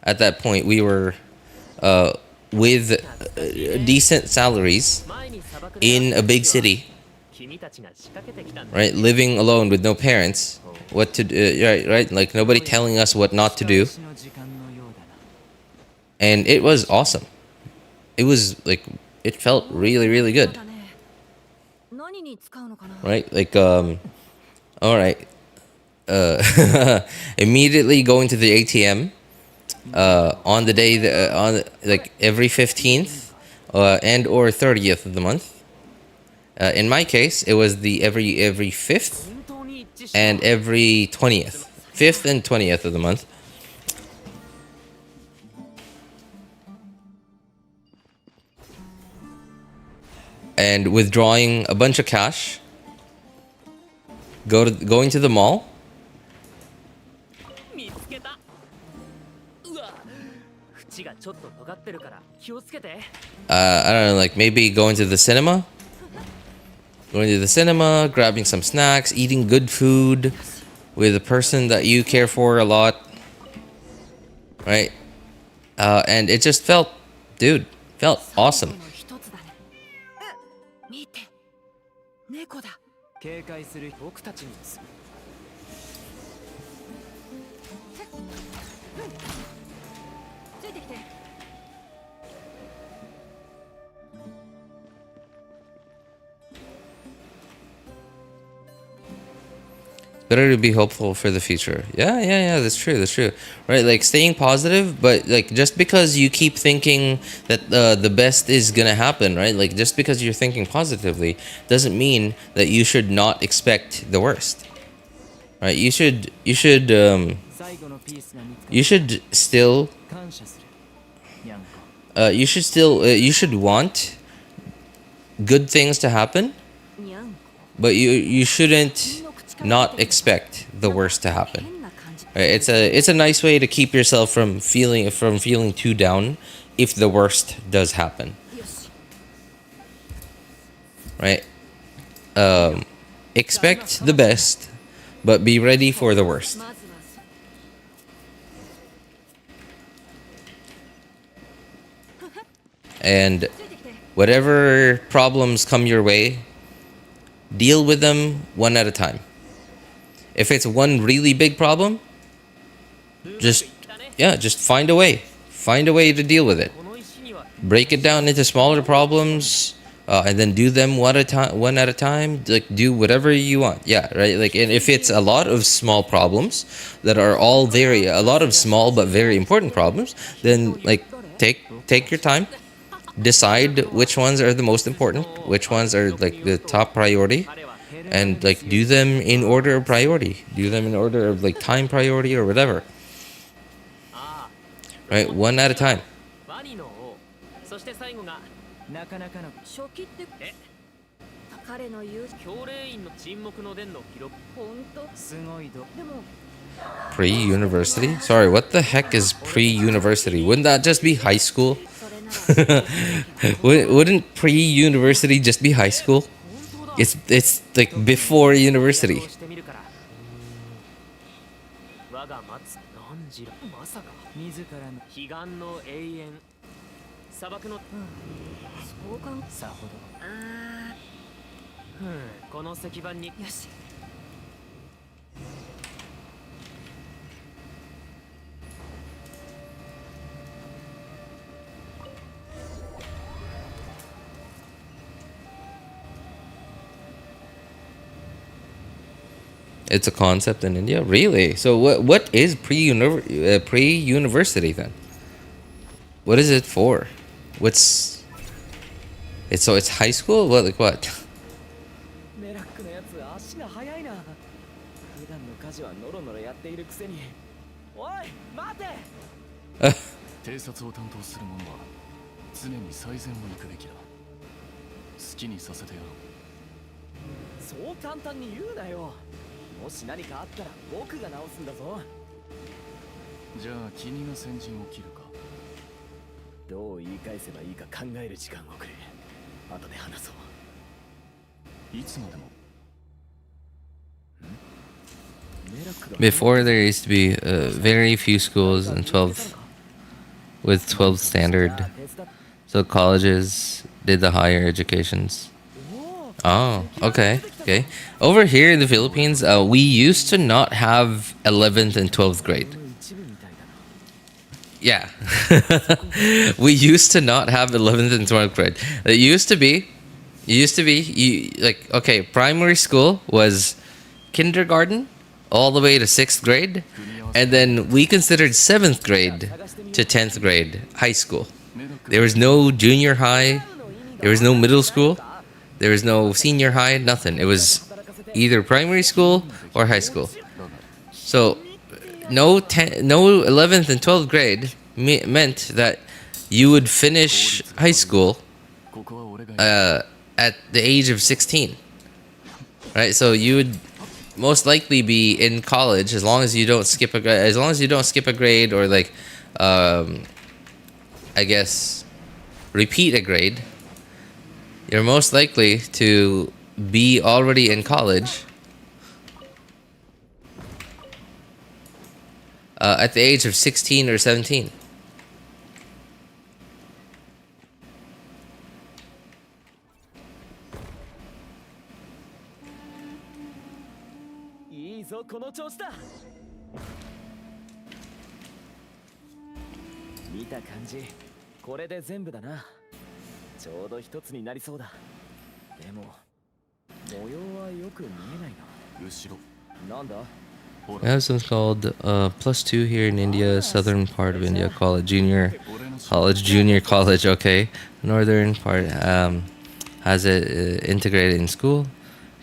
at that point, we were with decent salaries in a big city. Right, living alone with no parents, what to do, right? Like, nobody telling us what not to do, and it was awesome. It was like, it felt really good, right? Like, all right, immediately going to the ATM on the day on like every 15th and or 30th of the month. In my case, it was the every 5th and every 20th. 5th and 20th of the month. And withdrawing a bunch of cash. Going to the mall. I don't know, like, maybe going to the cinema. Grabbing some snacks, eating good food with a person that you care for a lot, right? And it just felt awesome. Better to be hopeful for the future. Yeah, that's true. Right, like, staying positive, but like, just because you keep thinking that the best is gonna happen, right? Like, just because you're thinking positively doesn't mean that you should not expect the worst. Right? You should 最後のピースが見つか you should still 感謝するにゃんこ you should want good things to happen, にゃんこ but you shouldn't not expect the worst to happen. 変な感じ Right? It's a nice way to keep yourself from feeling too down if the worst does happen. よし Right? Expect the best, but be ready for the worst. まずは And whatever problems come your way, deal with them one at a time. If it's one really big problem, just find a way. Find a way to deal with it. この石には Break it down into smaller problems, and then do them one at a time. Like, do whatever you want. Yeah, right. Like, and if it's a lot of small problems that are all a lot of small but very important problems, then like take your time. Decide which ones are the most important, which ones are like the top priority, and like do them in order of priority. Do them in order of like time priority or whatever. Right, one at a time. ワニの王、そして最後がなかなかの初期って彼の言う教令員の沈黙の伝の記録。本当すごいどでも Pre-university? Sorry, what the heck is pre-university? Wouldn't that just be high school? それなら Wouldn't pre-university just be high school? It's like before university. してみるから。我が待つ何時らまさか自らの彼岸の永遠砂漠のそうかんさほどこの石板によし It's a concept in India? Really? So what is pre-university then? What is it for? It's high school? What, like what? メラックのやつ足が速いな普段の家事はノロノロやっているくせにおい待て偵察を担当する者は常に最善を行くべきだ。好きにさせてやろう。そう簡単に言うなよもし何かあったら僕が直すんだぞじゃあ君が先陣を切るか。どう言い返せばいいか考える時間をくれ後で話そういつまでも。メラックが Before there used to be very few schools in 12th with 12th standard. So colleges did the higher educations. Oh, okay, okay. Over here in the Philippines, we used to not have 11th and 12th grade. Yeah. We used to not have 11th and 12th grade. It used to be, okay, primary school was kindergarten all the way to 6th grade. And then we considered 7th grade to 10th grade high school. There was no junior high. There was no middle school. There was no senior high, nothing. It was either primary school or high school. So no 11th and 12th grade meant that you would finish high school ここは俺がやる。 at the age of 16. Right? So you would most likely be in college as long as you don't skip a grade or like I guess repeat a grade. You're most likely to be already in college at the age of 16 or 17.いいぞこの調子だ見た感じこれで全部だなちょうど一つになりそうだでも模様はよく見えない後ろ。ななんだ We have something called +2 here in India, southern part of India, call it junior college, okay. Northern part has it integrated in school.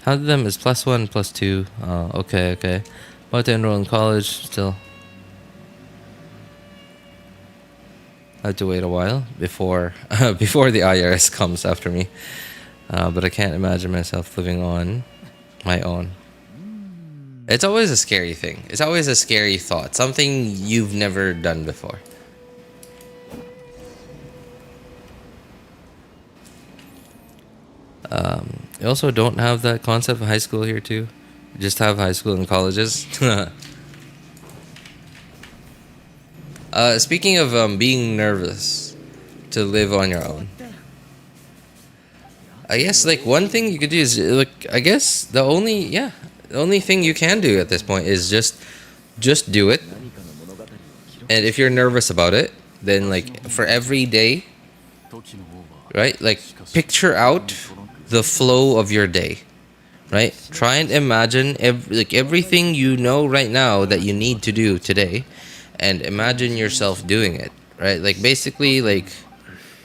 Count them as +1, +2, okay. About to enroll in college, still I have to wait a while before before the IRS comes after me. But I can't imagine myself living on my own. It's always a scary thing. It's always a scary thought. Something you've never done before. You also don't have that concept of high school here too. You just have high school and colleges. Speaking of being nervous to live on your own, I guess like one thing you could do is like I guess the only thing you can do at this point is just do it. And if you're nervous about it, then like for every day, right? Like picture out the flow of your day, right? Try and imagine everything you know right now that you need to do today, and imagine yourself doing it, right? Like basically like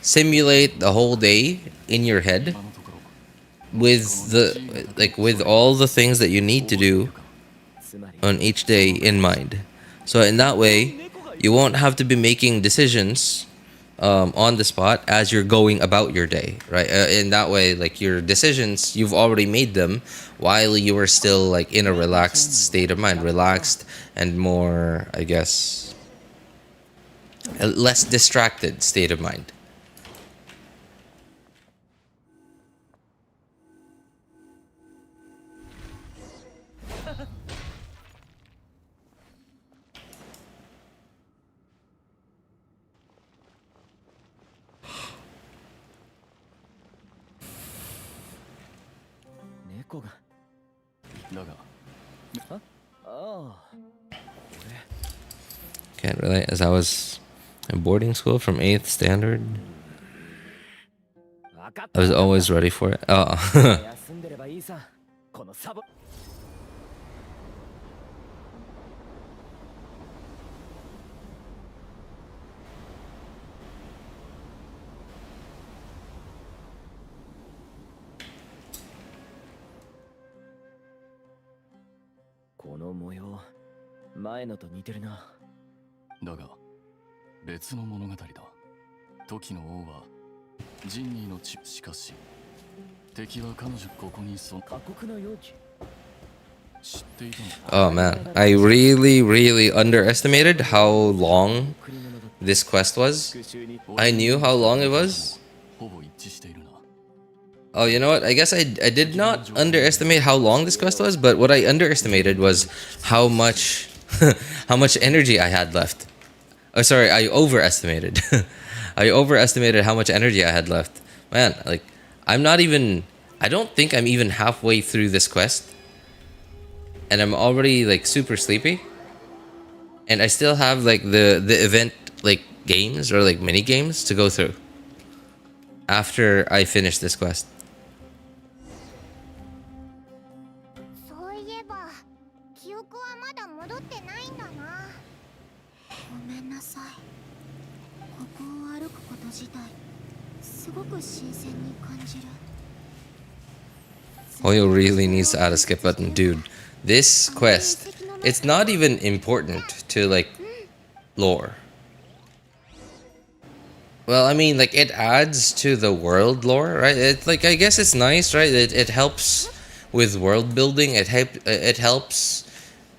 simulate the whole day in your head with with all the things that you need to do on each day in mind. So in that way, you won't have to be making decisions on the spot as you're going about your day, right? In that way, like your decisions, you've already made them while you were still like in a relaxed state of mind, relaxed and more, I guess, a less distracted state of mind. Can't relate, as I was in boarding school from 8th standard. I was always ready for it. Oh. この模様、前のと似てるな。だが別の物語だ。時の王はジンニーの血。しかし敵は彼女ここに過酷な容器。知っていたの。 Oh man, I really underestimated how long this quest was. I knew how long it was. ほぼ一致しているな。 Oh, you know what? I guess I did not underestimate how long this quest was, but what I underestimated was how much how much energy I had left. Oh, sorry, I overestimated. I overestimated how much energy I had left. Man, like I don't think I'm even halfway through this quest, and I'm already like super sleepy. And I still have like the event like games or like mini games to go through after I finish this quest. そういえば記憶はまだ戻ってないんだな。ごめんなさい。ここを歩くこと自体すごく新鮮に感じる。 Oyo really needs to add a skip button, dude. This quest, it's not even important to like lore. Well, I mean, like it adds to the world lore, right? It's like I guess it's nice, right? It helps with world building. It helps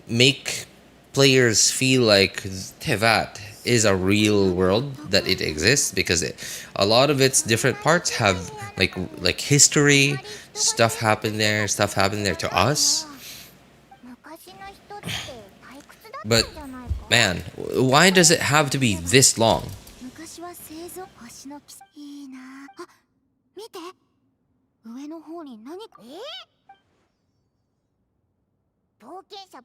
make players feel like Tevat is a real world, that it exists, because a lot of its different parts have like history, stuff happened there to us. But man, why does it have to be this long? 昔は製造星の奇跡いいなあ。見て上の方に何か。冒険者。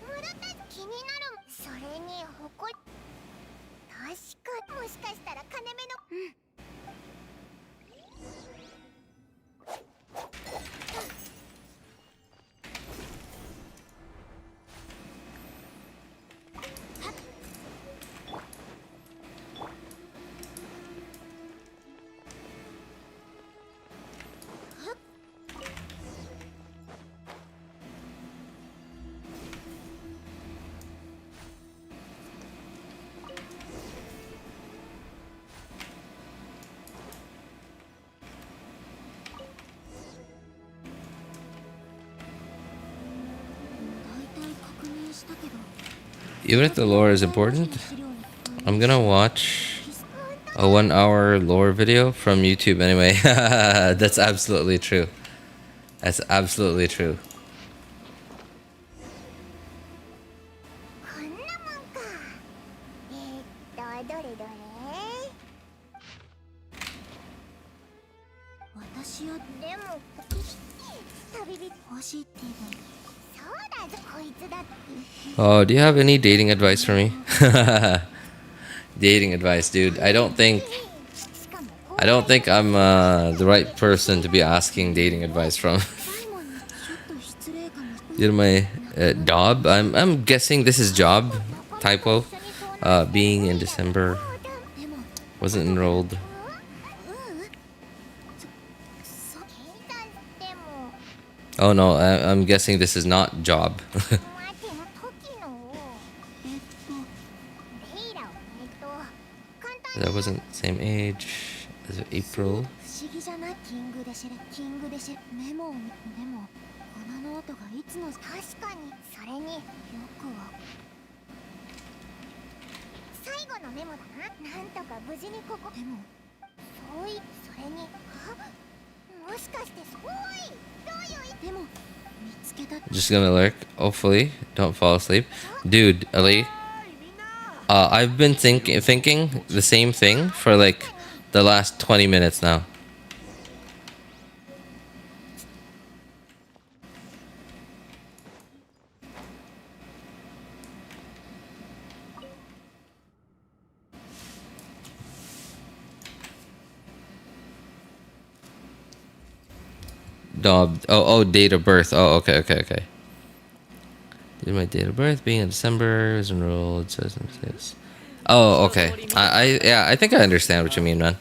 村田気になる。それに誇り。確かもしかしたら金目の。うん。 Oh Even if the lore is important, I'm gonna watch a 1 hour lore video from YouTube anyway. That's absolutely true. That's absolutely true. こんなもんか。どれどれ。私はでも旅人ポジティブ。そうだぞこいつだって。Oh, do you have any dating advice for me? Dating advice, dude. I don't think I'm the right person to be asking dating advice from. You know my job. I'm guessing this is job typo. Being in December, wasn't enrolled. Oh no, I'm guessing this is not job. That wasn't same age as April. Just gonna lurk. Hopefully, don't fall asleep, dude. Ali, I've been thinking the same thing for like the last 20 minutes now. Oh, date of birth. Oh, okay. Did my date of birth being in December, was enrolled 2006. Oh, okay. I think I understand what you mean, man.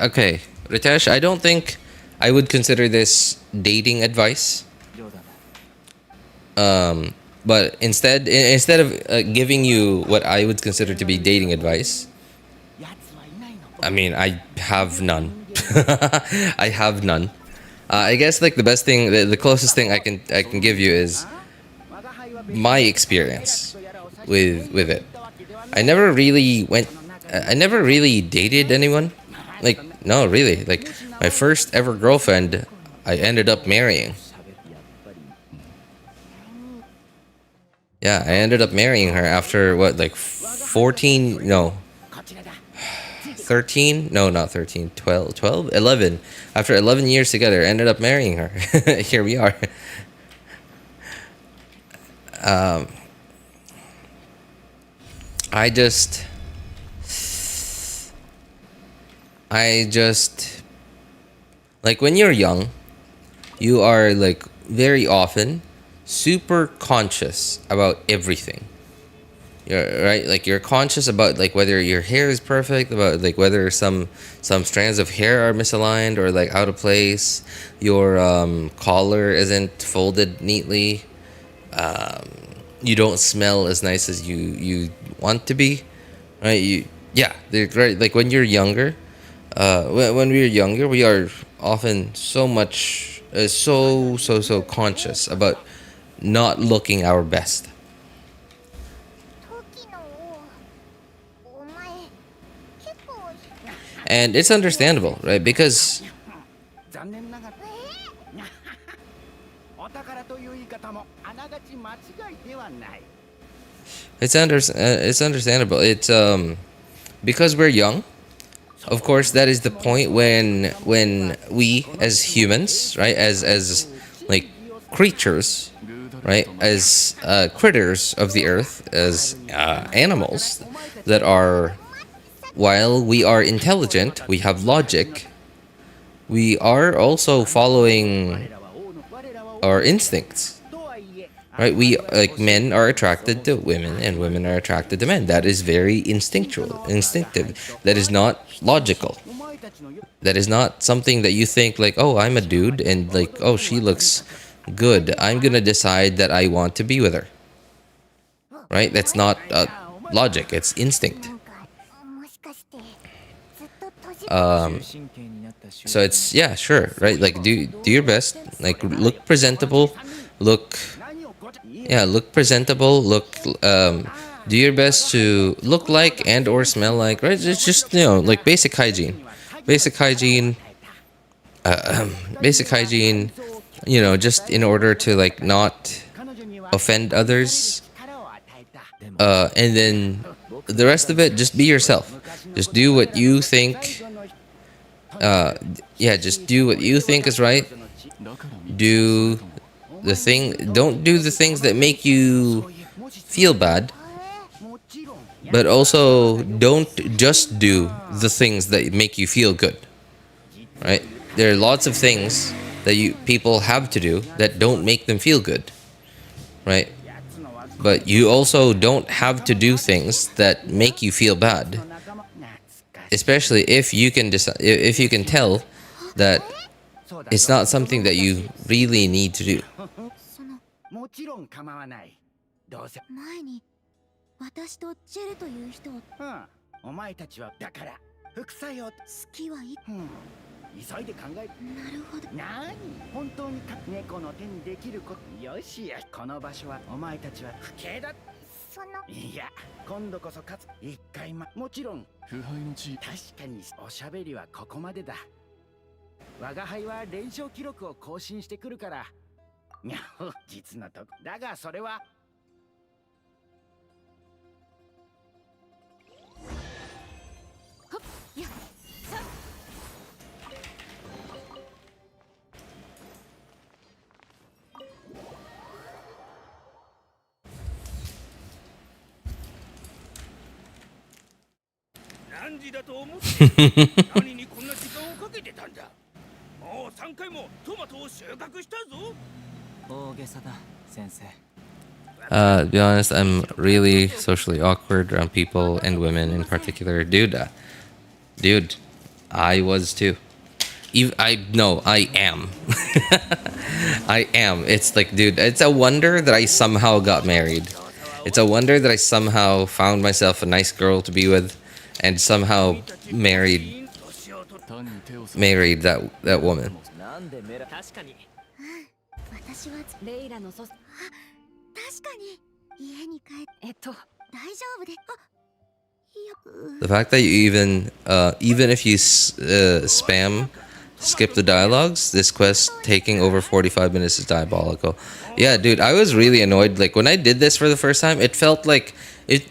Okay, Ritesh, I don't think I would consider this dating advice. But instead of giving you what I would consider to be dating advice, I mean, I have none. I have none. I guess like the best thing, the closest thing I can give you is my experience with it. I never really dated anyone. Like, no, really. Like, my first ever girlfriend, I ended up marrying. Yeah, I ended up marrying her after what, like 14? No. 13? No, not 13. 12? 11. After 11 years together, I ended up marrying her. Here we are. I just like when you're young, you are like very often super conscious about everything. You're right, like you're conscious about like whether your hair is perfect, about like whether some strands of hair are misaligned or like out of place, your collar isn't folded neatly, you don't smell as nice as you want to be, right? Right, like when you're younger, when we're younger, we are often so conscious about not looking our best. And it's understandable, right? Because it's understandable. It's because we're young. Of course, that is the point when we as humans, right, as like creatures, right, as critters of the earth, as animals that are, while we are intelligent, we have logic, we are also following our instincts. Right? We, like, men are attracted to women and women are attracted to men. That is very instinctive. That is not logical. That is not something that you think like, oh, I'm a dude and like, oh, she looks good, I'm gonna decide that I want to be with her. Right? That's not logic. It's instinct. もしかしてずっと閉じ So it's, yeah, sure, right? Like, do your best. Like, look presentable. Look presentable. Do your best to look like and or smell like, right? It's just, you know, like basic hygiene. Basic hygiene, you know, just in order to like not offend others. And then the rest of it, just be yourself. Just do what you think. Just do what you think is right. Don't do the things that make you feel bad. But also, don't just do the things that make you feel good, right? There are lots of things that people have to do that don't make them feel good, right? But you also don't have to do things that make you feel bad, especially if you can tell that it's not something that you really need to do. もちろん構わない。どうせ。前に私とジェルという人をお前たちはだから副作用好きはい急いで考える。なるほど。何本当に猫の手にできることよしやこの場所はお前たちは不敬だ。そのいや今度こそ勝つ一回もちろん腐敗の地確かにおしゃべりはここまでだ。我が輩は連勝記録を更新してくるからにゃ実のとこだがそれはやさ 何時だと思って何にこんな時間をかけてたんだ。もう3回もトマトを収穫したぞ。大げさだ、先生。To be honest, I'm really socially awkward around people and women in particular. Dude, I was too. I am. I am. It's like, dude, it's a wonder that I somehow got married. It's a wonder that I somehow found myself a nice girl to be with and somehow married that woman. 確かに。私はレイラのそ確かに家に帰って大丈夫でThe fact that you even if you skip the dialogues, this quest taking over 45 minutes is diabolical. Yeah, dude, I was really annoyed. Like when I did this for the first time, it felt like it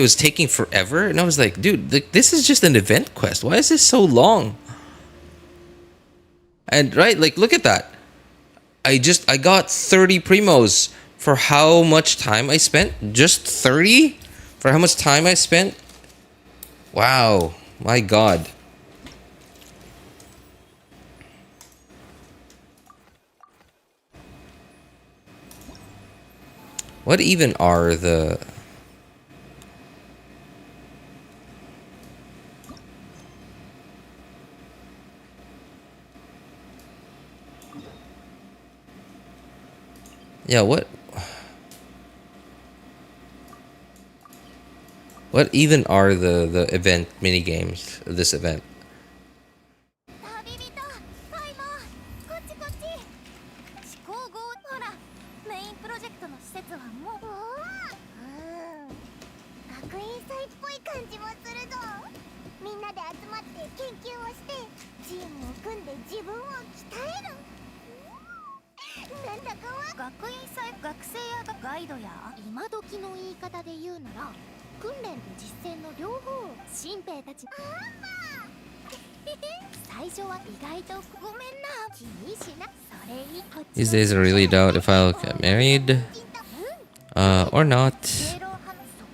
was taking forever, and I was like, dude, this is just an event quest. Why is this so long? And right, like look at that. I got 30 primos for how much time I spent? Just 30? For how much time I spent? Wow, my god. What even are the... Yeah, what even are the event mini games of this event? 旅人カイモこっちこっち思考号ほらメインプロジェクトの施設はもう学院祭っぽい感じもするぞみんなで集まって研究をしてチームを組んで自分を鍛えるなんだかは学院祭学生やガイドや今時の言い方で言うなら訓練と実践の両方新兵たち最初は意外とごめんな気にしなそれいいこっち These days I really doubt if I'll get married or not,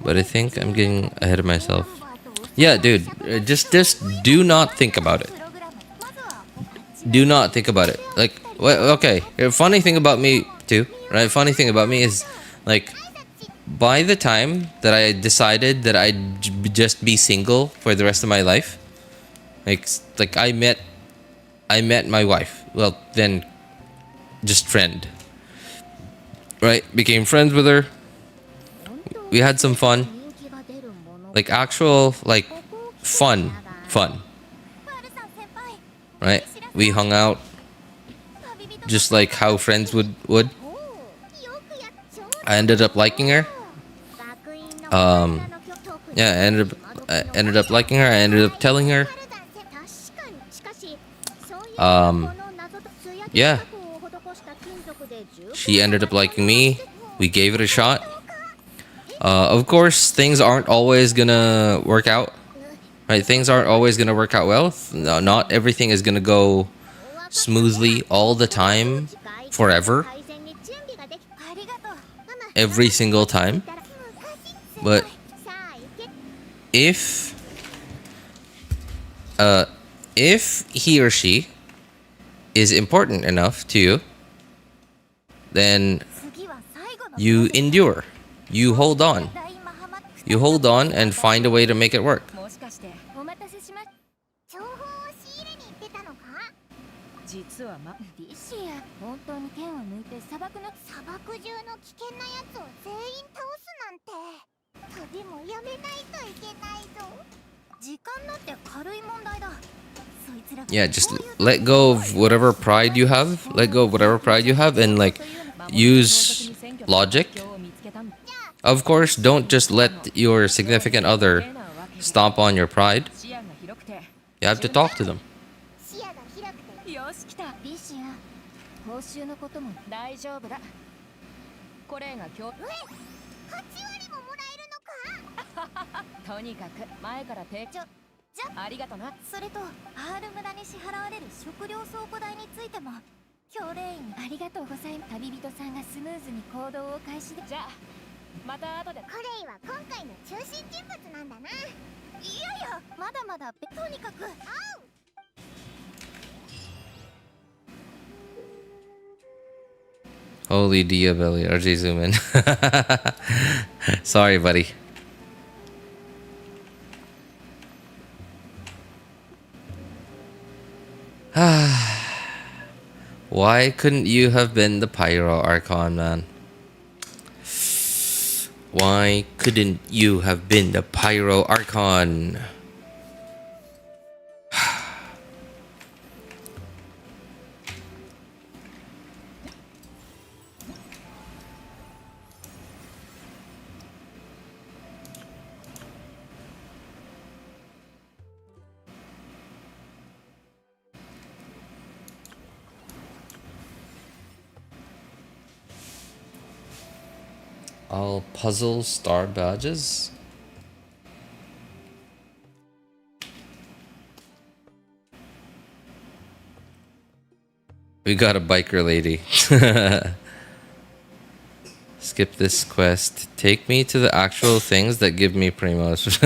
but I think I'm getting ahead of myself. Yeah, dude, just do not think about it. Do not think about it. Like, Well, okay. Funny thing about me too, right? Funny thing about me is, like, by the time that I decided that I'd just be single for the rest of my life, like I met my wife. Well, then just friend, right? Became friends with her. We had some fun, like actual like fun, right? We hung out just like how friends would. I ended up liking her. Yeah, I ended up liking her. I ended up telling her. Yeah. She ended up liking me. We gave it a shot. Of course, things aren't always gonna work out. Right? Things aren't always gonna work out well. No, not everything is gonna go smoothly all the time, forever, every single time. But if he or she is important enough to you, then you endure. You hold on. You hold on and find a way to make it work. もしかしてお待たせしま情報を仕入れに行ってたのか実はディシア本当に剣を抜いて砂漠中の危険なやつを全員倒すなんて旅もやめないといけないぞ時間だって軽い問題だ Yeah, just let go of whatever pride you have. Let go of whatever pride you have and like use logic. Of course, don't just let your significant other stomp on your pride. You have to talk to them. よし来たリシア報酬のことも大丈夫だこれが今日8割ももらえるのかとにかく前から提供ありがとなそれとハール村に支払われる食料倉庫代についても教令員ありがとうございます旅人さんがスムーズに行動を開始でじゃあまた後でコレイは今回の中心人物なんだないやいやまだまだとにかくHoly Diabelli, RJ zoom in. Sorry, buddy. Why couldn't you have been the Pyro Archon, man? Why couldn't you have been the Pyro Archon? All puzzle star badges? We got a biker lady. Skip this quest. Take me to the actual things that give me primos.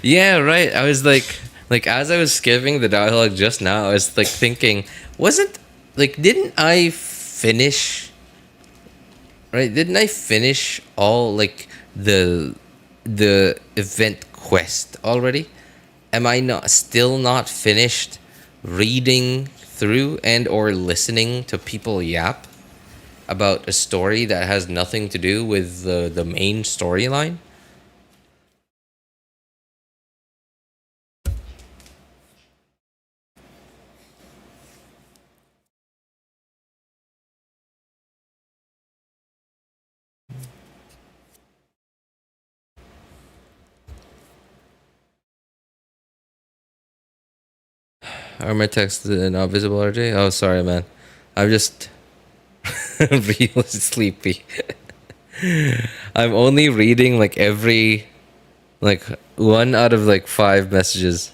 Yeah, right. I was like as I was skipping the dialogue just now, I was like thinking, didn't I finish? Right? Didn't I finish all like the event quest already? Am I still not finished reading through and or listening to people yap about a story that has nothing to do with the main storyline? Are my texts not visible, RJ? Oh, sorry, man. I'm just really sleepy. I'm only reading like every, like 1 out of like 5 messages.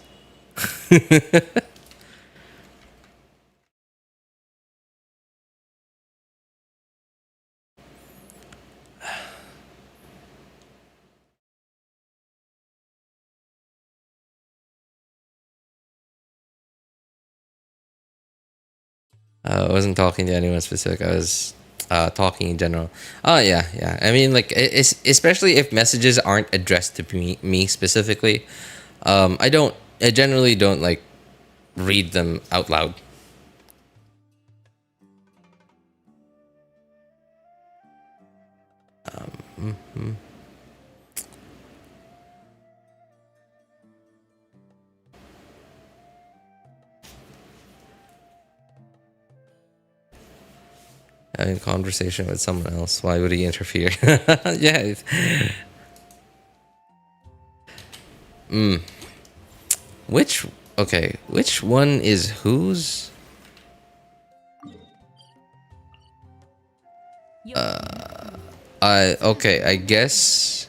I wasn't talking to anyone specific. I was talking in general. Oh yeah, yeah. I mean, like, especially if messages aren't addressed to me specifically. I generally don't like read them out loud. Having a conversation with someone else. Why would he interfere? Yeah. Which one is whose? I guess.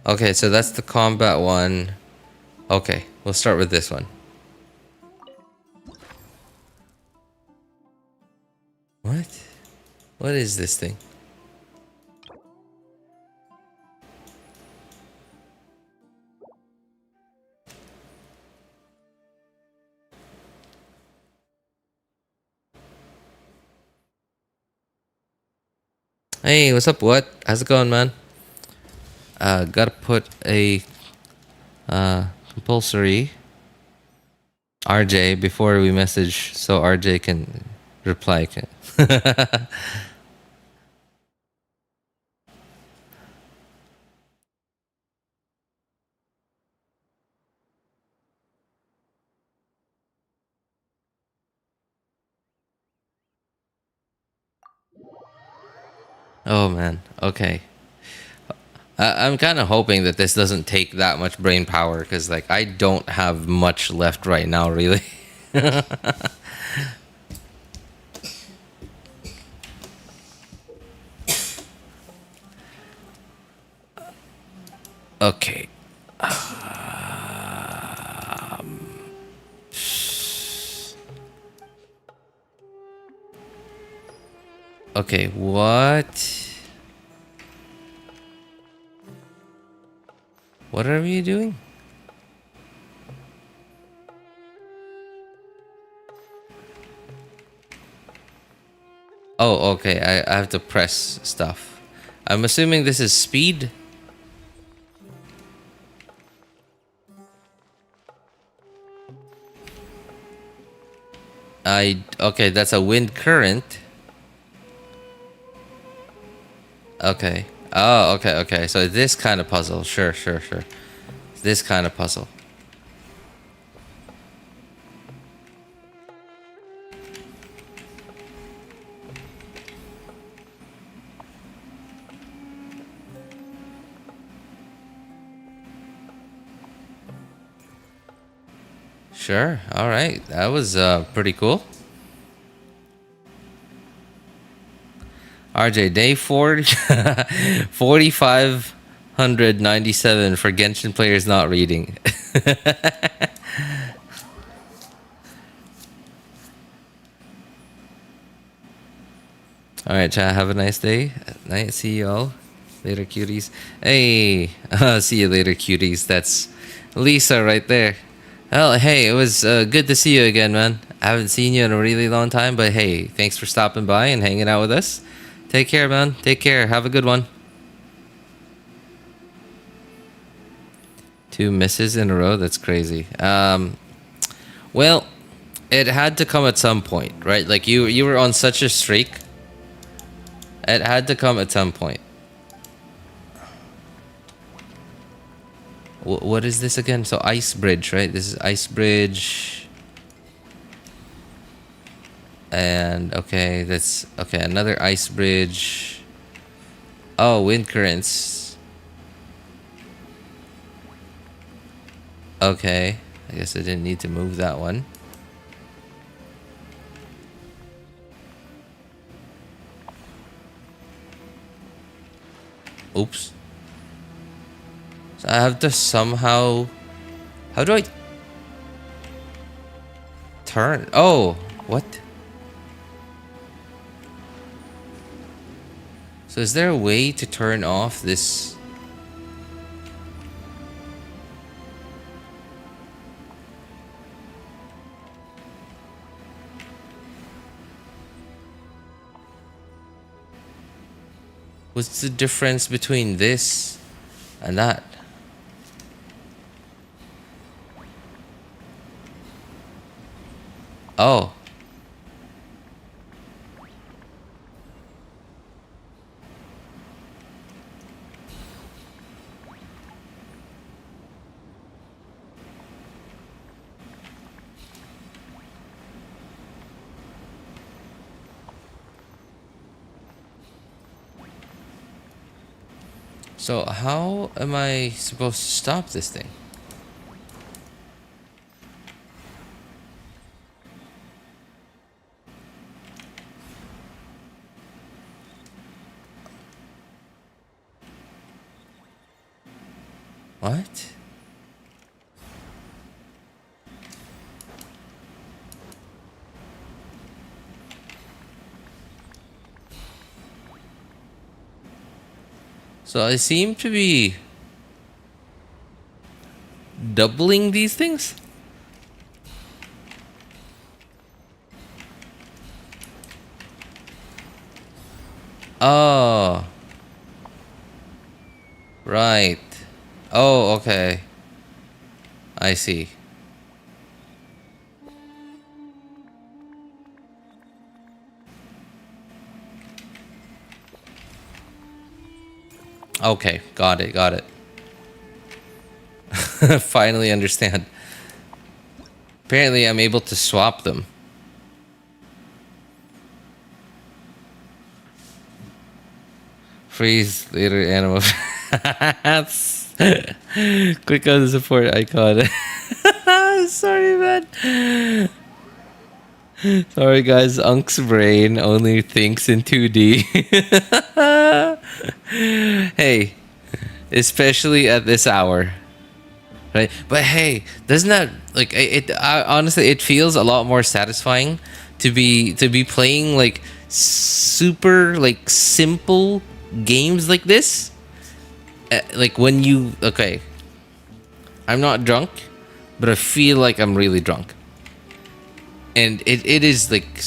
Okay, so that's the combat one. Okay, we'll start with this one. What? What is this thing? Hey, what's up? What? How's it going, man? Gotta put a compulsory RJ before we message so RJ can reply. Oh man, okay. I'm kind of hoping that this doesn't take that much brain power because, like, I don't have much left right now, really. Okay. Okay, what? What are we doing? Oh, okay. I have to press stuff. I'm assuming this is speed. Okay, that's a wind current. Okay. Oh, okay. So this kind of puzzle. Sure. This kind of puzzle. Sure. All right. That was pretty cool. RJ, day 40, 4,597 for Genshin players not reading. All right, chat. Have a nice day. Night. See you all later, cuties. Hey, see you later, cuties. That's Lisa right there. Well, hey, it was good to see you again, man. I haven't seen you in a really long time, but hey, thanks for stopping by and hanging out with us. Take care, man. Take care. Have a good one. 2 misses in a row. That's crazy. Well, it had to come at some point, right? Like you were on such a streak. It had to come at some point. What is this again? So ice bridge, right? This is ice bridge. And okay, that's okay. Another ice bridge. Oh, wind currents. Okay, I guess I didn't need to move that one. Oops. So I have to somehow. How do I turn? Oh, what? So is there a way to turn off this? What's the difference between this and that? Oh. So how am I supposed to stop this thing? What? So I seem to be doubling these things? Oh. Right. Oh, okay. I see. Okay, got it, got it. Finally understand. Apparently I'm able to swap them. Freeze later animal. Click on the support icon. Sorry, man. Sorry, guys. Unk's brain only thinks in 2D. Hey, especially at this hour, right? But hey, doesn't that like it? Honestly, it feels a lot more satisfying to be playing like super like simple games like this. Like when you I'm not drunk, but I feel like I'm really drunk. And it is like,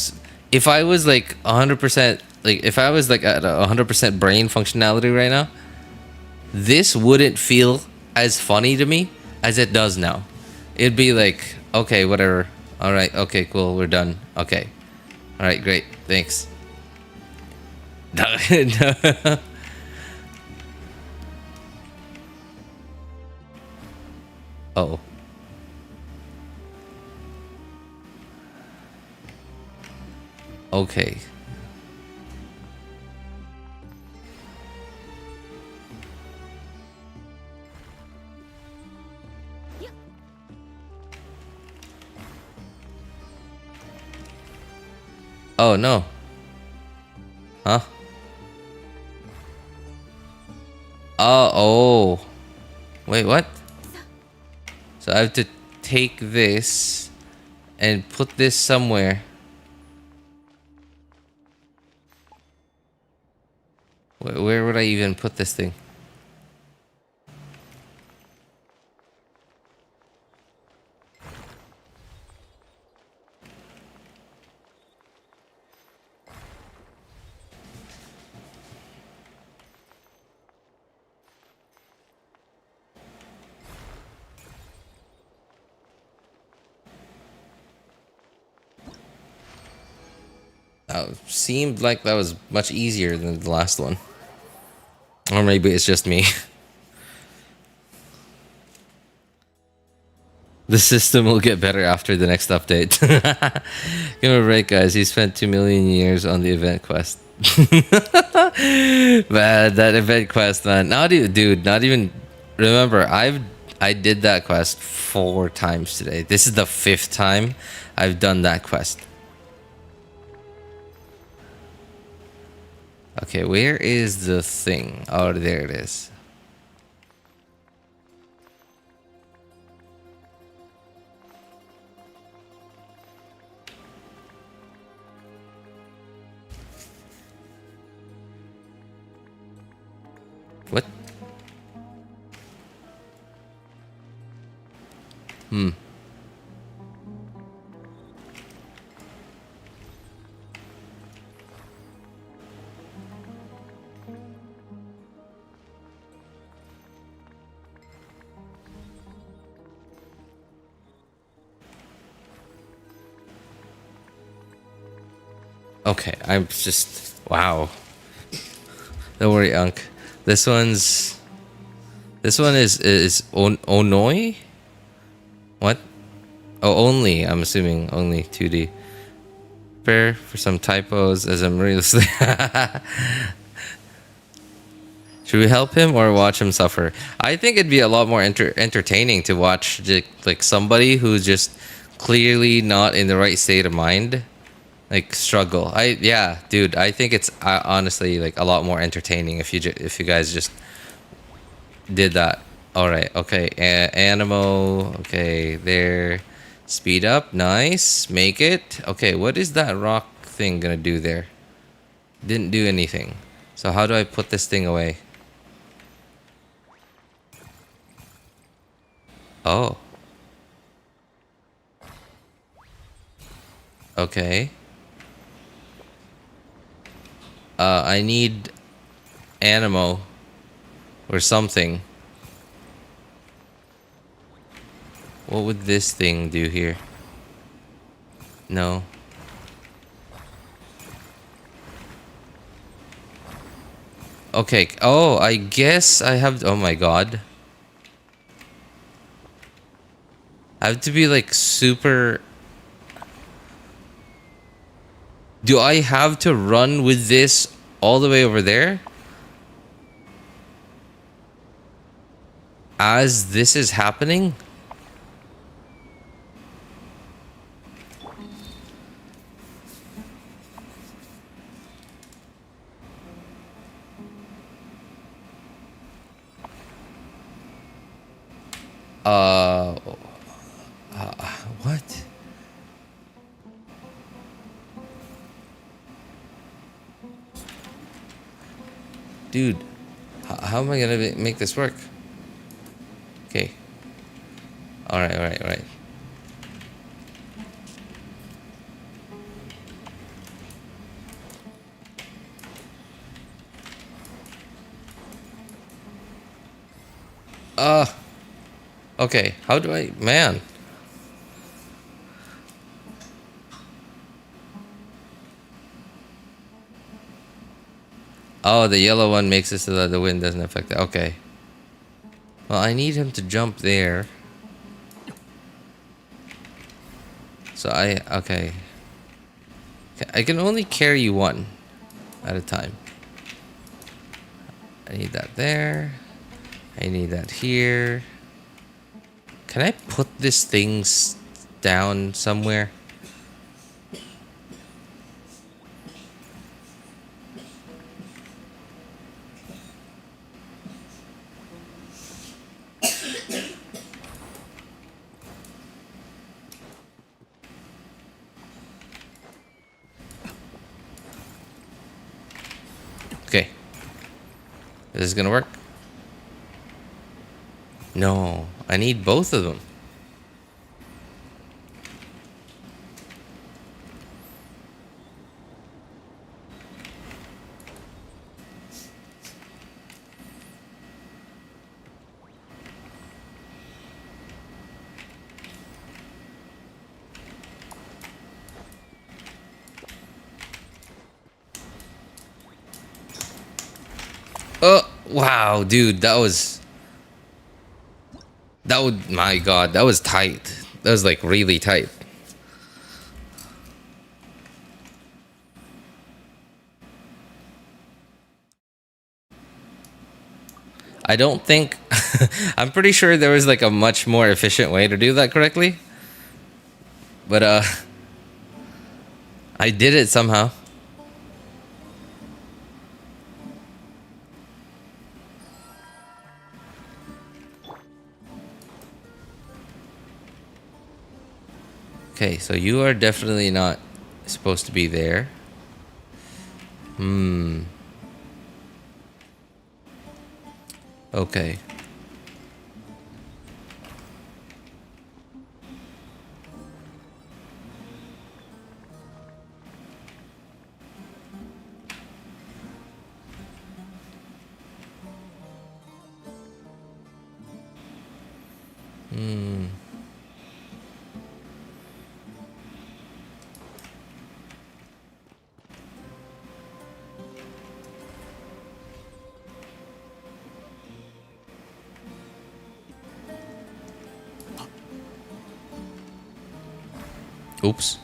if I was like 100%, like if I was like at 100% brain functionality right now, this wouldn't feel as funny to me as it does now. It'd be like, okay, whatever. All right, okay, cool, we're done. Okay, all right, great, thanks. Oh. Okay. Oh no. Huh? Oh. Wait, what? So I have to take this and put this somewhere. Where would I even put this thing? Seemed like that was much easier than the last one. Or maybe it's just me. The system will get better after the next update. Give him a break, guys. He spent 2 million years on the event quest. Man, that event quest, man. Not even. Remember, I did that quest 4 times today. This is the 5th time I've done that quest. Okay, where is the thing? Oh, there it is. What? Okay, I'm just wow. Don't worry, Unc. This one is Onoi? What? Oh, only. I'm assuming only 2D. Prepare for some typos as I'm really Should we help him or watch him suffer? I think it'd be a lot more entertaining to watch like somebody who's just clearly not in the right state of mind, like struggle. Yeah, dude. I think it's honestly like a lot more entertaining if you guys just did that. All right. Okay. Animo. Okay. There. Speed up. Nice. Make it. Okay. What is that rock thing gonna do there? Didn't do anything. So how do I put this thing away? Oh. Okay. I need Animo or something. What would this thing do here? No. Okay. Oh, I guess I have... Oh my god. I have to be like super... Do I have to run with this all the way over there? As this is happening? What? Dude, how am I gonna make this work? Okay. Alright. Okay, how do I... Man. Oh, the yellow one makes it so that the wind doesn't affect it. Okay. Well, I need him to jump there. So okay. I can only carry one at a time. I need that there. I need that here. Can I put this thing down somewhere? Okay. Is this gonna work? No, I need both of them. Oh, wow, dude, my god, that was tight. That was like really tight. I don't think... I'm pretty sure there was like a much more efficient way to do that correctly. But I did it somehow. Okay, so you are definitely not supposed to be there. Okay. Oops.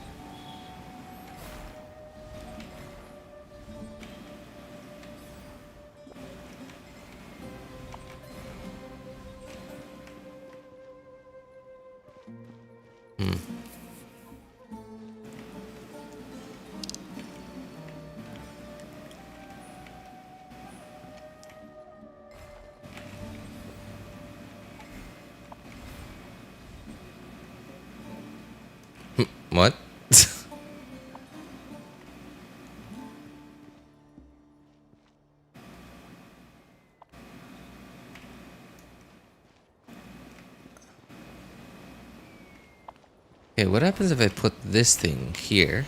What? Okay, what happens if I put this thing here?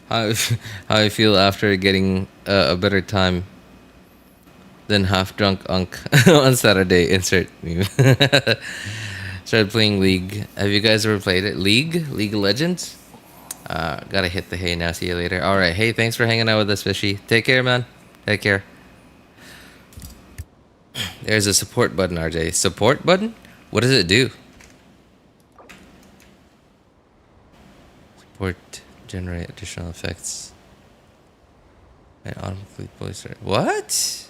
how I feel after getting a better time than half drunk Unk on Saturday. Insert meme. Started playing League. Have you guys ever played it? League of Legends. Gotta hit the hay now. See you later. All right. Hey, thanks for hanging out with us, Fishy. Take care, man. Take care. There's a support button, RJ. Support button? What does it do? Support. Generate additional effects. And automatically voice. What?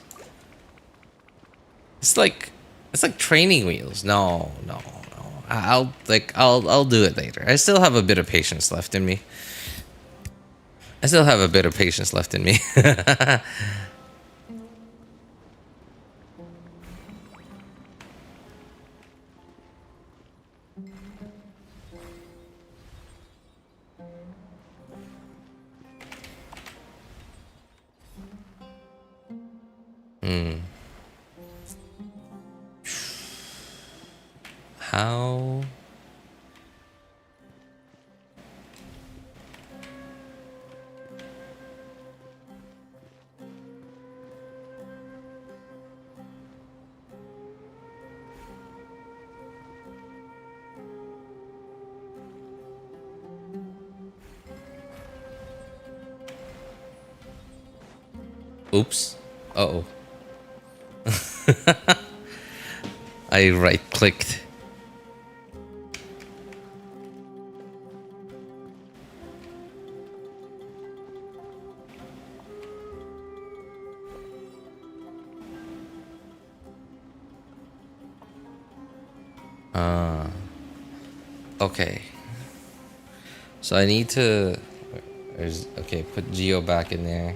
It's like training wheels. No. I'll do it later. I still have a bit of patience left in me. How? Oops. Uh-oh. I right-clicked. Okay. So I need to... Okay, put Geo back in there.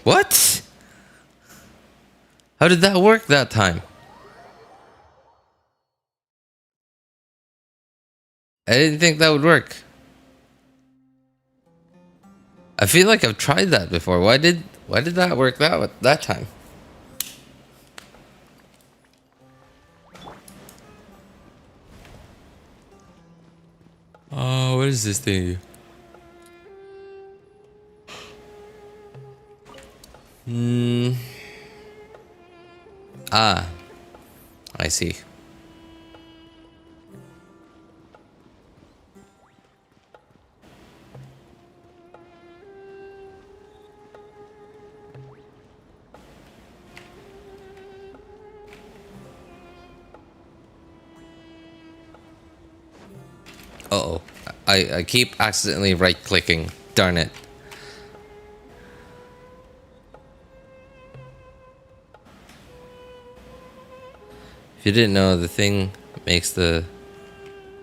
What? How did that work that time? I didn't think that would work. I feel like I've tried that before. Why did that work that time? Oh, what is this thing? Ah, I see. Uh-oh. I keep accidentally right-clicking. Darn it. If you didn't know, the thing makes the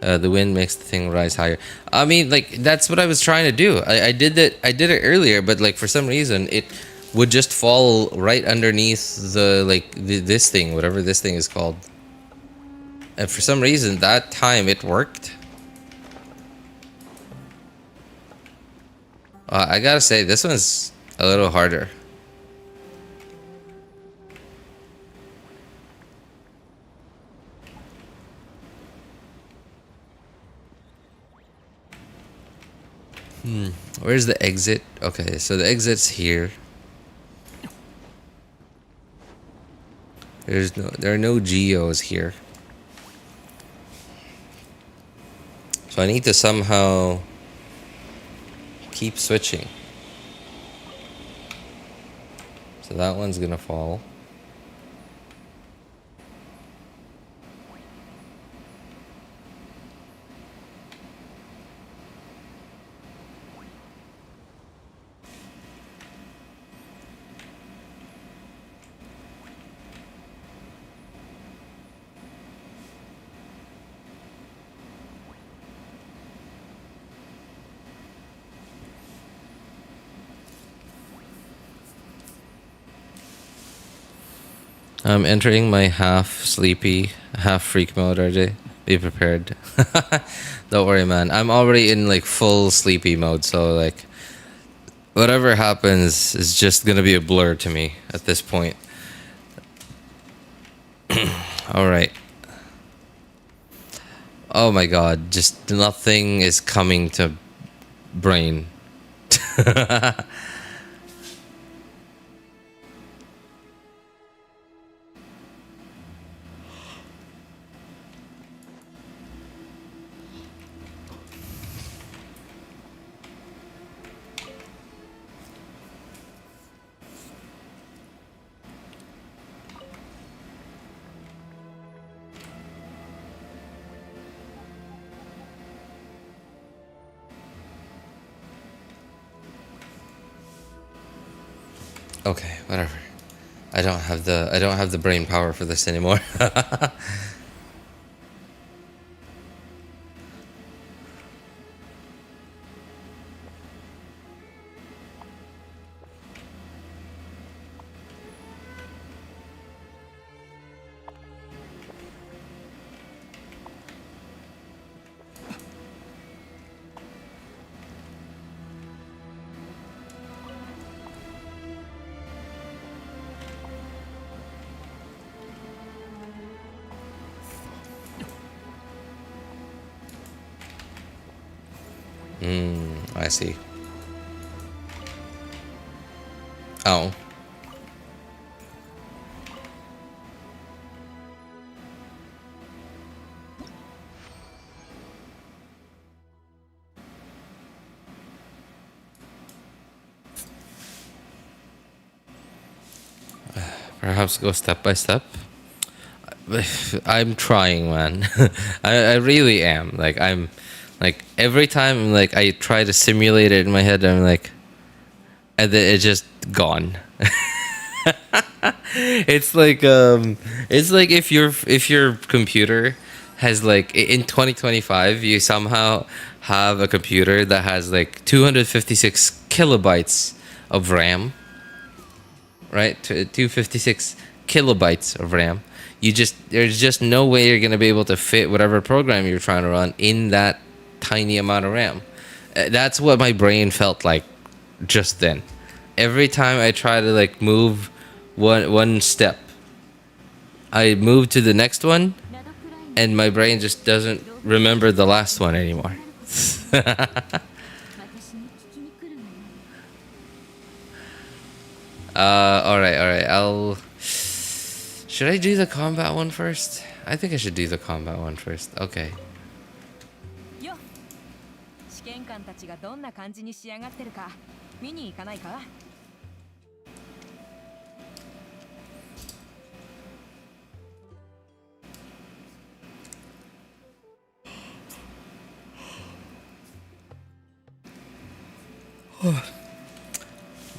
wind makes the thing rise higher. I mean, like, that's what I was trying to do. I did it earlier, but like for some reason it would just fall right underneath this thing, whatever this thing is called. And for some reason that time it worked. I gotta say, this one's a little harder. Where's the exit? Okay, so the exit's here. There are no geos here. So I need to somehow keep switching. So that one's gonna fall. I'm entering my half sleepy, half freak mode, RJ. Be prepared. Don't worry, man. I'm already in like full sleepy mode, so like whatever happens is just gonna be a blur to me at this point. Alright. Oh my god, just nothing is coming to brain. Okay, whatever. I don't have the brain power for this anymore. I see. Oh. Perhaps go step by step. I'm trying, man. I really am. Like like every time like I try to simulate it in my head, I'm like, and then it's just gone. It's like if your computer has like in 2025 you somehow have a computer that has like 256 kilobytes of RAM, right? 256 kilobytes of RAM. There's just no way you're gonna be able to fit whatever program you're trying to run in that tiny amount of RAM. That's what my brain felt like just then. Every time I try to like move one step, I move to the next one, and my brain just doesn't remember the last one anymore. Alright. Should I do the combat one first? I think I should do the combat one first. Okay. 試験官たちがどんな感じに仕上がってるか見に行かないか?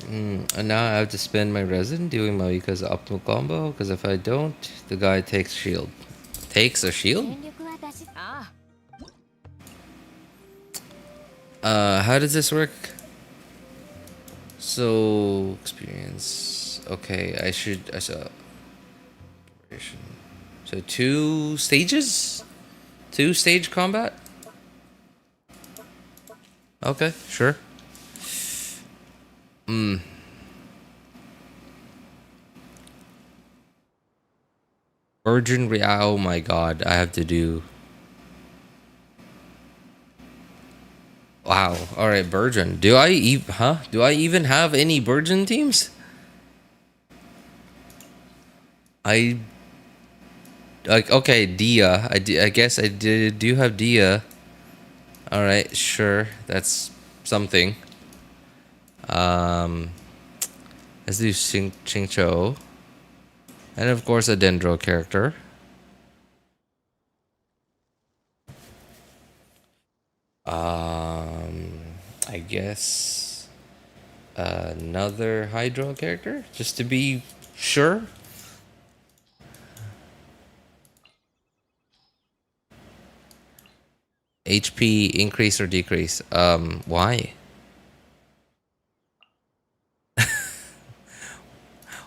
And now I have to spend my resin doing Marika's optimal combo, because if I don't, the guy takes shield. Takes a shield? How does this work? So experience. Okay, I saw. So 2 stages? 2-stage combat? Okay, sure. Virgin Real. Oh my god, I have to do. Wow. All right, Virgin. Do I even have any Virgin teams? Okay, Dia. I guess I do have Dia. All right, sure. That's something. Let's do Xingqiu. And of course a Dendro character. I guess another Hydro character, just to be sure. HP increase or decrease? Why?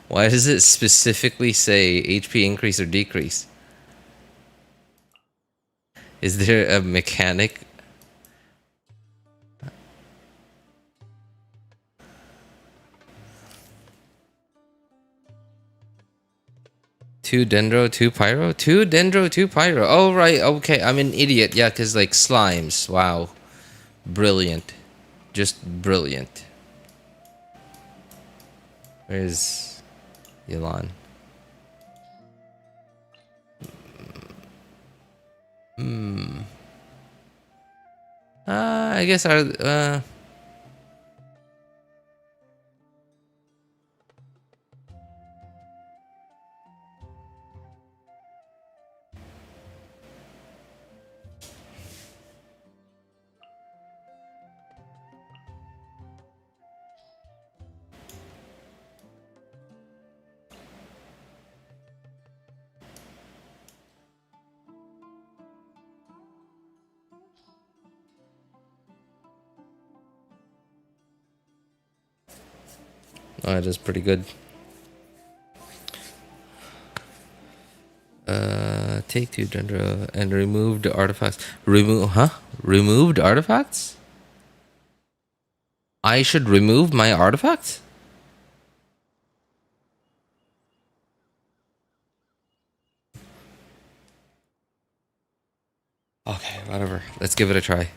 Why does it specifically say HP increase or decrease? Is there a mechanic? Two Dendro, two Pyro? Two Dendro, two Pyro. Oh, right. Okay, I'm an idiot. Yeah, because, like, slimes. Wow. Brilliant. Just brilliant. Where's Yelan? I guess our... Oh, that is pretty good. Take two Dendro and removed artifacts. Removed artifacts? I should remove my artifacts? Okay, whatever. Let's give it a try.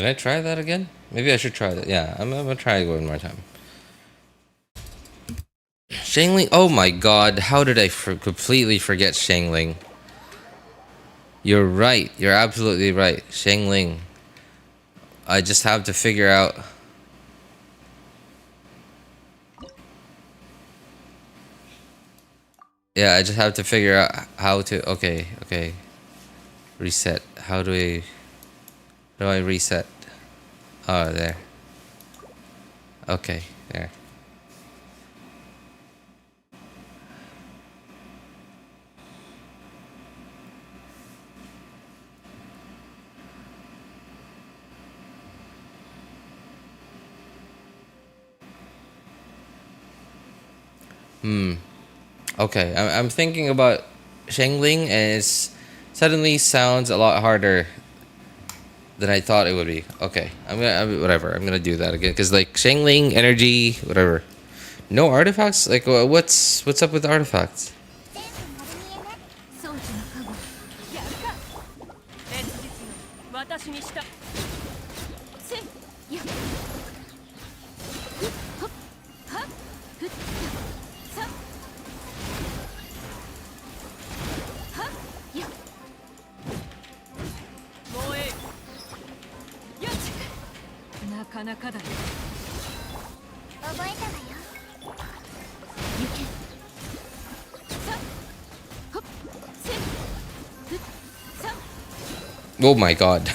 Did I try that again? Maybe I should try that. Yeah, I'm gonna try it one more time. Shangling. Oh my god, how did I completely forget Shangling? You're right. You're absolutely right. Shangling. I just have to figure out. Yeah, I just have to figure out how to. Okay. Reset. How do I reset? Oh, there. Okay, there. Okay, I'm thinking about Shangling, and it suddenly sounds a lot harder than I thought it would be. Okay, whatever. I'm gonna do that again because like Shangling, energy, whatever. No artifacts? Like, what's up with artifacts? 全部丸見えね。装置の加護やるか。演術よ私にしたせいやふっほっはっふっさはっやもうえいよっなかなかだよ覚えたわよ。行けさほっせふっさ Oh my god.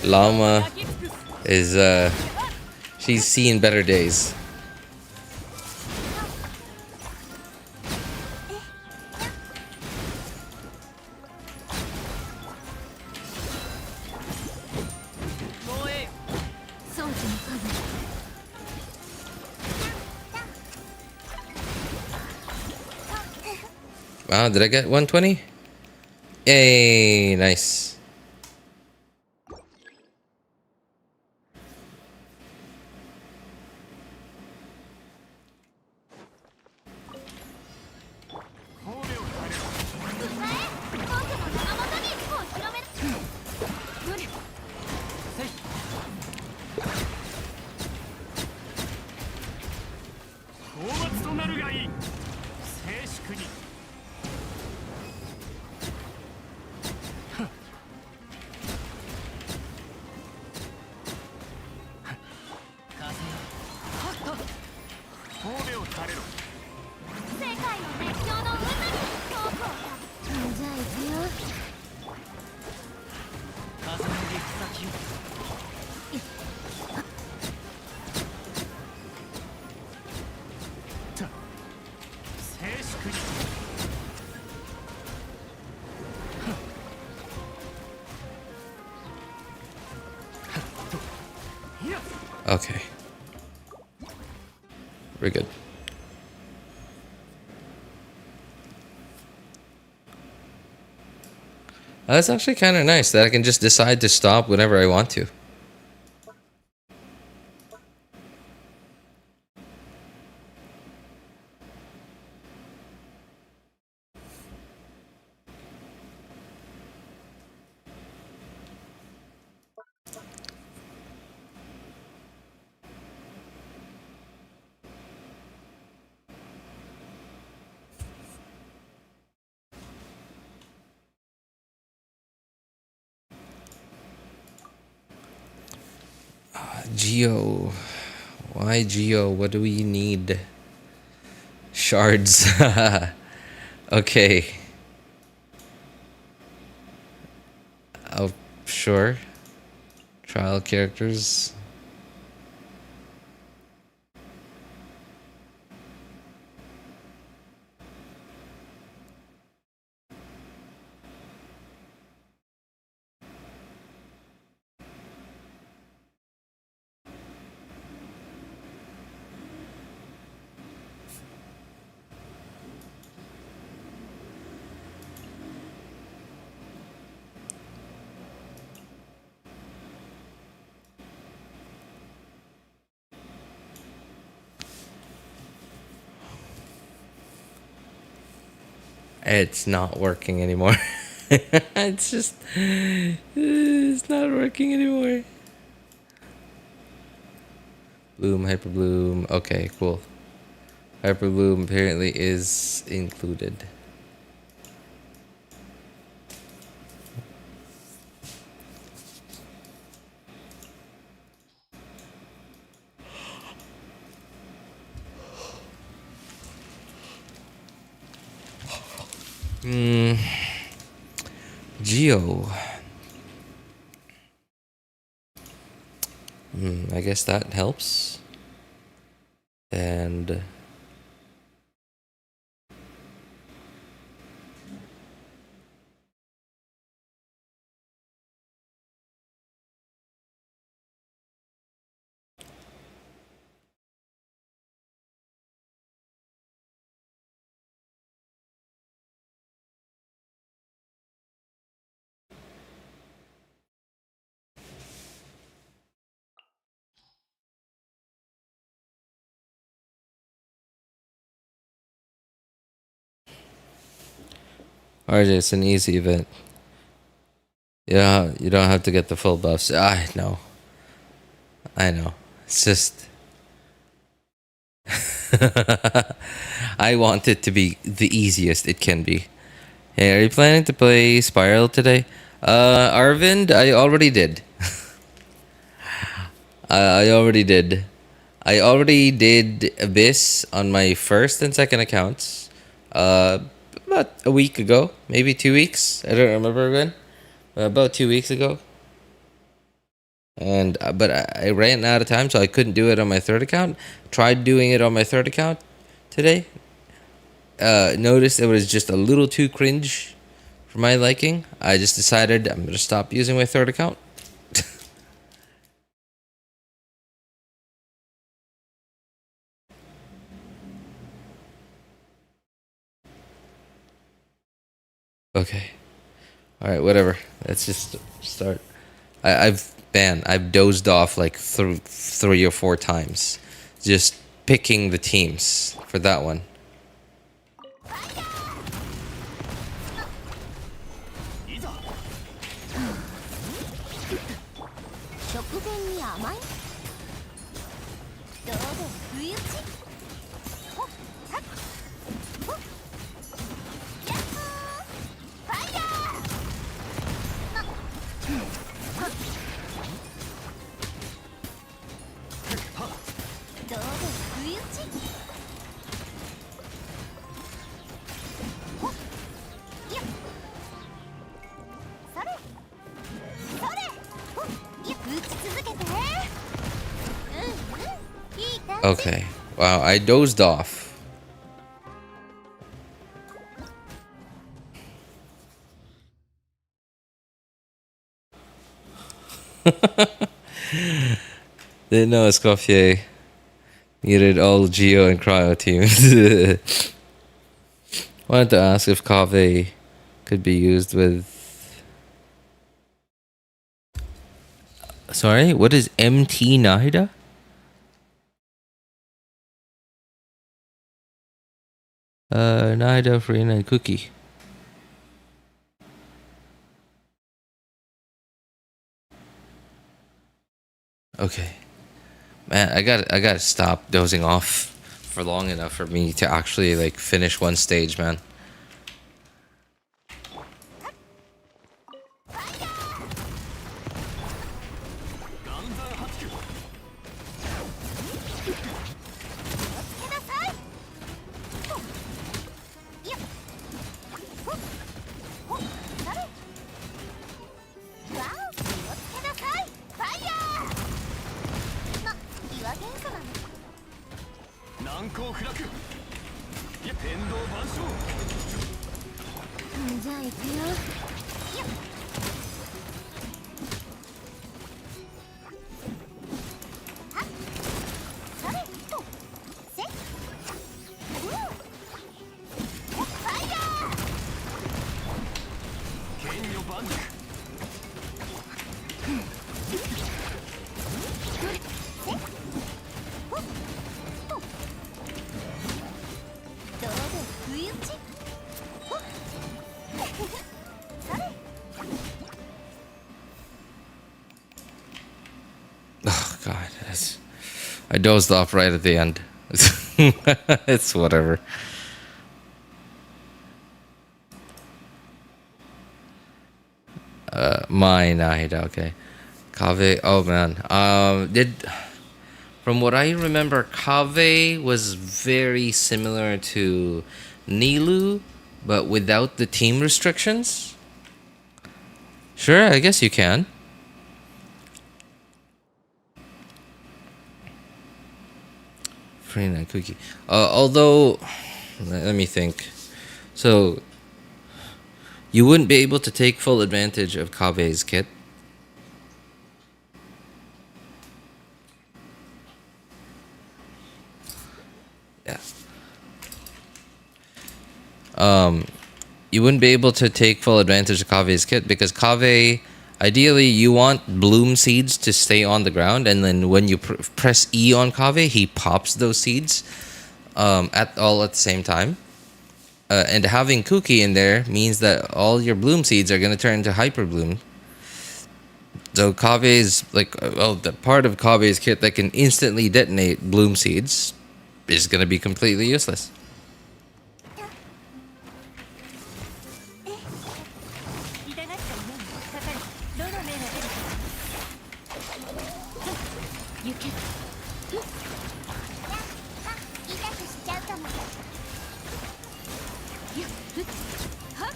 Llama is she's seen better days. もうえい装置の加護 Wow, did I get 120? Yay, nice. Okay. We're good. That's actually kind of nice that I can just decide to stop whenever I want to. Geo. Why Geo? What do we need? Shards. Okay. Oh, sure. Trial characters. It's not working anymore. It's not working anymore. Bloom, hyper bloom. Okay, cool. Hyper bloom apparently is included. Geo. I guess that helps. And RJ, it's an easy event. Yeah, you don't have to get the full buffs. I know. It's just I want it to be the easiest it can be. Hey, are you planning to play Spiral today? Arvind, I already did. I already did. I already did Abyss on my first and second accounts. About a week ago, maybe 2 weeks. I don't remember when. About 2 weeks ago. And but I ran out of time, so I couldn't do it on my third account. Tried doing it on my third account today. Noticed it was just a little too cringe for my liking. I just decided I'm gonna stop using my third account. Okay. Alright, whatever. Let's just start. I've dozed off like 3 or 4 times. Just picking the teams for that one. 'Okay. Wow, I dozed off. Didn't know Escoffier needed all Geo and Cryo teams. Wanted to ask if Kave could be used with... Sorry, what is MT Nahida? Nahida, Furina, and Cookie. Okay. Man, I gotta stop dozing off for long enough for me to actually like finish one stage, man. I dozed off right at the end. It's whatever. My Nahida, okay. Kave, oh man. From what I remember, Kave was very similar to Nilu, but without the team restrictions. Sure, I guess you can. Furina Cookie. Although, let me think. So, you wouldn't be able to take full advantage of Kave's kit. Yeah. You wouldn't be able to take full advantage of Kave's kit because Kave, ideally, you want bloom seeds to stay on the ground, and then when you press E on Kave, he pops those seeds at the same time. and having Cookie in there means that all your bloom seeds are gonna turn into hyper bloom. So Kabe's the part of Kabe's kit that can instantly detonate bloom seeds is gonna be completely useless. 痛がった夢にかかりどの目が出るか行け痛くしちゃうかも。やっはっ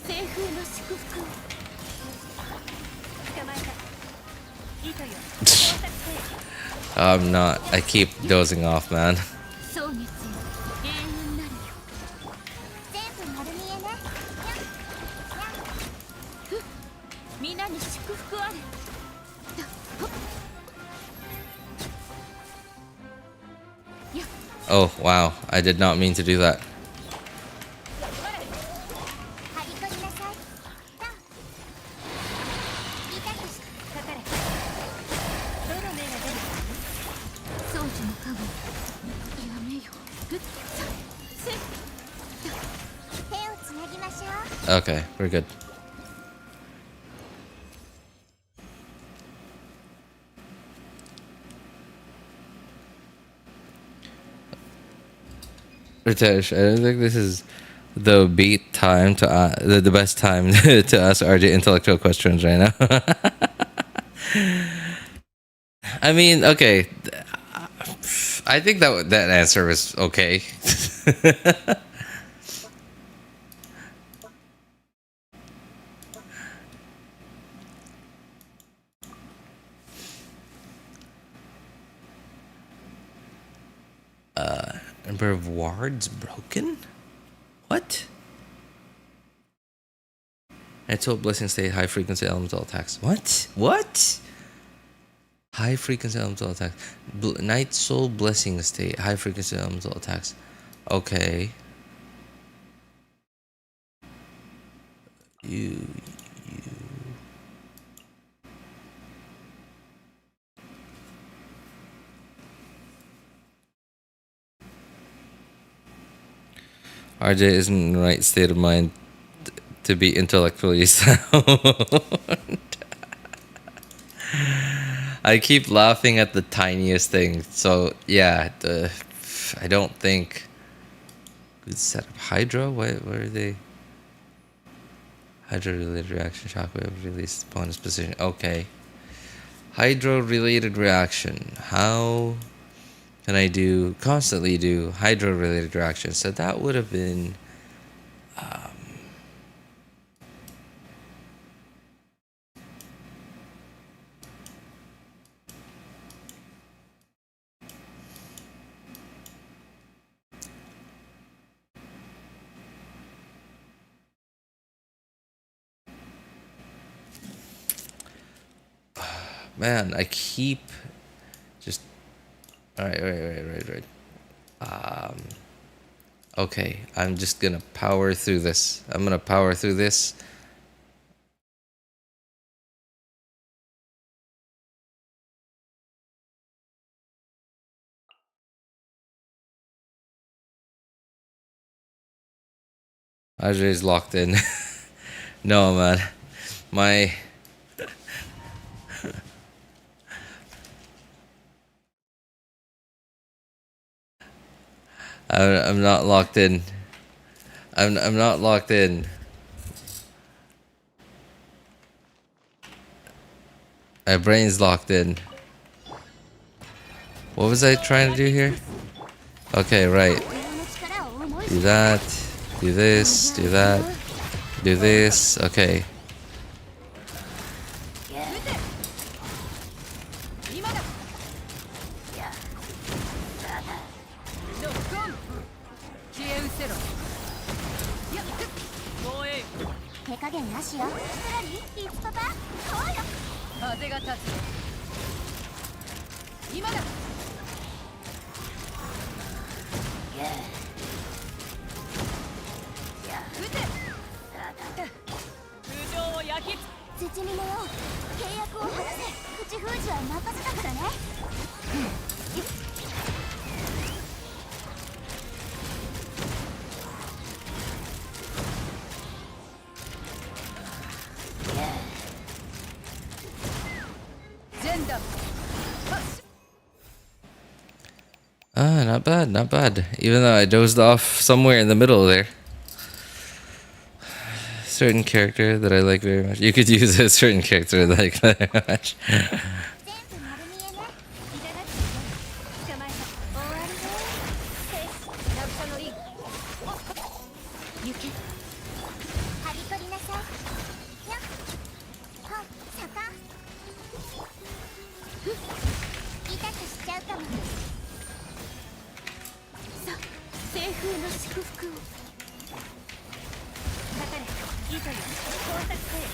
西風の祝福を捕まえた糸よ工作せよ I'm not. I keep dozing off, man. 蒼月よ永遠なるよ全部丸見えね。皆に祝福あれ Oh, wow. I did not mean to do that. 張り込みなさい。痛くしかかれどの目が出るか宗樹の加護やめよふっさせ手をつなぎましょう。 Okay, we're good. Ritesh, I don't think this is the beat time to the best time to ask RJ intellectual questions right now. I mean, okay. I think that answer was okay. Number of wards broken? What? Night Soul Blessing State, high frequency elemental attacks. What? What? High frequency elemental attacks. Night Soul Blessing State, high frequency elemental attacks. Okay. You. RJ isn't in the right state of mind to be intellectually sound. I keep laughing at the tiniest thing. So yeah, I don't think good setup. Hydra? What are they? Hydra related reaction, shockwave released upon its position. Okay. Hydra related reaction. How can I constantly do hydro related reactions? So that would have been man, I keep just right. Okay, I'm just gonna power through this. I'm gonna power through this. Ajay's locked in. No, man. I'm not locked in. I'm not locked in. My brain's locked in. What was I trying to do here? Okay, right. Do that. Do this. Do that. Do this. Okay. 土見のよ契約を果たせ。口封じは任せたからね。Ah, not bad, not bad. Even though I dozed off somewhere in the middle there. Certain character that I like very much. You could use a certain character that I like very much. 全部丸見えね。いただき捕まえた。終わりね。ラブソのリン。行け。はび取りなさい。やっはっ坂。痛くしちゃうかも。さあ西風の祝福を。かかれ。いいとよ。工作せよ。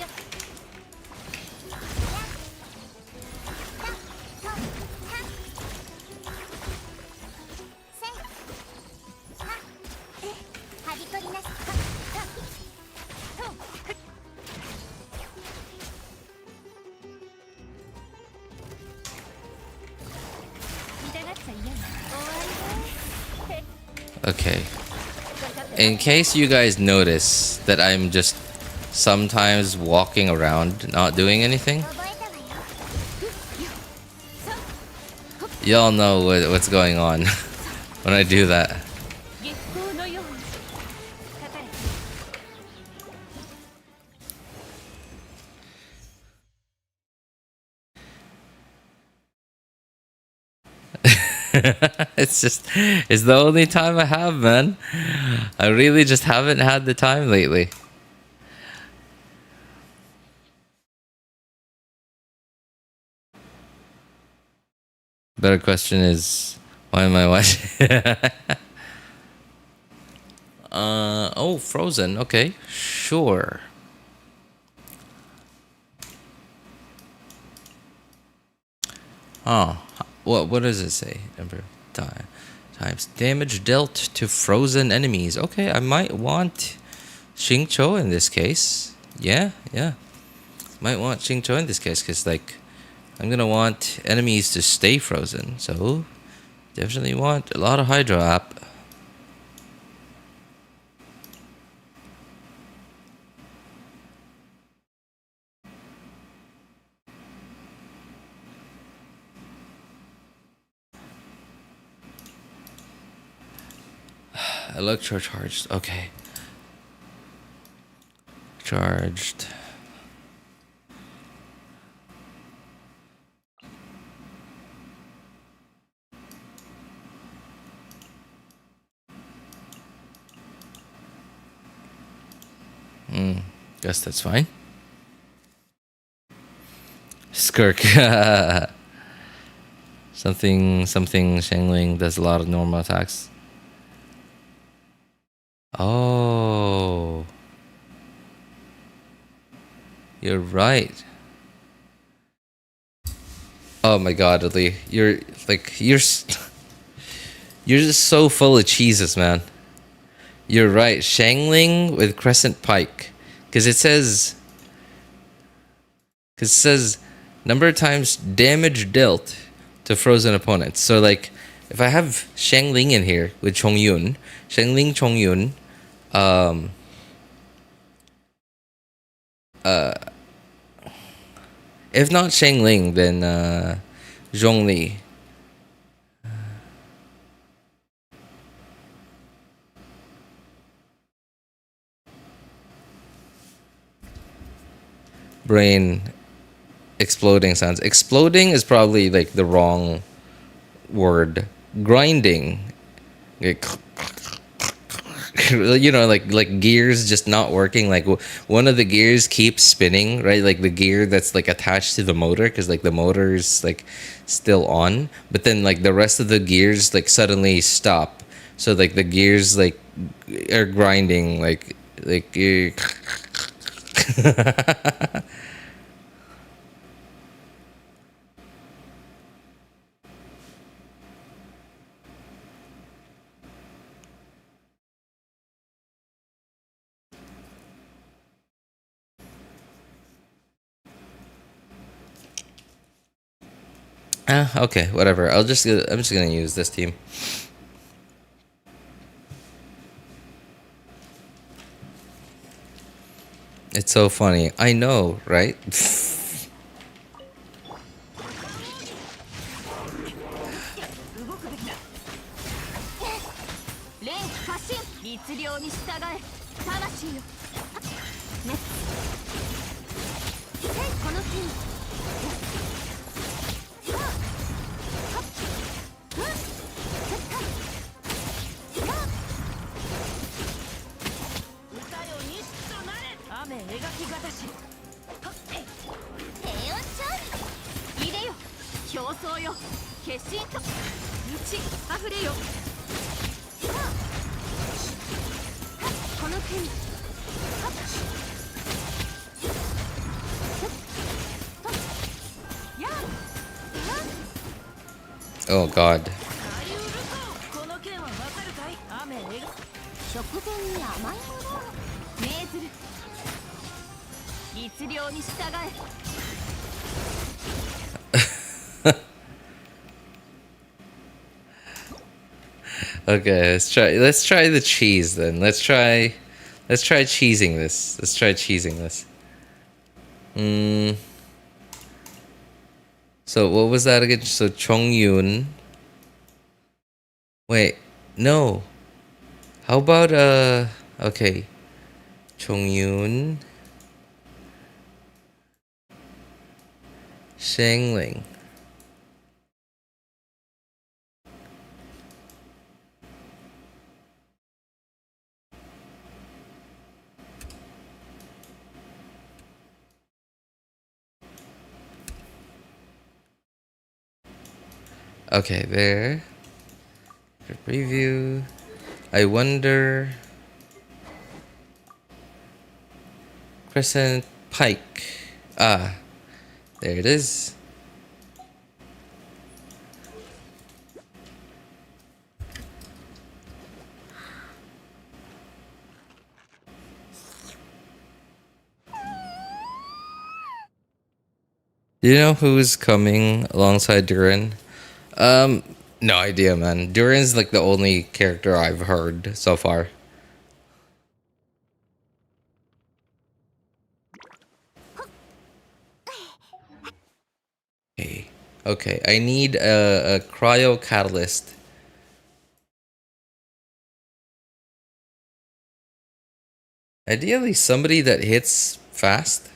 よっ。Okay. In case you guys notice that I'm just sometimes walking around, not doing anything, y'all know what's going on when I do that. It's the only time I have, man. I really just haven't had the time lately. Better question is, why am I watching? Oh, Frozen. Okay, sure. Oh, what does it say? Number times damage dealt to frozen enemies. Okay, I might want Xingqiu in this case. Yeah. Might want Xingqiu in this case because, like, I'm gonna want enemies to stay frozen. So, definitely want a lot of Hydro app. Electro charged. Okay. Charged. Guess that's fine. Skirk. something Shangling does a lot of normal attacks. Oh, you're right. Oh my God, Ali, you're just so full of cheeses, man. You're right, Shangling with Crescent Pike, because it says number of times damage dealt to frozen opponents. So, like, if I have Shangling in here with Chongyun, Chongyun, if not Shangling, then Zhongli. Brain exploding sounds. Exploding is probably like the wrong word. Grinding, like, you know, like gears just not working. Like one of the gears keeps spinning, right? Like the gear that's like attached to the motor, because like the motor is like still on, but then like the rest of the gears like suddenly stop. So like the gears like are grinding, like Okay, whatever. I'm just gonna use this team. It's so funny. I know, right? 連気発進律令に従え魂よねこの剣歌よ西となれ雨描きがたし平穏勝利入れよ競争よ決心と道あふれよこの剣や Oh God. この剣はわかるかい雨描食前に甘いものを命ずる律令に従え Okay, let's try the cheese then. Let's try cheesing this. Let's try cheesing this. So what was that again? So Chongyun. Wait, no. How about okay. Chongyun. Shangling. Okay, there. Preview. I wonder. Crescent Pike. Ah, there it is. Do you know who's coming alongside Durin? No idea, man. Durin's like the only character I've heard so far. Okay. Okay, I need a cryo catalyst. Ideally, somebody that hits fast.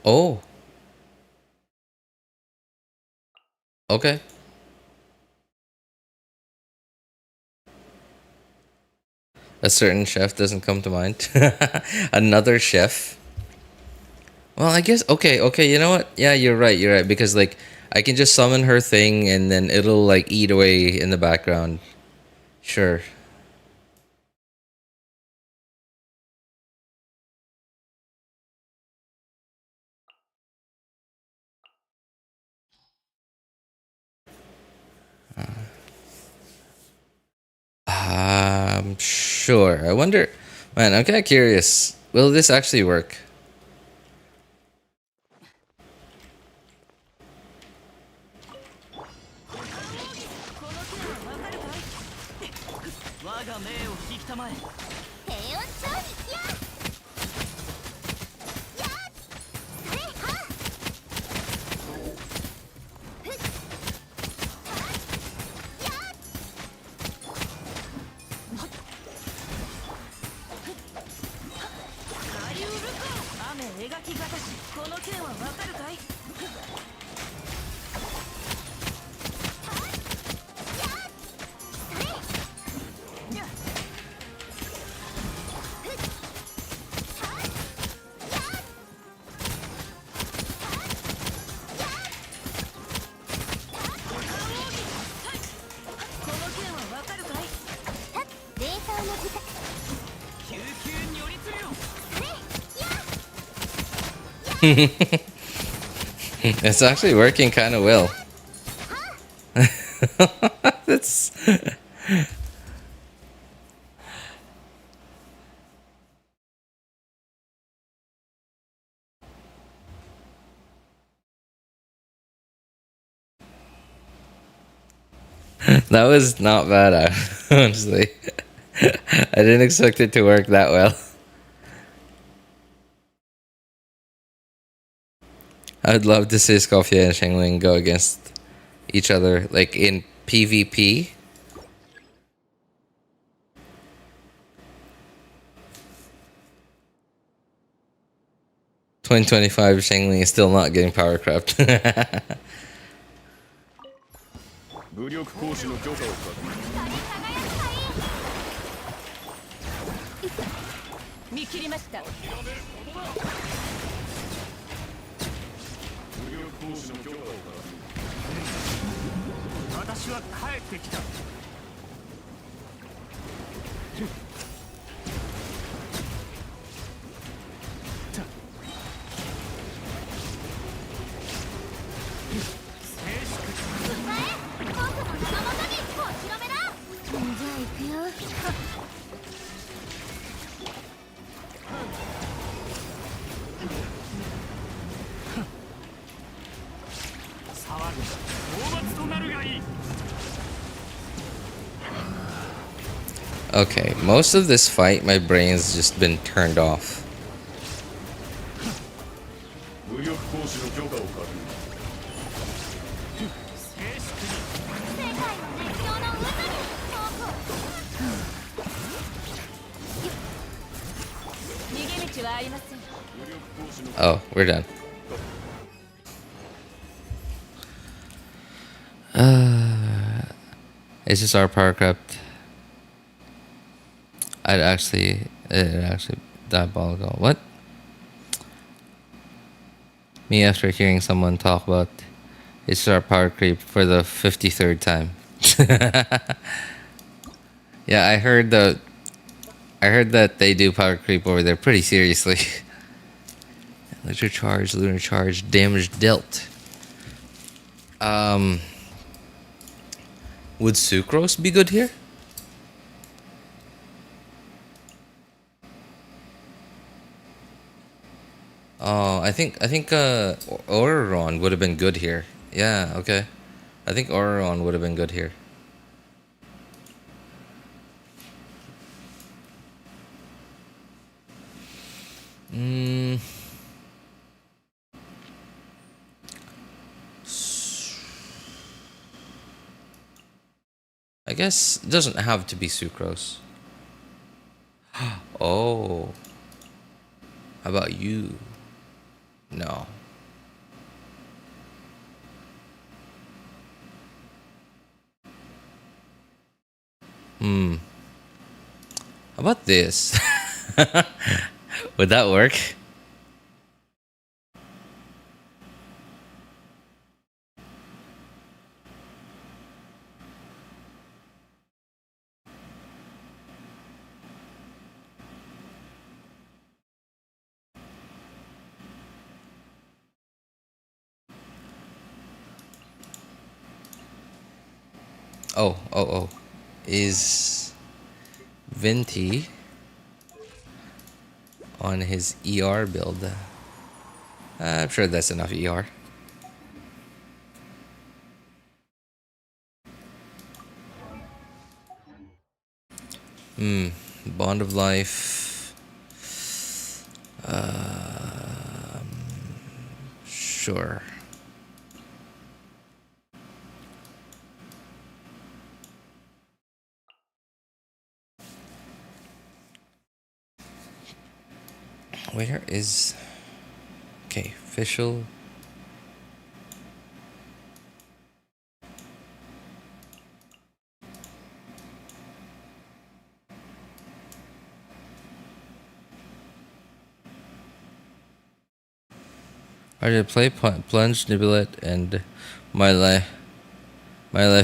Oh. Okay. A certain chef doesn't come to mind. Another chef. Well, I guess okay, you know what? Yeah, you're right, because like I can just summon her thing and then it'll like eat away in the background. Sure. Sure. I wonder, man, I'm kind of curious. Will this actually work? It's actually working kind of well. That's that was not bad, honestly. I didn't expect it to work that well. I'd love to see Skofia and Shengling go against each other, like in PvP. "2025 Shengling is still not getting power crept." 武力行使の許可を確認。見切りました。武力行使の許可を確認。私は帰ってきた。Okay, most of this fight, my brain's just been turned off. 武力行使の許可を確認。Oh, we're done. It's just our power crept. It actually diabolical. What? Me after hearing someone talk about it's our power creep for the 53rd time. Yeah, I heard that they do power creep over there pretty seriously. Electric charge, lunar charge, damage dealt. Would sucrose be good here? Oh, I think Auroron would have been good here. Yeah, okay. I think Auroron would have been good here. I guess it doesn't have to be sucrose. Oh. How about you? No. How about this? Would that work? Oh. Is Venti on his ER build? I'm sure that's enough ER. Bond of Life. Sure. Where is... Okay, official... I did play Plunge, Nibilet, and My Life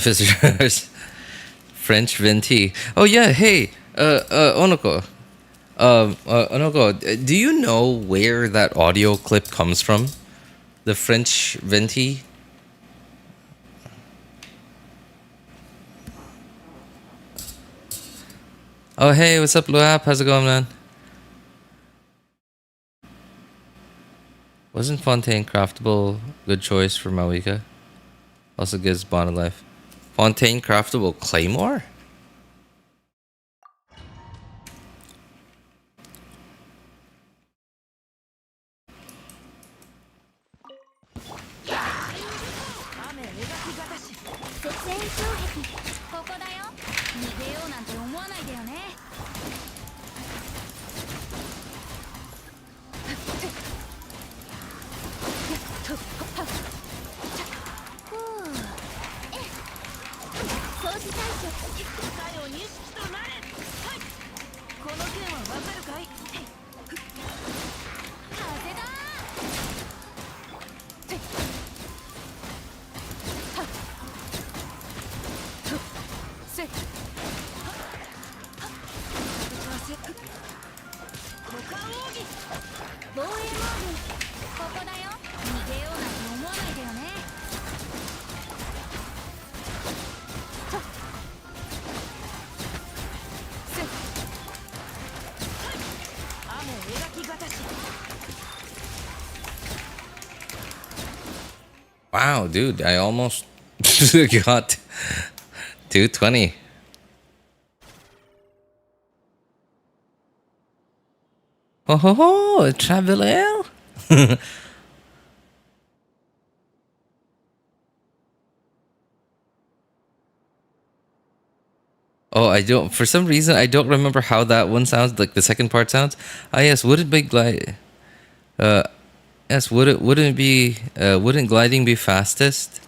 is Yours. French Venti. Oh yeah, hey, Onoko. Onoko, do you know where that audio clip comes from? The French venti? Oh, hey, what's up, Luap? How's it going, man? Wasn't Fontaine craftable? Good choice for Mawika. Also gives bonded life. Fontaine craftable claymore? Wow, dude, I almost got 220. Oh ho ho, traveler. Oh, I don't. For some reason, I don't remember how that one sounds. Like the second part sounds. Ah, yes. Wouldn't be glide? Yes. Wouldn't it be? Wouldn't gliding be fastest?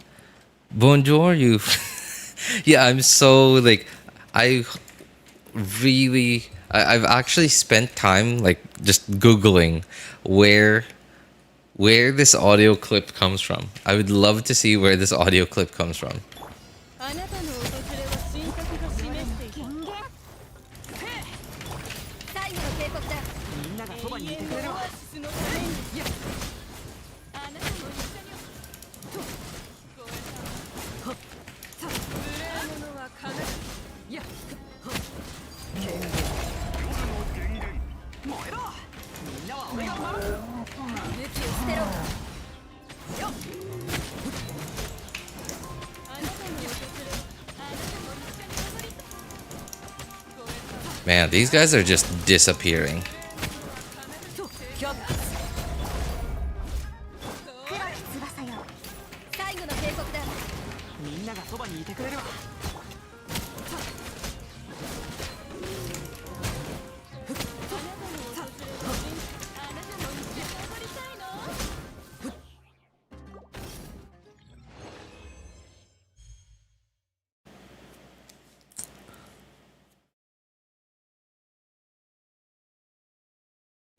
Bonjour, you. Yeah, I'm so like. I really. I've actually spent time like just googling where this audio clip comes from. I would love to see where this audio clip comes from. Man, these guys are just disappearing.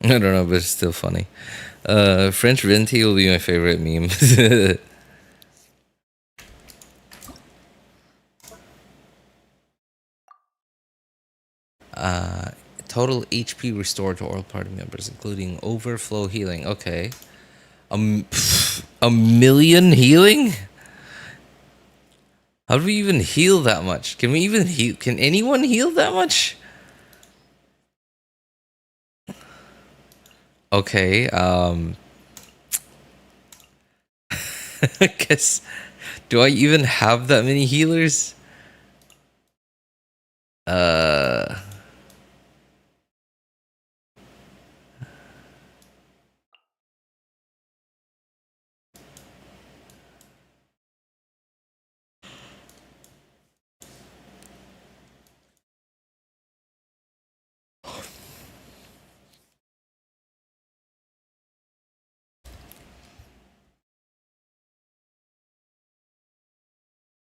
I don't know, but it's still funny. French venti will be my favorite meme. Total HP restored to all party members, including overflow healing. Okay. A million healing? How do we even heal that much? Can we even heal? Can anyone heal that much? Okay, guess, do I even have that many healers?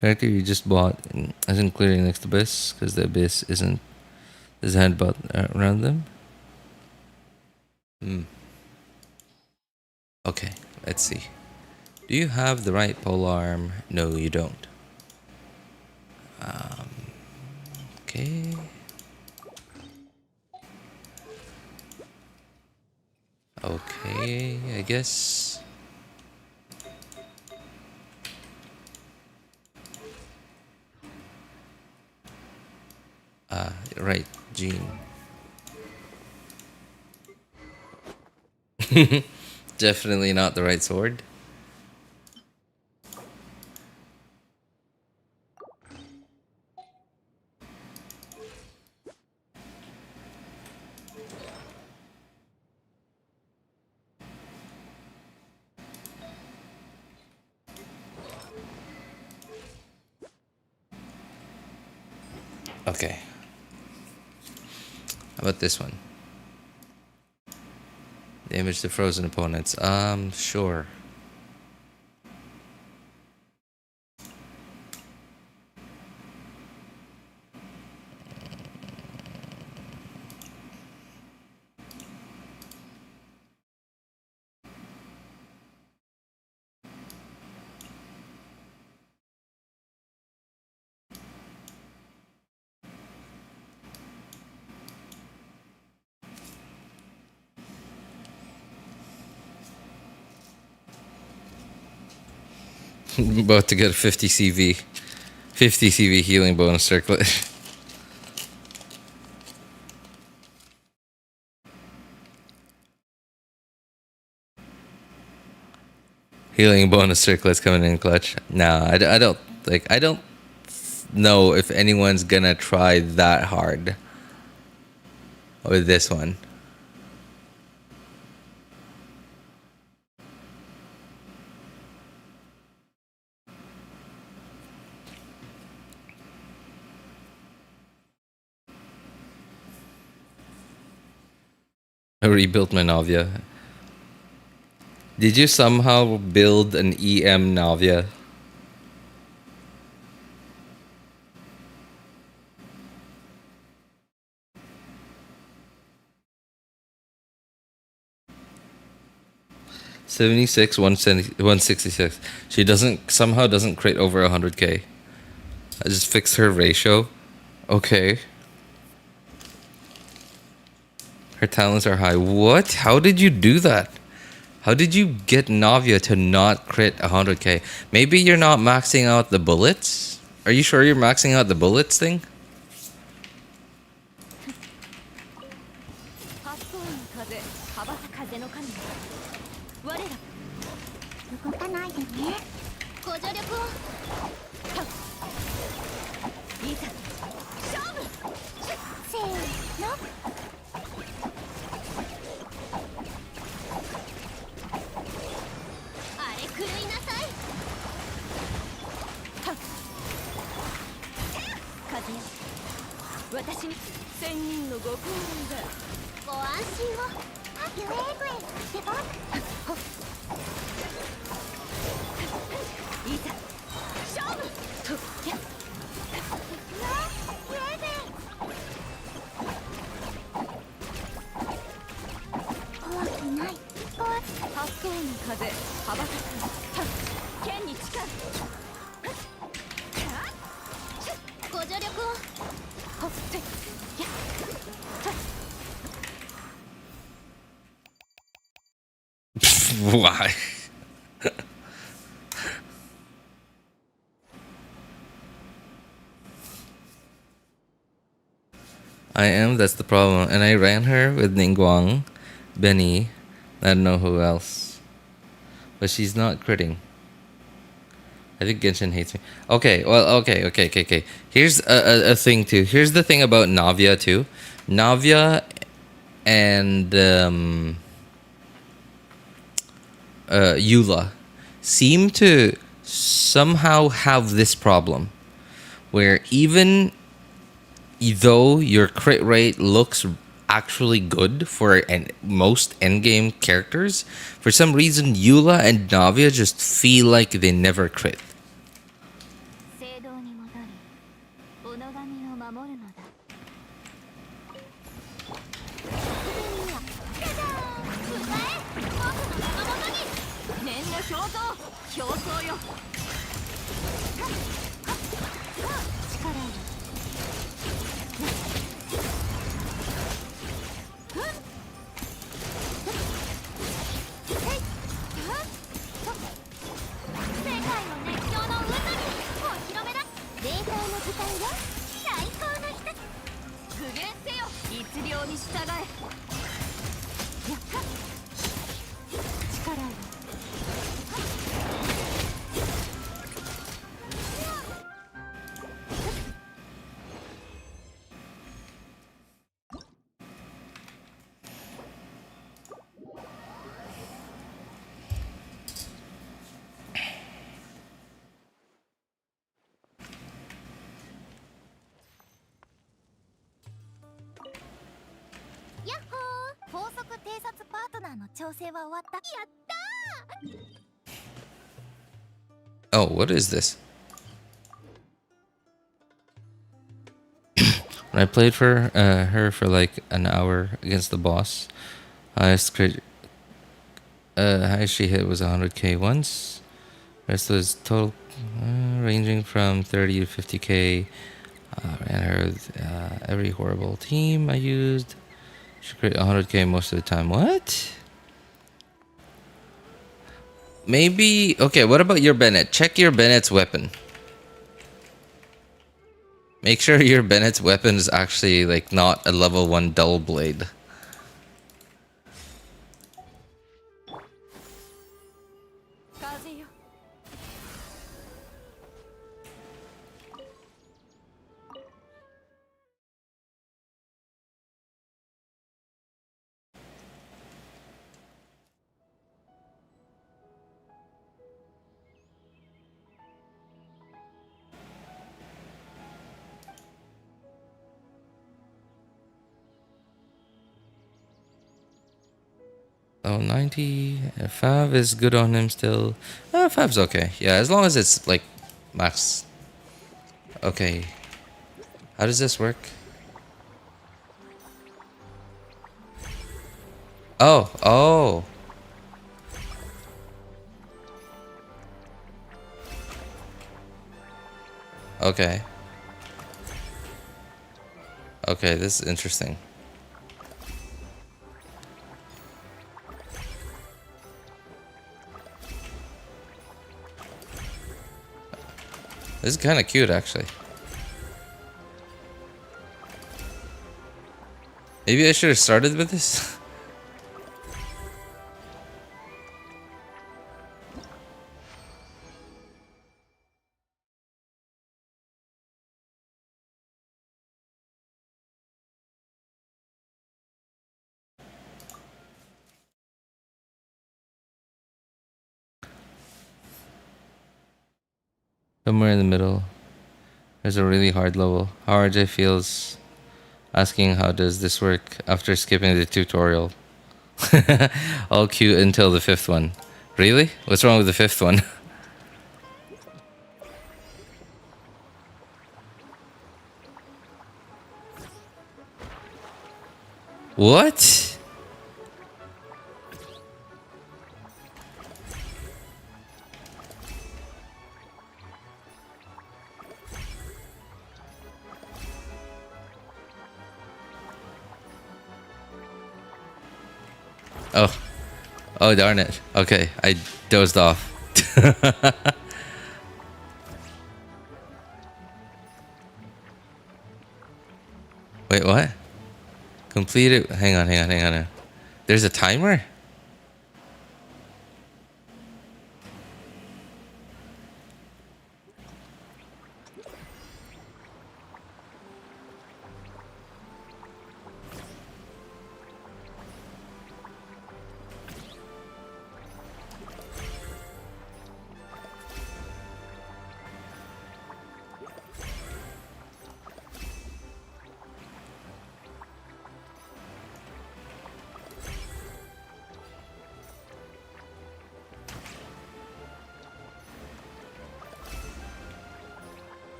Character you just bought isn't clearing next abyss because the abyss doesn't have about around them. Okay, let's see. Do you have the right polearm? No, you don't. Okay. Okay, I guess. Right, Gene. Definitely not the right sword. Okay. How about this one? Damage to frozen opponents. Sure. I'm about to get a 50 CV. 50 CV healing bonus circlet. Healing bonus circlets coming in clutch. No, I don't I don't know if anyone's gonna try that hard with this one. I rebuilt my Navia. Did you somehow build an EM Navia? $76, 166. She somehow doesn't crit over 100k. I just fixed her ratio. Okay. Her talents are high. What? How did you do that? How did you get Navia to not crit 100k? Maybe you're not maxing out the bullets? Are you sure you're maxing out the bullets thing? Why? I am, that's the problem. And I ran her with Ningguang, Benny, I don't know who else. But she's not critting. I think Genshin hates me. Okay, well, okay. Here's a thing too. Here's the thing about Navia too. Navia and Eula seem to somehow have this problem where even though your crit rate looks actually good for most endgame characters, for some reason Eula and Navia just feel like they never crit. やっほー、高速偵察パートナーの調整は終わった。やったー。 Oh, what is this? When I played for her for like an hour against the boss, highest she hit was 100k once. Rest was total ranging from 30 to 50k. Ran her with every horrible team I used. She crit 100k most of the time. What? Maybe. Okay, what about your Bennett? Check your Bennett's weapon. Make sure your Bennett's weapon is actually like not a level 1 dull blade. Oh, 90. Fav is good on him still. Fav's okay. Yeah, as long as it's like max. Okay. How does this work? Oh, oh. Okay. Okay, this is interesting. This is kind of cute, actually. Maybe I should have started with this. Somewhere in the middle. There's a really hard level. How RJ feels asking how does this work after skipping the tutorial. All cute until the 5th one. Really? What's wrong with the 5th one? What? Oh. Oh, darn it. Okay, I dozed off. Wait, what? Complete it. Hang on. There's a timer?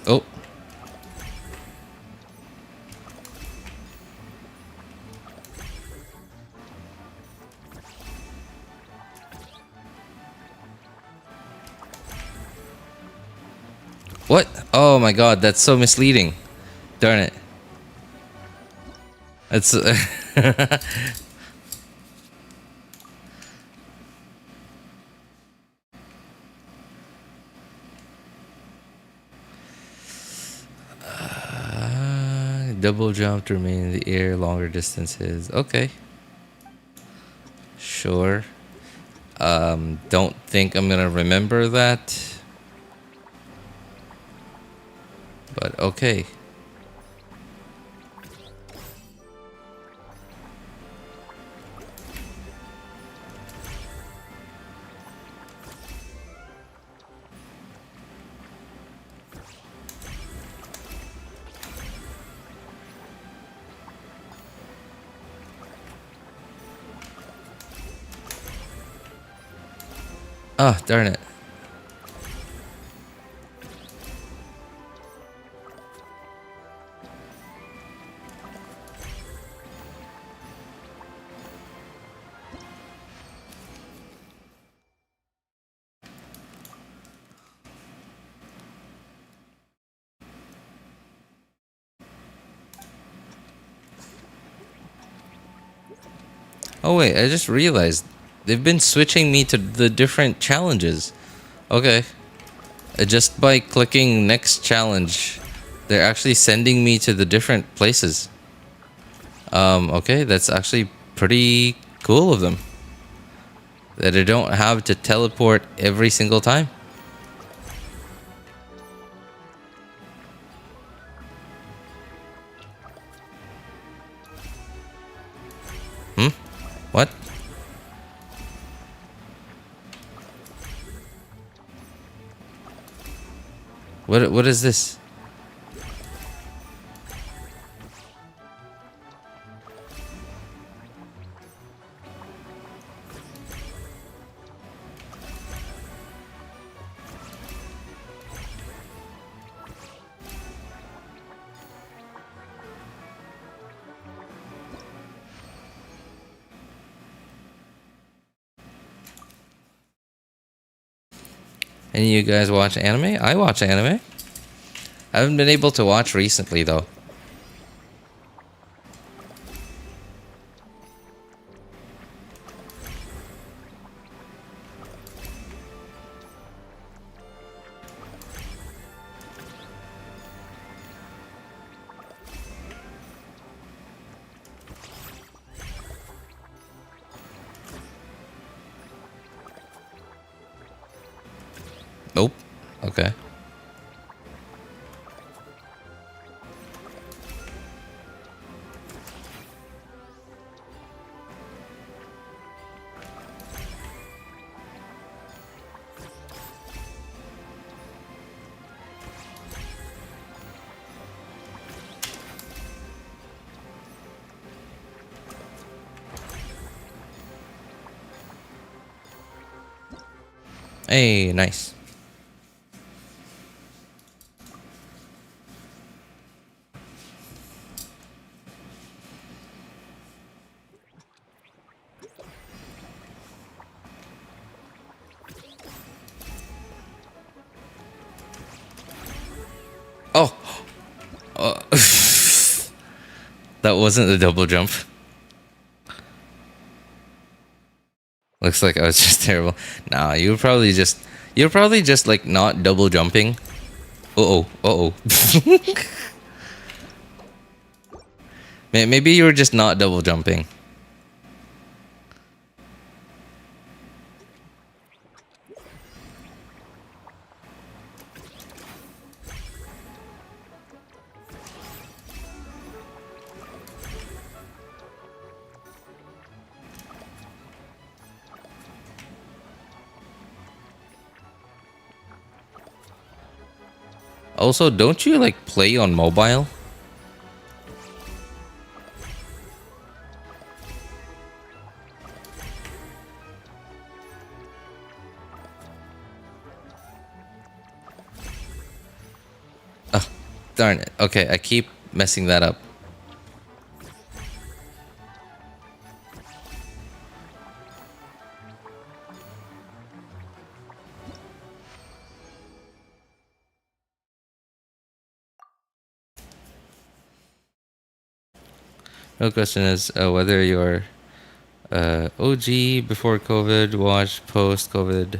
Oh. What? Oh my god, that's so misleading. Darn it. It's double jump to remain in the air longer distances. Okay. Sure. Don't think I'm gonna remember that. But okay. Ah, darn it. Oh wait, I just realized they've been switching me to the different challenges. Okay. Just by clicking next challenge, they're actually sending me to the different places. Okay, that's actually pretty cool of them. That I don't have to teleport every single time. What? What is this? Any of you guys watch anime? I watch anime. I haven't been able to watch recently though. Nope. Okay. Hey, nice. Oh. That wasn't a double jump. Looks like I was just terrible. Nah, you're probably just like not double jumping. Uh-oh. Maybe you were just not double jumping. Also, don't you like play on mobile? Ugh. Darn it. Okay, I keep messing that up. Real question is whether you're OG before COVID, watch post COVID,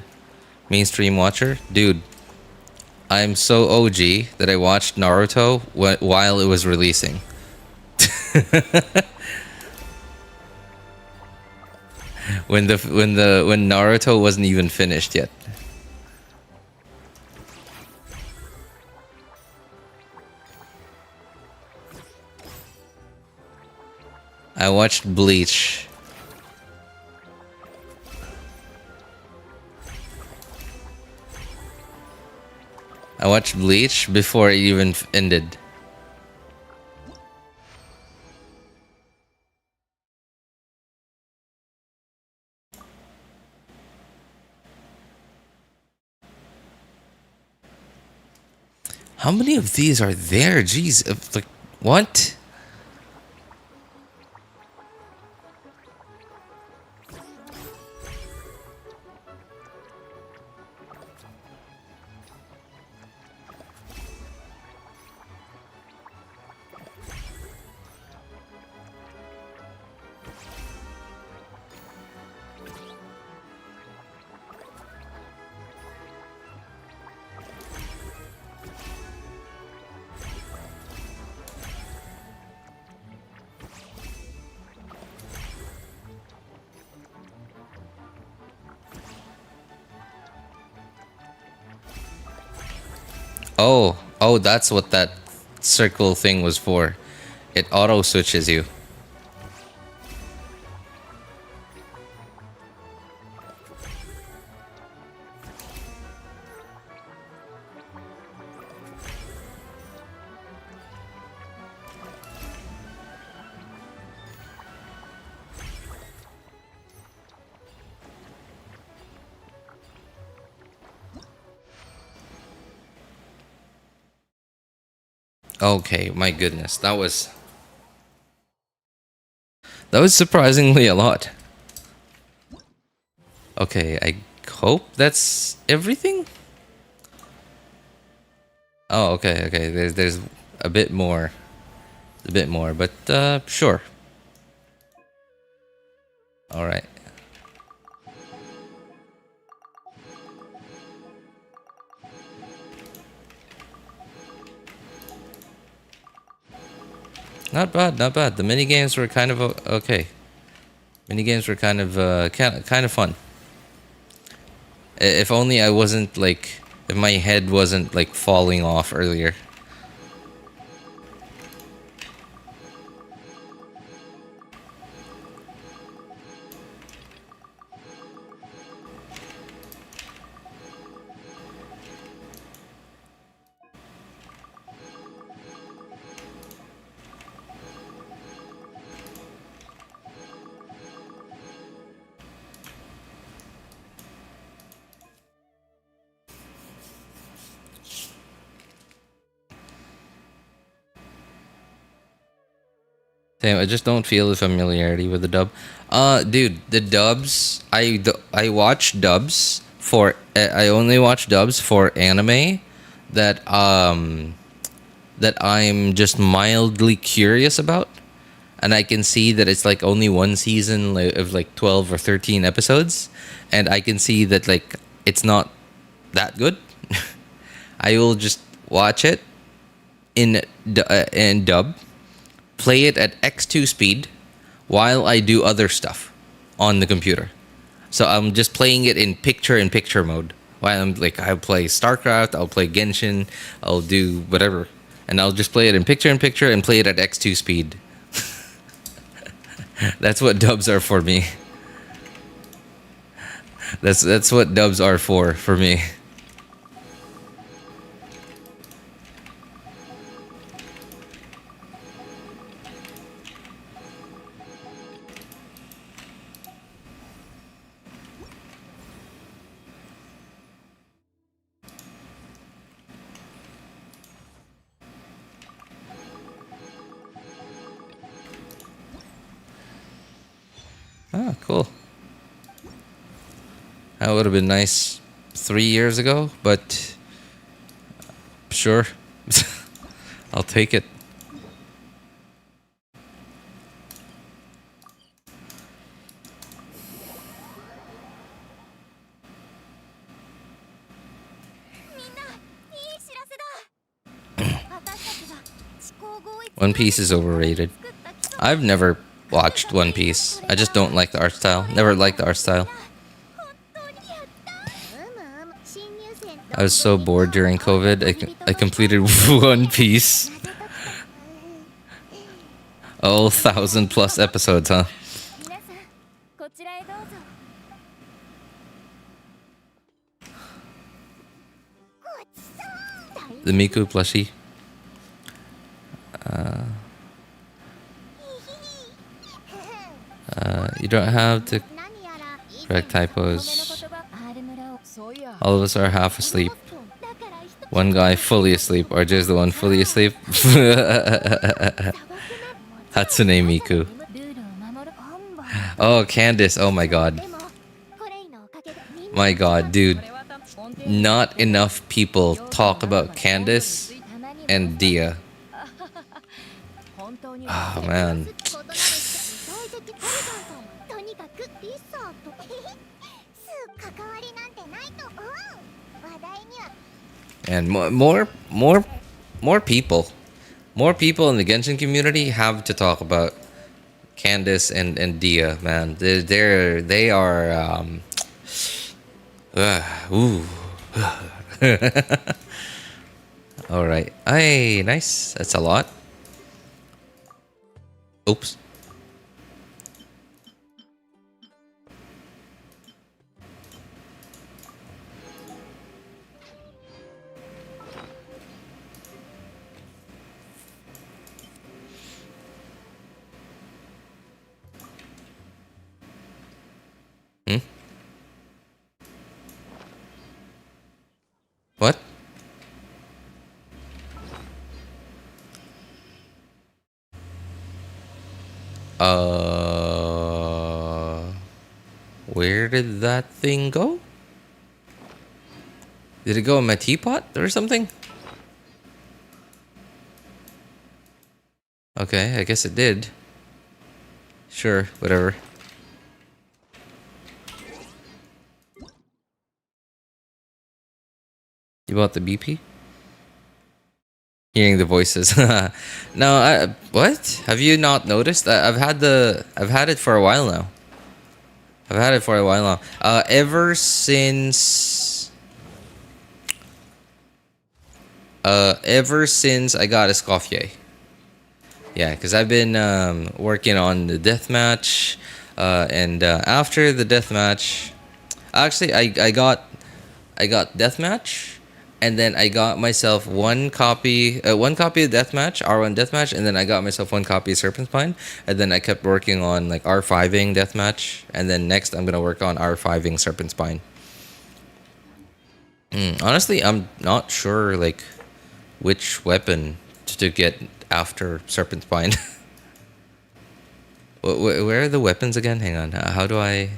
mainstream watcher. Dude, I'm so OG that I watched Naruto while it was releasing. when Naruto wasn't even finished yet. I watched Bleach. I watched Bleach before it even ended. How many of these are there? Jeez, like what? Oh, that's what that circle thing was for. It auto switches you. Okay, my goodness, that was surprisingly a lot. Okay, I hope that's everything. Oh, okay. There's a bit more, but sure. All right. Not bad, not bad. The mini games were kind of okay. Mini games were kind of fun. If only I wasn't like, if my head wasn't like falling off earlier. Damn, I just don't feel the familiarity with the dub. Dude, the dubs. I watch dubs for. I only watch dubs for anime that that I'm just mildly curious about, and I can see that it's like only one season of like 12 or 13 episodes, and I can see that like it's not that good. I will just watch it in dub, play it at x2 speed while I do other stuff on the computer. So I'm just playing it in picture mode. While I'm like, I'll play StarCraft, I'll play Genshin, I'll do whatever. And I'll just play it in picture and play it at x2 speed. That's what dubs are for me. That's what dubs are for me. Ah, cool. That would have been nice 3 years ago, but sure. I'll take it. One Piece is overrated. I've never watched One Piece. I just don't like the art style. Never liked the art style. I was so bored during COVID. I completed One Piece. Oh, 1,000+ episodes, huh? The Miku plushie. You don't have to correct typos. All of us are half asleep. One guy fully asleep, or just the one fully asleep. Hatsune Miku. Oh, Candace. Oh my god. My god, dude. Not enough people talk about Candace and Dia. Oh man. And more people in the Genshin community have to talk about Candace and Dia, man. They are ooh. All right. Hey, nice. That's a lot. Oops. What? Where did that thing go? Did it go in my teapot or something? Okay, I guess it did. Sure, whatever. You bought the BP? Hearing the voices. No, what? Have you not noticed? I've had it for a while now. Ever since I got Escoffier. Yeah, because I've been working on the deathmatch, and after the deathmatch, actually I got deathmatch. And then I got myself one copy of Deathmatch, R1 Deathmatch, and then I got myself one copy of Serpent Spine, and then I kept working on like R5ing Deathmatch, and then next I'm gonna work on R5ing Serpent Spine. Honestly, I'm not sure like which weapon to get after Serpent Spine. Where are the weapons again? Hang on. How do I?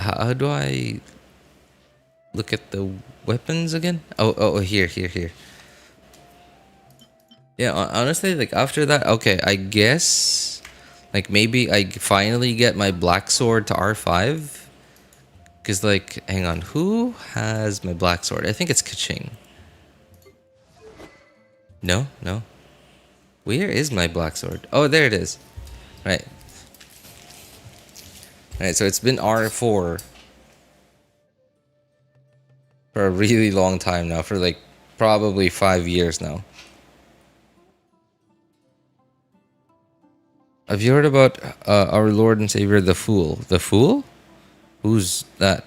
How do I look at the weapons again? Oh, here. Yeah, honestly, like after that, okay, I guess, like maybe I finally get my black sword to R5. Cause like, hang on, who has my black sword? I think it's Kaching. No. Where is my black sword? Oh, there it is. Right. Alright, so it's been R4 for a really long time now, for like probably 5 years now. Have you heard about our Lord and Savior, the Fool? The Fool? Who's that?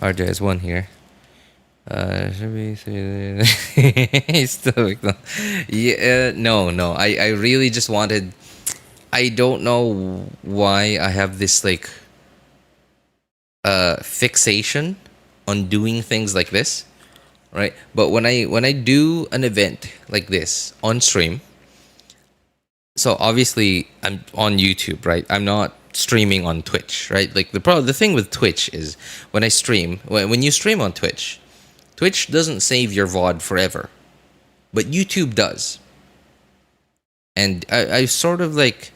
RJ has one here. Should be he's still yeah, no. I really just wanted. I don't know why I have this like fixation on doing things like this, right? But when I do an event like this on stream, so obviously I'm on YouTube, right? I'm not streaming on Twitch, right? Like the thing with Twitch is when I stream, when you stream on Twitch, Twitch doesn't save your VOD forever, but YouTube does. And I sort of like,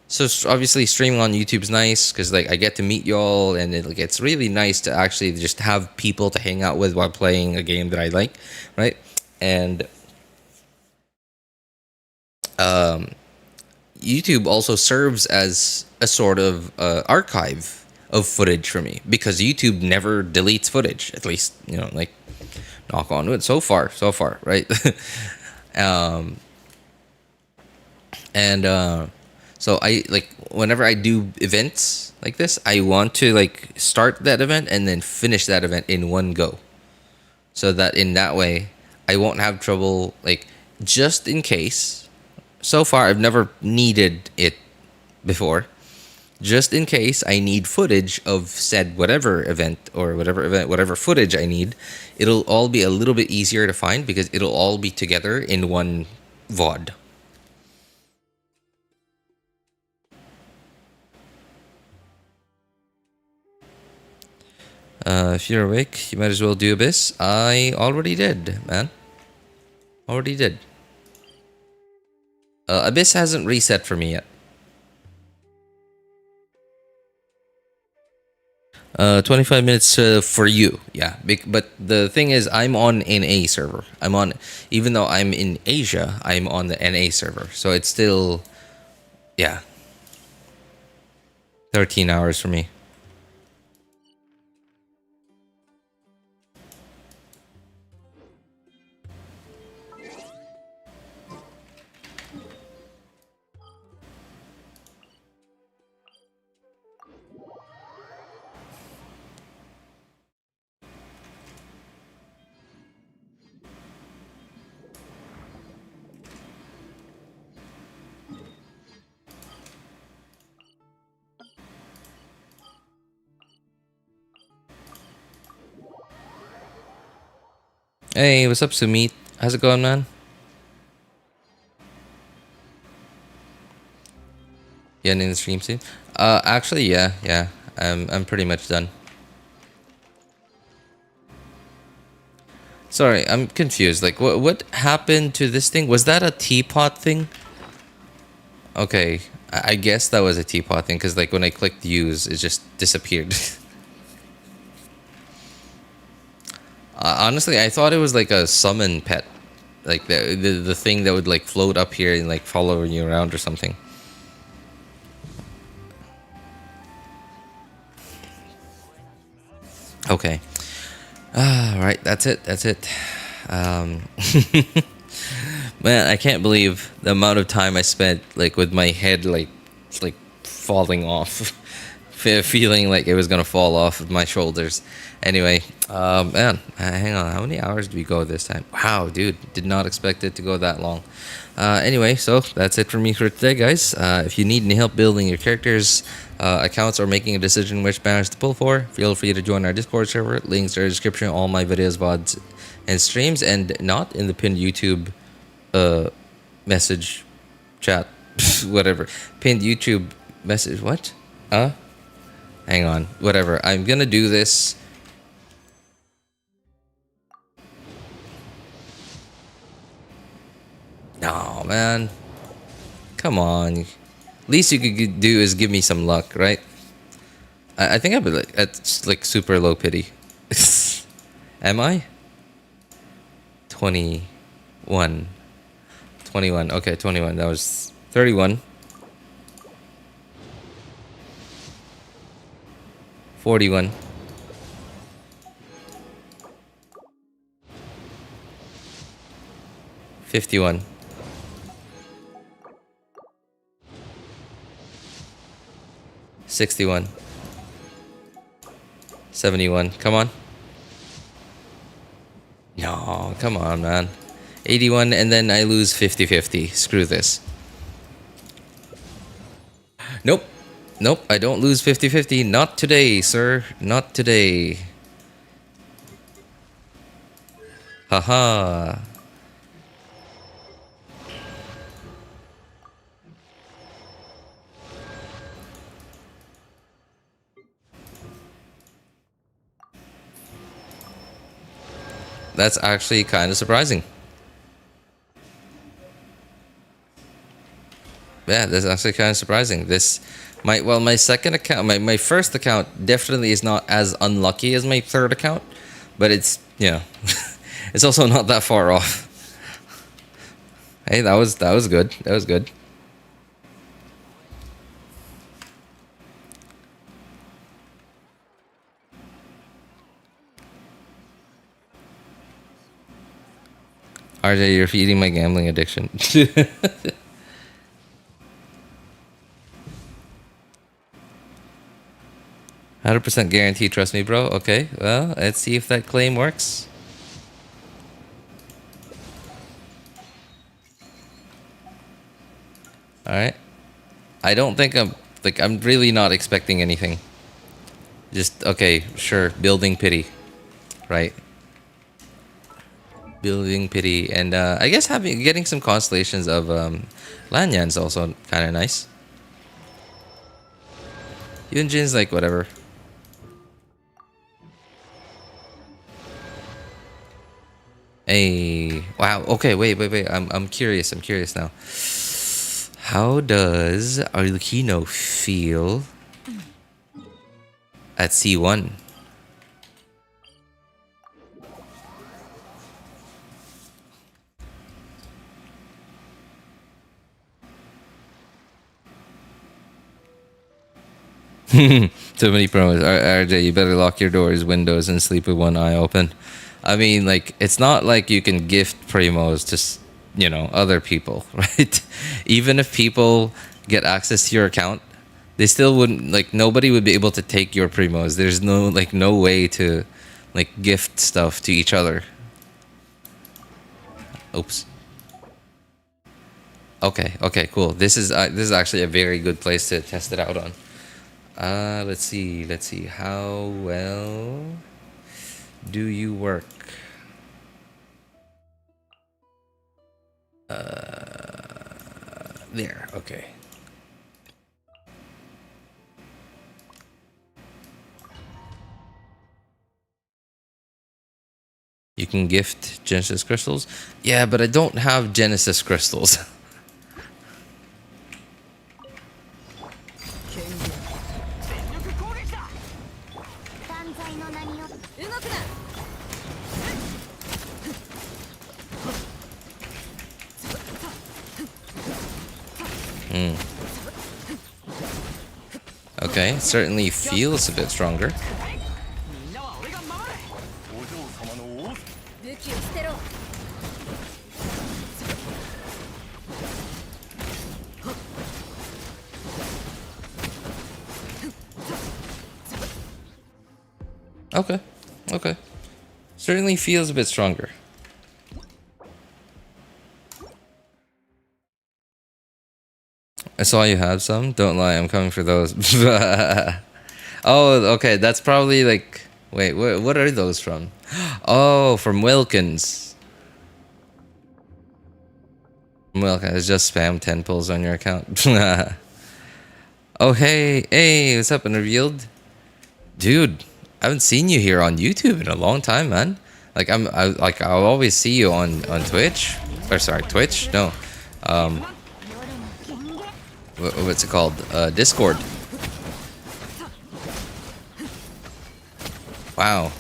so obviously streaming on YouTube is nice because like I get to meet y'all, and it's really nice to actually just have people to hang out with while playing a game that I like, right? And YouTube also serves as a sort of archive of footage for me, because YouTube never deletes footage, at least, you know, like, knock on wood, so far, right? So I like, whenever I do events like this, I want to like start that event and then finish that event in one go, so that in that way I won't have trouble, like, just in case. So far I've never needed it before. Just in case I need footage of said whatever event, whatever footage I need, it'll all be a little bit easier to find because it'll all be together in one VOD. If you're awake, you might as well do Abyss. I already did, man. Already did. Abyss hasn't reset for me yet. 25 minutes for you, yeah. But the thing is, I'm on NA server. Even though I'm in Asia, I'm on the NA server. So it's still, yeah, 13 hours for me. Hey, what's up, Sumit? How's it going, man? Yeah, in the stream soon. Actually, yeah. I'm pretty much done. Sorry, I'm confused. Like, what happened to this thing? Was that a teapot thing? Okay, I guess that was a teapot thing, because like when I clicked use, it just disappeared. Honestly, I thought it was like a summon pet, like the thing that would like float up here and like follow you around or something. Okay. Right, that's it. Man, I can't believe the amount of time I spent like with my head like falling off. Feeling like it was gonna fall off of my shoulders. Anyway, man, hang on. How many hours do we go this time? Wow, dude, did not expect it to go that long. Anyway, so that's it for me for today, guys. If you need any help building your characters, accounts, or making a decision which banners to pull for, feel free to join our Discord server. Links are in the description. All my videos, VODs, and streams, and not in the pinned YouTube message chat, whatever. Pinned YouTube message. What? Hang on. Whatever. I'm gonna do this. No, man. Come on. Least you could do is give me some luck, right? I think I'd be like at like super low pity. Am I? 21. 21. Okay, 21. That was 31. 41. 51. 61. 71. Come on. No, come on, man. 81 and then I lose 50-50. Screw this. Nope. Nope, I don't lose 50-50. Not today, sir. Not today. Haha. That's actually kind of surprising. Yeah, that's actually kind of surprising. My second account, my first account definitely is not as unlucky as my third account, but it's, you know, it's also not that far off. Hey, that was good. That was good. RJ, you're feeding my gambling addiction. 100% guarantee, trust me, bro. Okay, well, let's see if that claim works. Alright. I don't think I'm really not expecting anything. Just, okay, sure, building pity. Right. Building pity, and I guess getting some constellations of Lanyan's also kind of nice. Yunjin's like whatever. Hey, wow. Okay, wait. I'm curious. I'm curious now. How does Arlecchino feel at C1? Too many promos. RJ, you better lock your doors, windows, and sleep with one eye open. I mean, like, it's not like you can gift primos to, you know, other people, right? Even if people get access to your account, they still wouldn't, like, nobody would be able to take your primos. There's no way to, like, gift stuff to each other. Oops. Okay, cool. This is actually a very good place to test it out on. Let's see. How well do you work? There. Okay. You can gift Genesis crystals. Yeah, but I don't have Genesis crystals. Okay, it certainly feels a bit stronger. Okay. Certainly feels a bit stronger. I saw you have some. Don't lie, I'm coming for those. Oh, okay. That's probably like... Wait, what are those from? Oh, from Wilkins. Wilkins, just spam 10 pulls on your account. Oh, hey, what's up, Unrevealed? Dude, I haven't seen you here on YouTube in a long time, man. Like, I'll always see you on Twitch. Or sorry, Twitch? No. What's it called? Discord. Wow.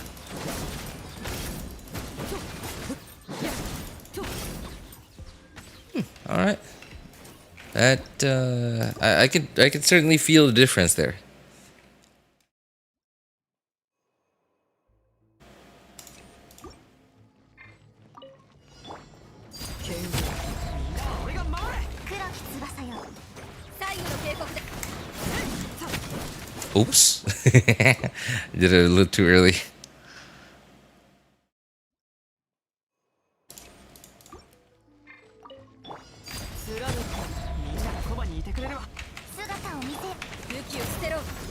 All right. That I could certainly feel the difference there. Oops. Did it a little too early.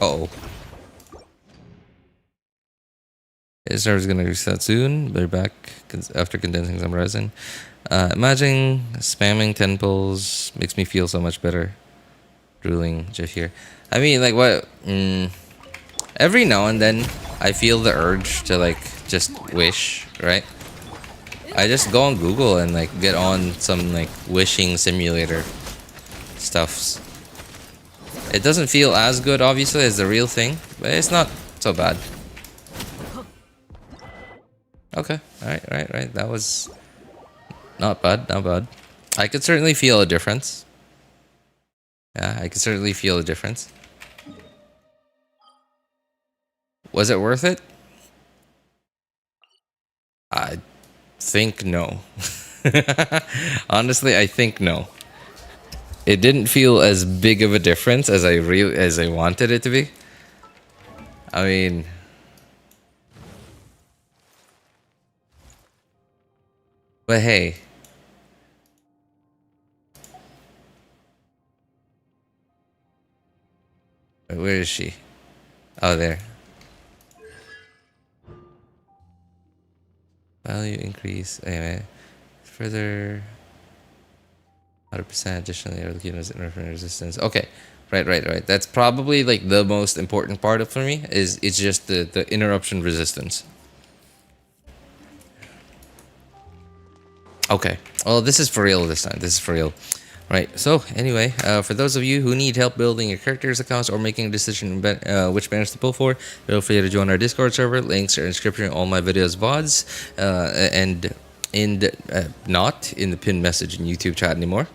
Uh-oh. His server's gonna reset soon. They're back after condensing some resin. Imagining spamming 10 pulls makes me feel so much better. Drooling GIF here. I mean, like, what? Every now and then, I feel the urge to, like, just wish, right? I just go on Google and, like, get on some, like, wishing simulator stuffs. It doesn't feel as good, obviously, as the real thing, but it's not so bad. Okay, right. That was not bad, not bad. I could certainly feel a difference. Yeah, I could certainly feel a difference. Was it worth it? I think no. Honestly, I think no. It didn't feel as big of a difference as I wanted it to be. I mean, but hey. Wait, where is she? Oh, there. Value increase. Anyway, further 100% additionally, Arlecchino's interference resistance. Okay, right. That's probably like the most important part for me. It's just the interruption resistance. Okay. Well, this is for real this time. This is for real. Right, so anyway, for those of you who need help building your characters' accounts or making a decision which banners to pull for, feel free to join our Discord server. Links are in the description of all my videos, VODs, and not in the pinned message in YouTube chat anymore.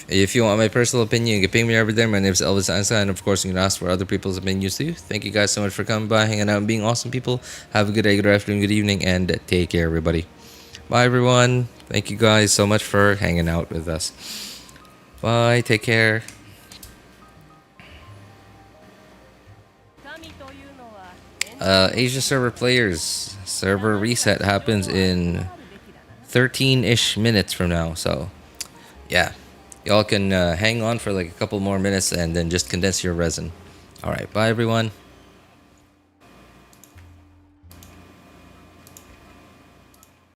If you want my personal opinion, you can ping me over there. My name is Elvis Einstein, and of course you can ask for other people's opinions too. Thank you guys so much for coming by, hanging out, and being awesome people. Have a good day, good afternoon, good evening, and take care, everybody. Bye, everyone. Thank you guys so much for hanging out with us. Bye, take care. Asia server players, server reset happens in 13-ish minutes from now, so yeah, y'all can hang on for like a couple more minutes and then just condense your resin. All right, bye everyone.